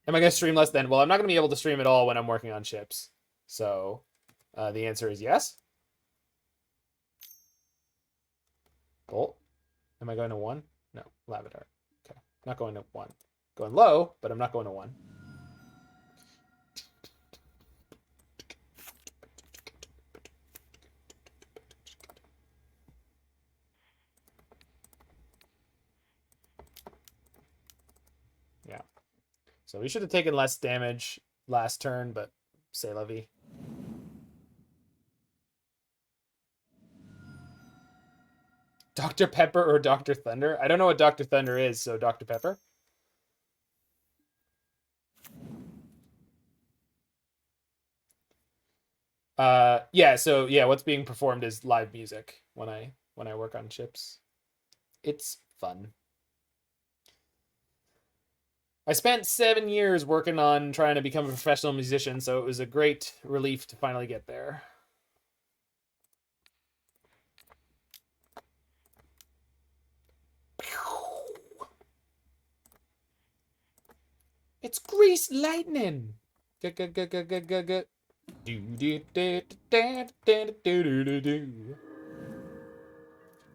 A: Am I going to stream less then? Well, I'm not going to be able to stream at all when I'm working on ships. So the answer is yes. Bolt. Am I going to 1? No. Lavadar. Okay. Not going to 1. Going low, but I'm not going to 1. Yeah. So we should have taken less damage last turn, but c'est la vie. Dr. Pepper or Dr. Thunder? I don't know what Dr. Thunder is, so Dr. Pepper. Yeah, so yeah, what's being performed is live music when I work on chips. It's fun. I spent 7 years working on trying to become a professional musician, so it was a great relief to finally get there. It's grease lightning.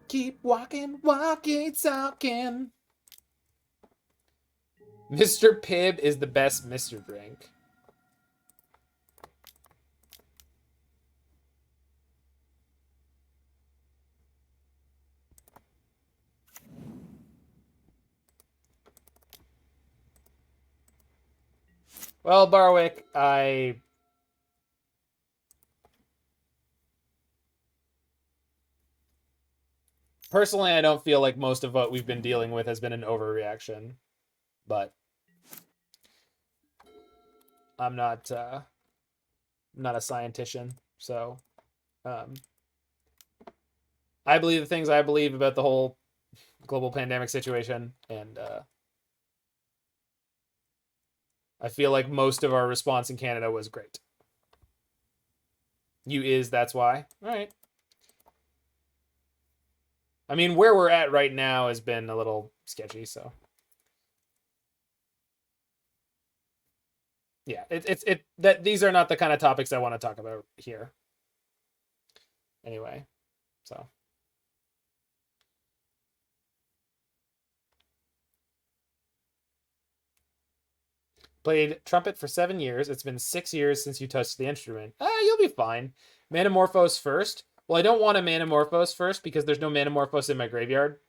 A: Keep walking, walking, talking. Mr. Pibb is the best Mr. Drink. Well, Barwick, personally, I don't feel like most of what we've been dealing with has been an overreaction, but I'm not a scientician, so I believe the things I believe about the whole global pandemic situation, and I feel like most of our response in Canada was great. That's why. All right. I mean, where we're at right now has been a little sketchy, so. Yeah, these are not the kind of topics I want to talk about here. Anyway, so. Played trumpet for 7 years. It's been 6 years since you touched the instrument. You'll be fine. Manamorphose first. Well, I don't want a Manamorphose first because there's no Manamorphose in my graveyard.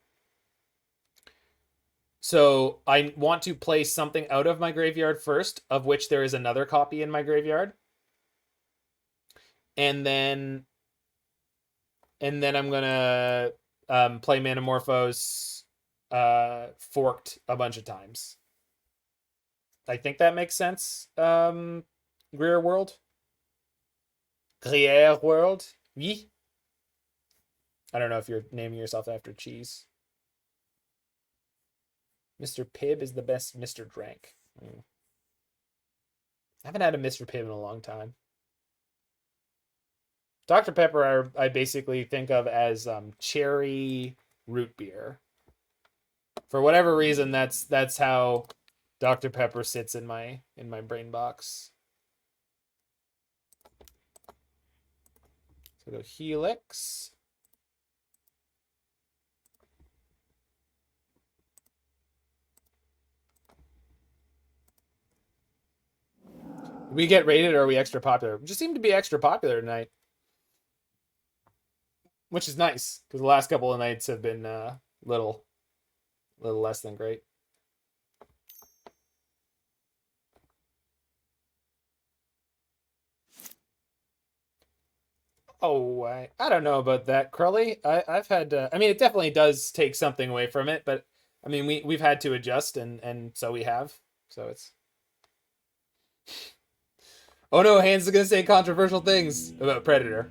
A: So I want to play something out of my graveyard first, of which there is another copy in my graveyard. And then I'm going to play Manamorphose forked a bunch of times. I think that makes sense. Greer World. Gruyere World. Oui. I don't know if you're naming yourself after cheese. Mr. Pibb is the best Mr. Drank. I haven't had a Mr. Pibb in a long time. Dr. Pepper I basically think of as cherry root beer. For whatever reason, that's how Dr. Pepper sits in my brain box. So go Helix. We get rated or are we extra popular? We just seem to be extra popular tonight. Which is nice, because the last couple of nights have been little less than great. Oh, I don't know about that, Crowley. I've had I mean, it definitely does take something away from it, but I mean, we've had to adjust, and so we have. So it's. Oh no, Hans is gonna say controversial things about Predator.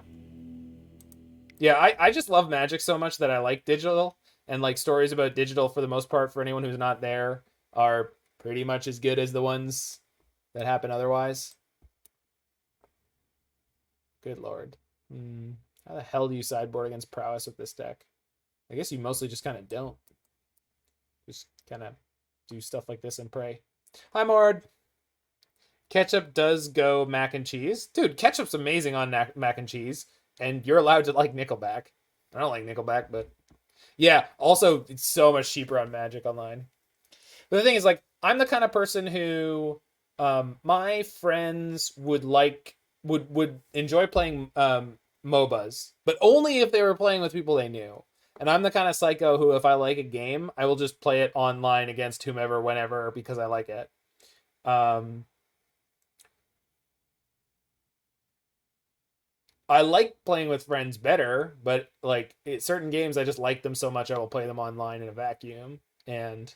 A: Yeah, I just love Magic so much that I like digital, and like stories about digital for the most part for anyone who's not there are pretty much as good as the ones that happen otherwise. Good lord. How the hell do you sideboard against prowess with this deck? I guess you mostly just kind of don't. Just kind of do stuff like this and pray. Hi, Mord. Ketchup does go mac and cheese. Dude, ketchup's amazing on mac and cheese. And you're allowed to like Nickelback. I don't like Nickelback, but... Yeah, also, it's so much cheaper on Magic Online. But the thing is, like, I'm the kind of person who... my friends would enjoy playing MOBAs. But only if they were playing with people they knew. And I'm the kind of psycho who, if I like a game, I will just play it online against whomever, whenever, because I like it. I like playing with friends better, but like certain games, I just like them so much I will play them online in a vacuum. And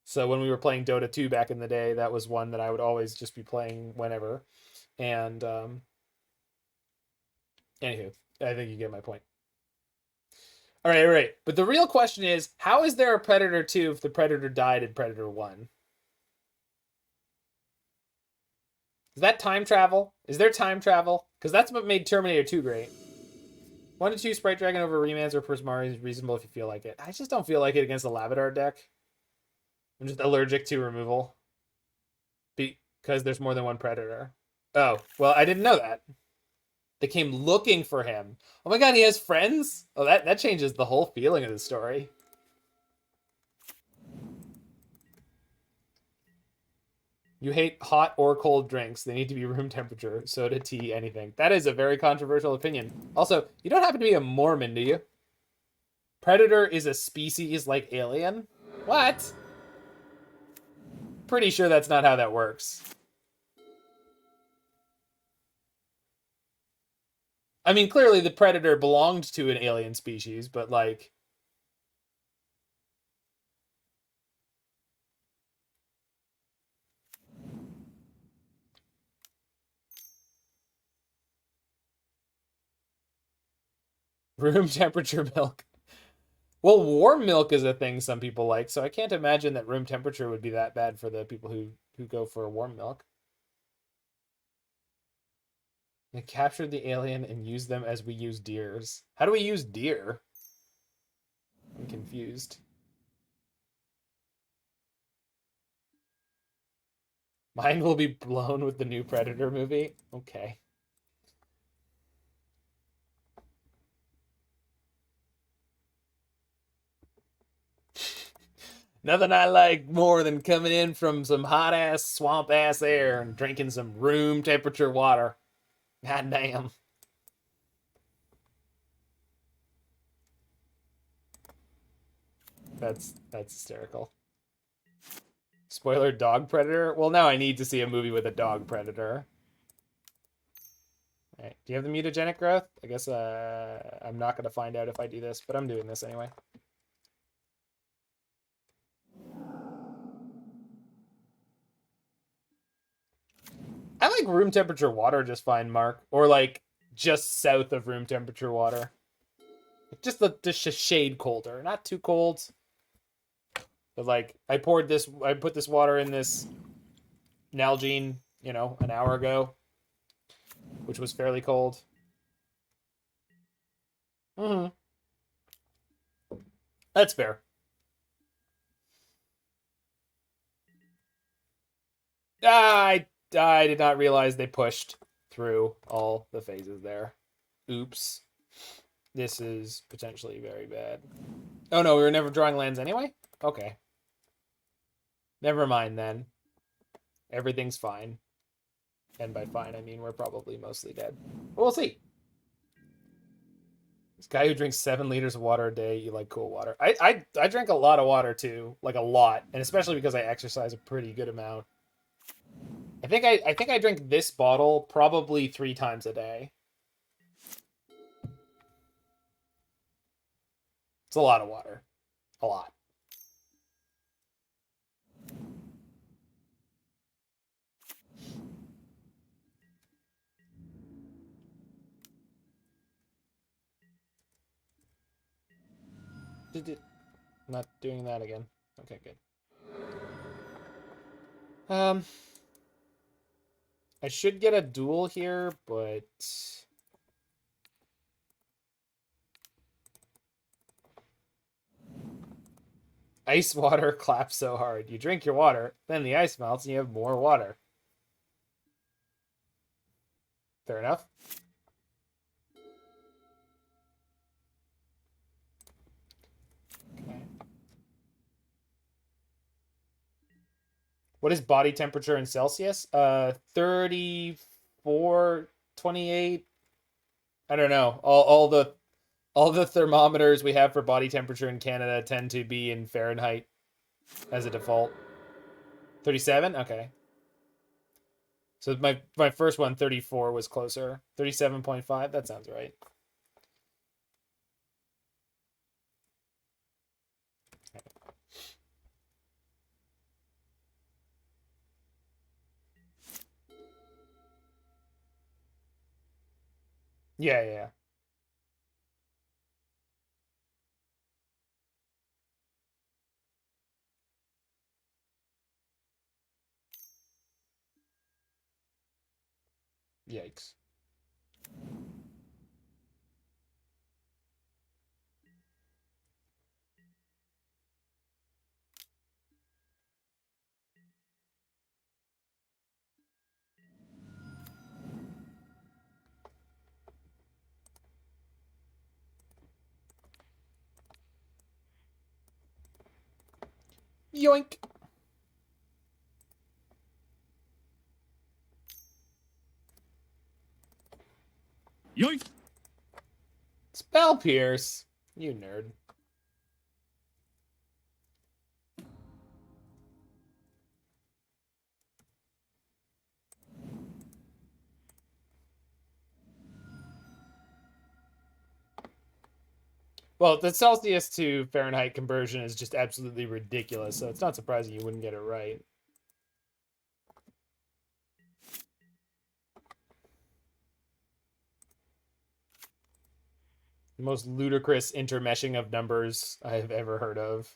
A: so when we were playing Dota 2 back in the day, that was one that I would always just be playing whenever. And anywho, I think you get my point. All right. But the real question is, how is there a Predator 2 if the Predator died in Predator 1? Is that time travel? Is there time travel? Because that's what made Terminator 2 great. 1 to 2 Sprite Dragon over Remands or Prismari is reasonable if you feel like it. I just don't feel like it against the Lavadar deck. I'm just allergic to removal. Because there's more than one Predator. Oh, well, I didn't know that. They came looking for him. Oh my god, he has friends? Oh, that changes the whole feeling of the story. You hate hot or cold drinks. They need to be room temperature. Soda, tea, anything. That is a very controversial opinion. Also, you don't happen to be a Mormon, do you? Predator is a species like alien? What? Pretty sure that's not how that works. I mean, clearly the Predator belonged to an alien species, but like... Room temperature milk. Well, warm milk is a thing some people like, so I can't imagine that room temperature would be that bad for the people who go for warm milk. They captured the alien and used them as we use deers. How do we use deer? I'm confused. Mine will be blown with the new Predator movie? Okay. Nothing I like more than coming in from some hot-ass, swamp-ass air and drinking some room temperature water. God damn. That's hysterical. Spoiler, dog predator? Well, now I need to see a movie with a dog predator. All right. Do you have the mutagenic growth? I guess I'm not going to find out if I do this, but I'm doing this anyway. I like room temperature water just fine, Mark. Or like just south of room temperature water. Just a shade colder. Not too cold. But like, I put this water in this Nalgene, an hour ago, which was fairly cold. Mm-hmm. That's fair. I did not realize they pushed through all the phases there. Oops. This is potentially very bad. Oh no, we were never drawing lands anyway? Okay. Never mind then. Everything's fine. And by fine, I mean we're probably mostly dead. But we'll see. This guy who drinks 7 liters of water a day, you like cool water. I drink a lot of water too. Like a lot. And especially because I exercise a pretty good amount. I think I drink this bottle probably 3 times a day. It's a lot of water. A lot. I'm not doing that again. Okay, good. I should get a duel here, but ice water claps so hard. You drink your water, then the ice melts and you have more water. Fair enough. Okay. What is body temperature in Celsius? 34, 28. I don't know. All the thermometers we have for body temperature in Canada tend to be in Fahrenheit as a default. 37? Okay. So my first one, 34, was closer. 37.5? That sounds right. Yeah. Yikes. Yoink.
B: Yoink!
A: Spell Pierce. You nerd. Well, the Celsius to Fahrenheit conversion is just absolutely ridiculous, so it's not surprising you wouldn't get it right. The most ludicrous intermeshing of numbers I have ever heard of.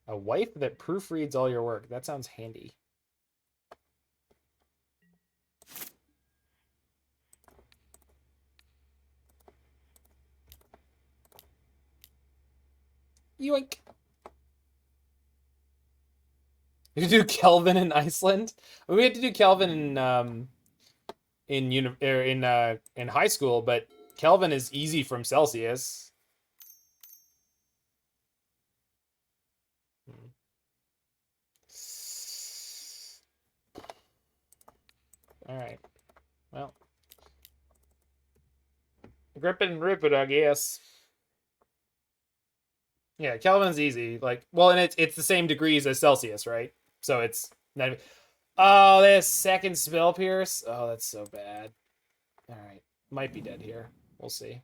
A: A wife that proofreads all your work. That sounds handy. Yoink. You could do Kelvin in Iceland. We had to do Kelvin in high school, but Kelvin is easy from Celsius. All right. Well, grip it and rip it, I guess. Yeah, Kelvin's easy. Like, well, and it's the same degrees as Celsius, right? So it's not even... Oh, this second Spell Pierce. Oh, that's so bad. All right, might be dead here. We'll see.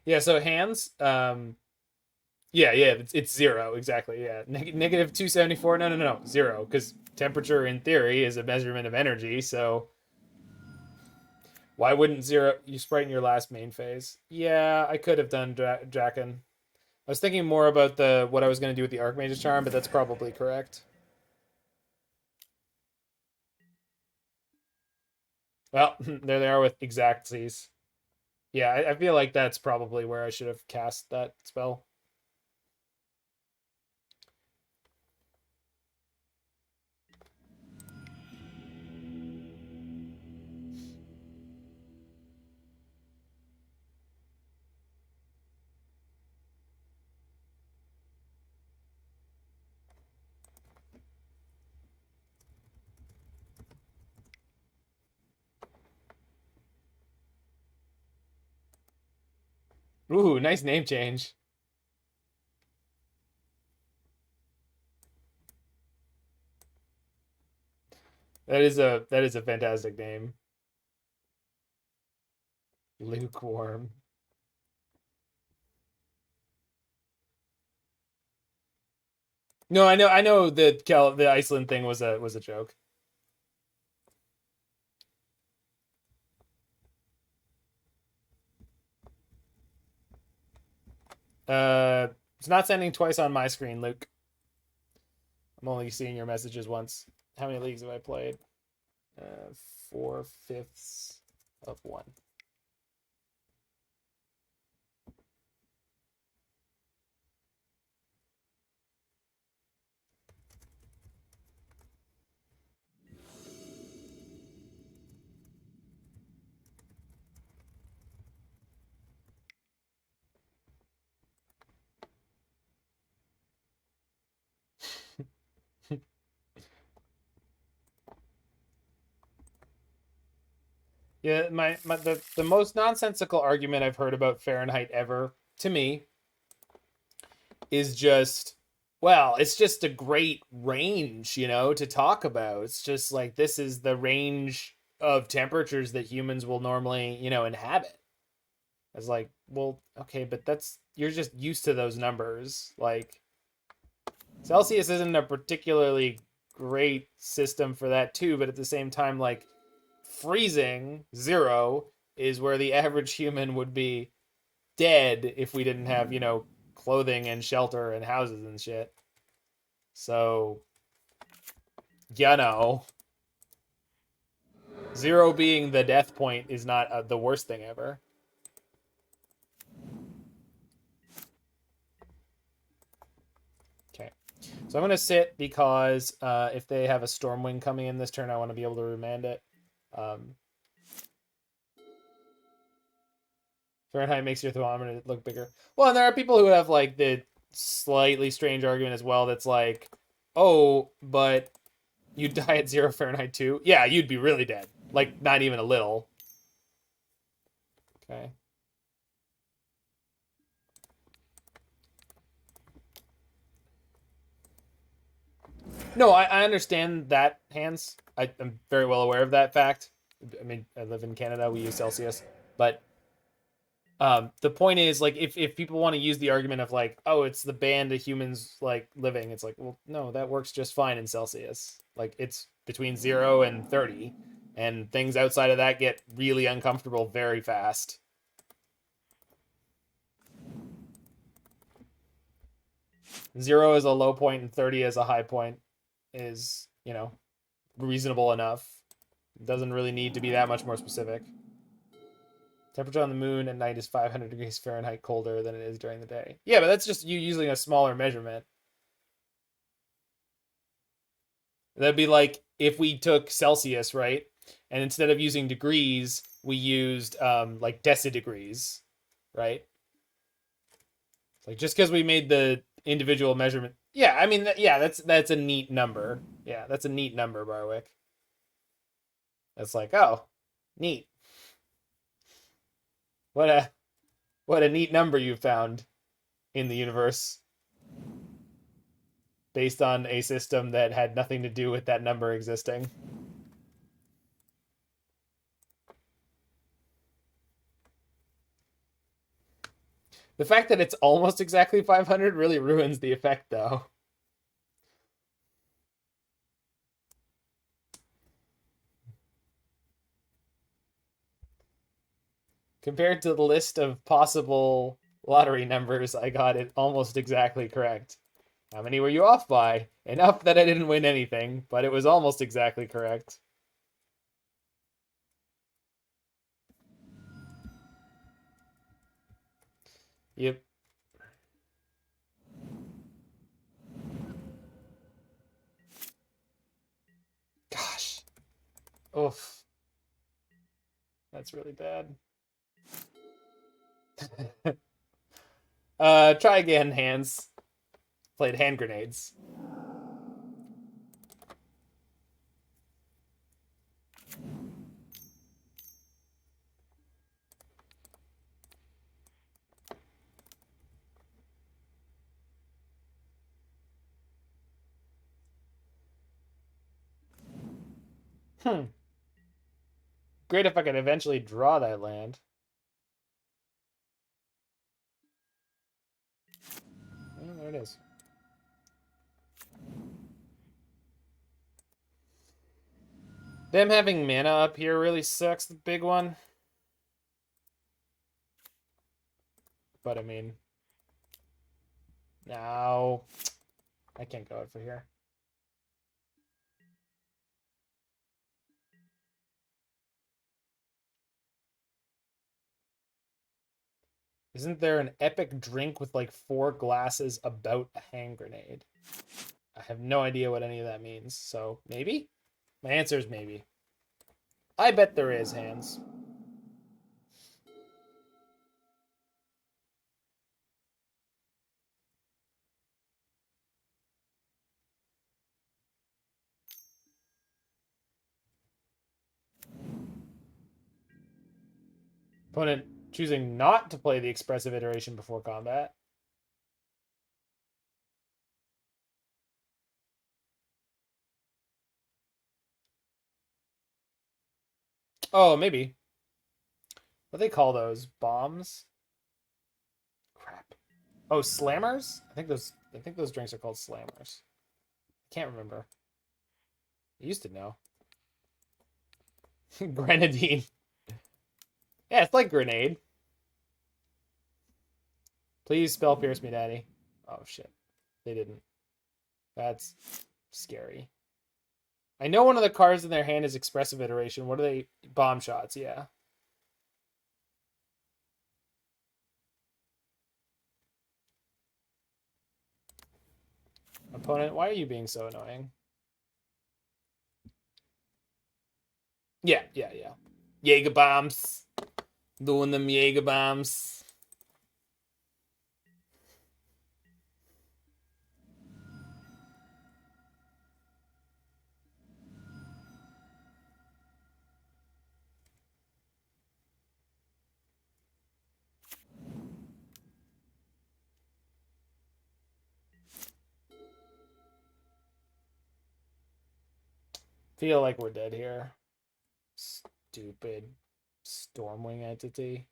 A: Yeah, so hands, yeah, it's 0, exactly, yeah. Negative 274, no, 0, because temperature, in theory, is a measurement of energy, so why wouldn't 0, you Sprite in your last main phase? Yeah, I could have done Draken. I was thinking more about what I was going to do with the Archmage's Charm, but that's probably correct. Well, there they are with Exactsies. Yeah, I feel like that's probably where I should have cast that spell. Ooh, nice name change. That is a fantastic name. Lukewarm. No, I know the Iceland thing was a joke. It's not sending twice on my screen, Luke. I'm only seeing your messages once. How many leagues have I played? 4/5 of 1. Yeah, the most nonsensical argument I've heard about Fahrenheit ever, to me, is just, well, it's just a great range, to talk about. It's just like, this is the range of temperatures that humans will normally, inhabit. It's like, well, okay, but you're just used to those numbers. Like, Celsius isn't a particularly great system for that too, but at the same time, like, freezing 0 is where the average human would be dead if we didn't have, clothing and shelter and houses and shit. So, 0 being the death point is not the worst thing ever. Okay. So I'm going to sit because if they have a Stormwind coming in this turn, I want to be able to remand it. Fahrenheit makes your thermometer look bigger. Well, and there are people who have like the slightly strange argument as well that's like, oh, but you die at 0 Fahrenheit too? Yeah, you'd be really dead. Like, not even a little. Okay. No, I understand that, Hans. I'm very well aware of that fact. I mean, I live in Canada. We use Celsius. But the point is, like, if people want to use the argument of, like, oh, it's the band of humans, like, living, it's like, well, no, that works just fine in Celsius. Like, it's between 0 and 30. And things outside of that get really uncomfortable very fast. Zero is a low point and 30 is a high point is, reasonable enough. It doesn't really need to be that much more specific. Temperature on the moon at night is 500 degrees Fahrenheit colder than it is during the day. Yeah, but that's just you using a smaller measurement. That'd be like if we took Celsius, right? And instead of using degrees, we used like decidegrees, right? Like, just because we made the individual measurement. Yeah, I mean, yeah, that's a neat number. Yeah, that's a neat number, Barwick. That's like, oh, neat. What a neat number you found in the universe based on a system that had nothing to do with that number existing. The fact that it's almost exactly 500 really ruins the effect, though. Compared to the list of possible lottery numbers, I got it almost exactly correct. How many were you off by? Enough that I didn't win anything, but it was almost exactly correct. Yep. Gosh. Oof. That's really bad. Try again, hands. Played hand grenades. Great if I could eventually draw that land. Oh, there it is. Them having mana up here really sucks, the big one. But I mean... No. I can't go out for here. Isn't there an epic drink with like 4 glasses about a hand grenade? I have no idea what any of that means, so maybe? My answer is maybe. I bet there is, hands. Opponent choosing not to play the expressive iteration before combat. Oh, maybe. What do they call those? Bombs? Crap. Oh, slammers? I think those drinks are called slammers. I can't remember. I used to know. Grenadine. Yeah, it's like grenade. Please spell pierce me, daddy. Oh shit. They didn't. That's scary. I know one of the cards in their hand is expressive iteration. What are they? Bomb shots, yeah. Opponent, why are you being so annoying? Yeah. Jaeger bombs. Doing them Jaeger bombs. Feel like we're dead here. Stupid Stormwing entity.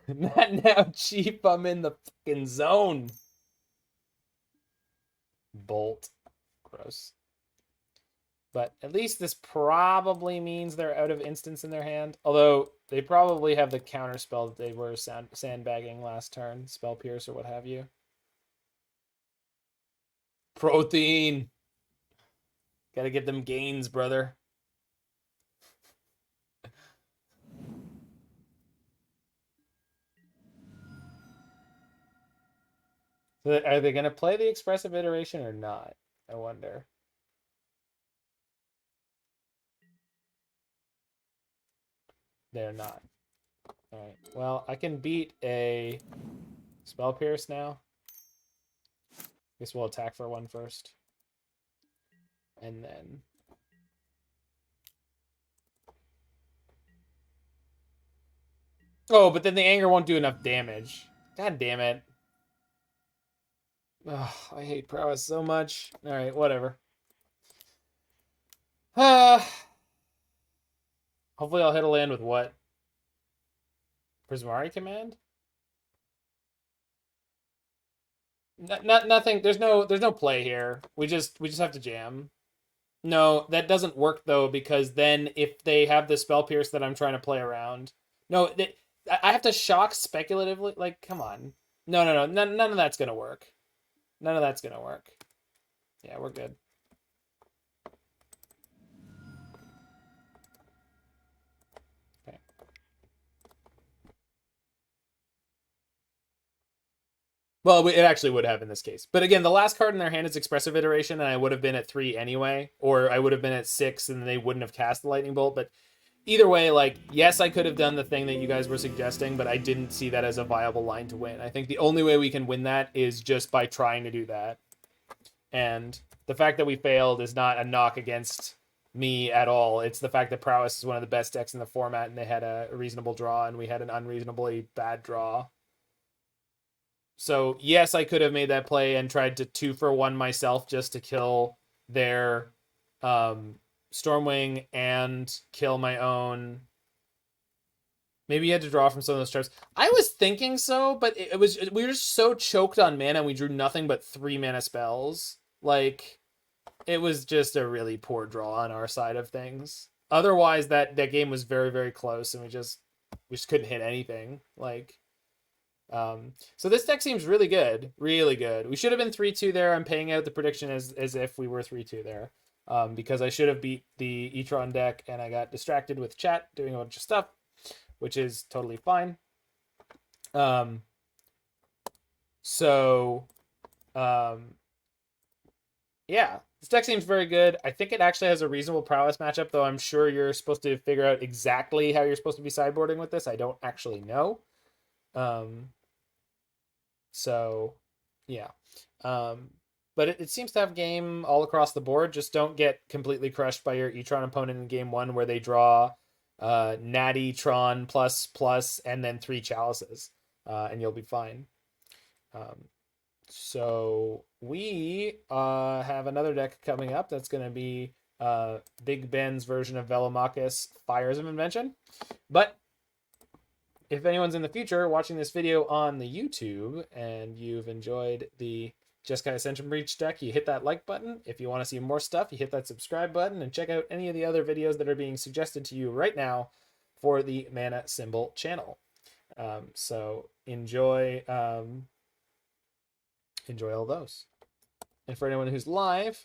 A: Not now, Chief. I'm in the fucking zone. Bolt. Gross. But at least this probably means they're out of instants in their hand. Although they probably have the counter spell that they were sandbagging last turn. Spell Pierce or what have you. Protein. Gotta get them gains, brother. So are they going to play the expressive iteration or not? I wonder. They're not. All right. Well, I can beat a Spell Pierce now. Guess we'll attack for 1 first. And then... Oh, but then the anger won't do enough damage. God damn it. Ugh, I hate prowess so much. All right, whatever. Hopefully I'll hit a land with what? Prismari Command? Nothing. There's no play here. We just have to jam. No, that doesn't work though, because then if they have the spell pierce that I'm trying to play around, no, I have to shock speculatively. Like, come on. No. None of that's gonna work. None of that's gonna work. Yeah, we're good. Okay. Well, it actually would have in this case. But again, the last card in their hand is Expressive Iteration, and I would have been at 3 anyway, or I would have been at 6, and they wouldn't have cast the Lightning Bolt. But either way, like, yes, I could have done the thing that you guys were suggesting, but I didn't see that as a viable line to win. I think the only way we can win that is just by trying to do that. And the fact that we failed is not a knock against me at all. It's the fact that Prowess is one of the best decks in the format, and they had a reasonable draw, and we had an unreasonably bad draw. So, yes, I could have made that play and tried to 2-for-1 myself just to kill their Stormwing and kill my own. Maybe you had to draw from some of those traps. I was thinking so, but we were just so choked on mana, and we drew nothing but 3 mana spells. Like, it was just a really poor draw on our side of things. Otherwise, that game was very, very close, and we just couldn't hit anything. Like, so this deck seems really good, really good. We should have been 3-2 there. I'm paying out the prediction as if we were 3-2 there, because I should have beat the E-Tron deck, and I got distracted with chat doing a bunch of stuff, which is totally fine. Yeah, this deck seems very good. I think it actually has a reasonable prowess matchup, though I'm sure you're supposed to figure out exactly how you're supposed to be sideboarding with this. I don't actually know. So, yeah. But it seems to have game all across the board. Just don't get completely crushed by your E-Tron opponent in game 1 where they draw Natty, Tron, plus, and then 3 chalices. And you'll be fine. So we have another deck coming up that's going to be Big Ben's version of Velomachus, Fires of Invention. But if anyone's in the future watching this video on the YouTube and you've enjoyed the Jeskai Ascension Breach deck, you hit that like button. If you want to see more stuff, you hit that subscribe button and check out any of the other videos that are being suggested to you right now for the Mana Symbol channel. So enjoy all those. And for anyone who's live,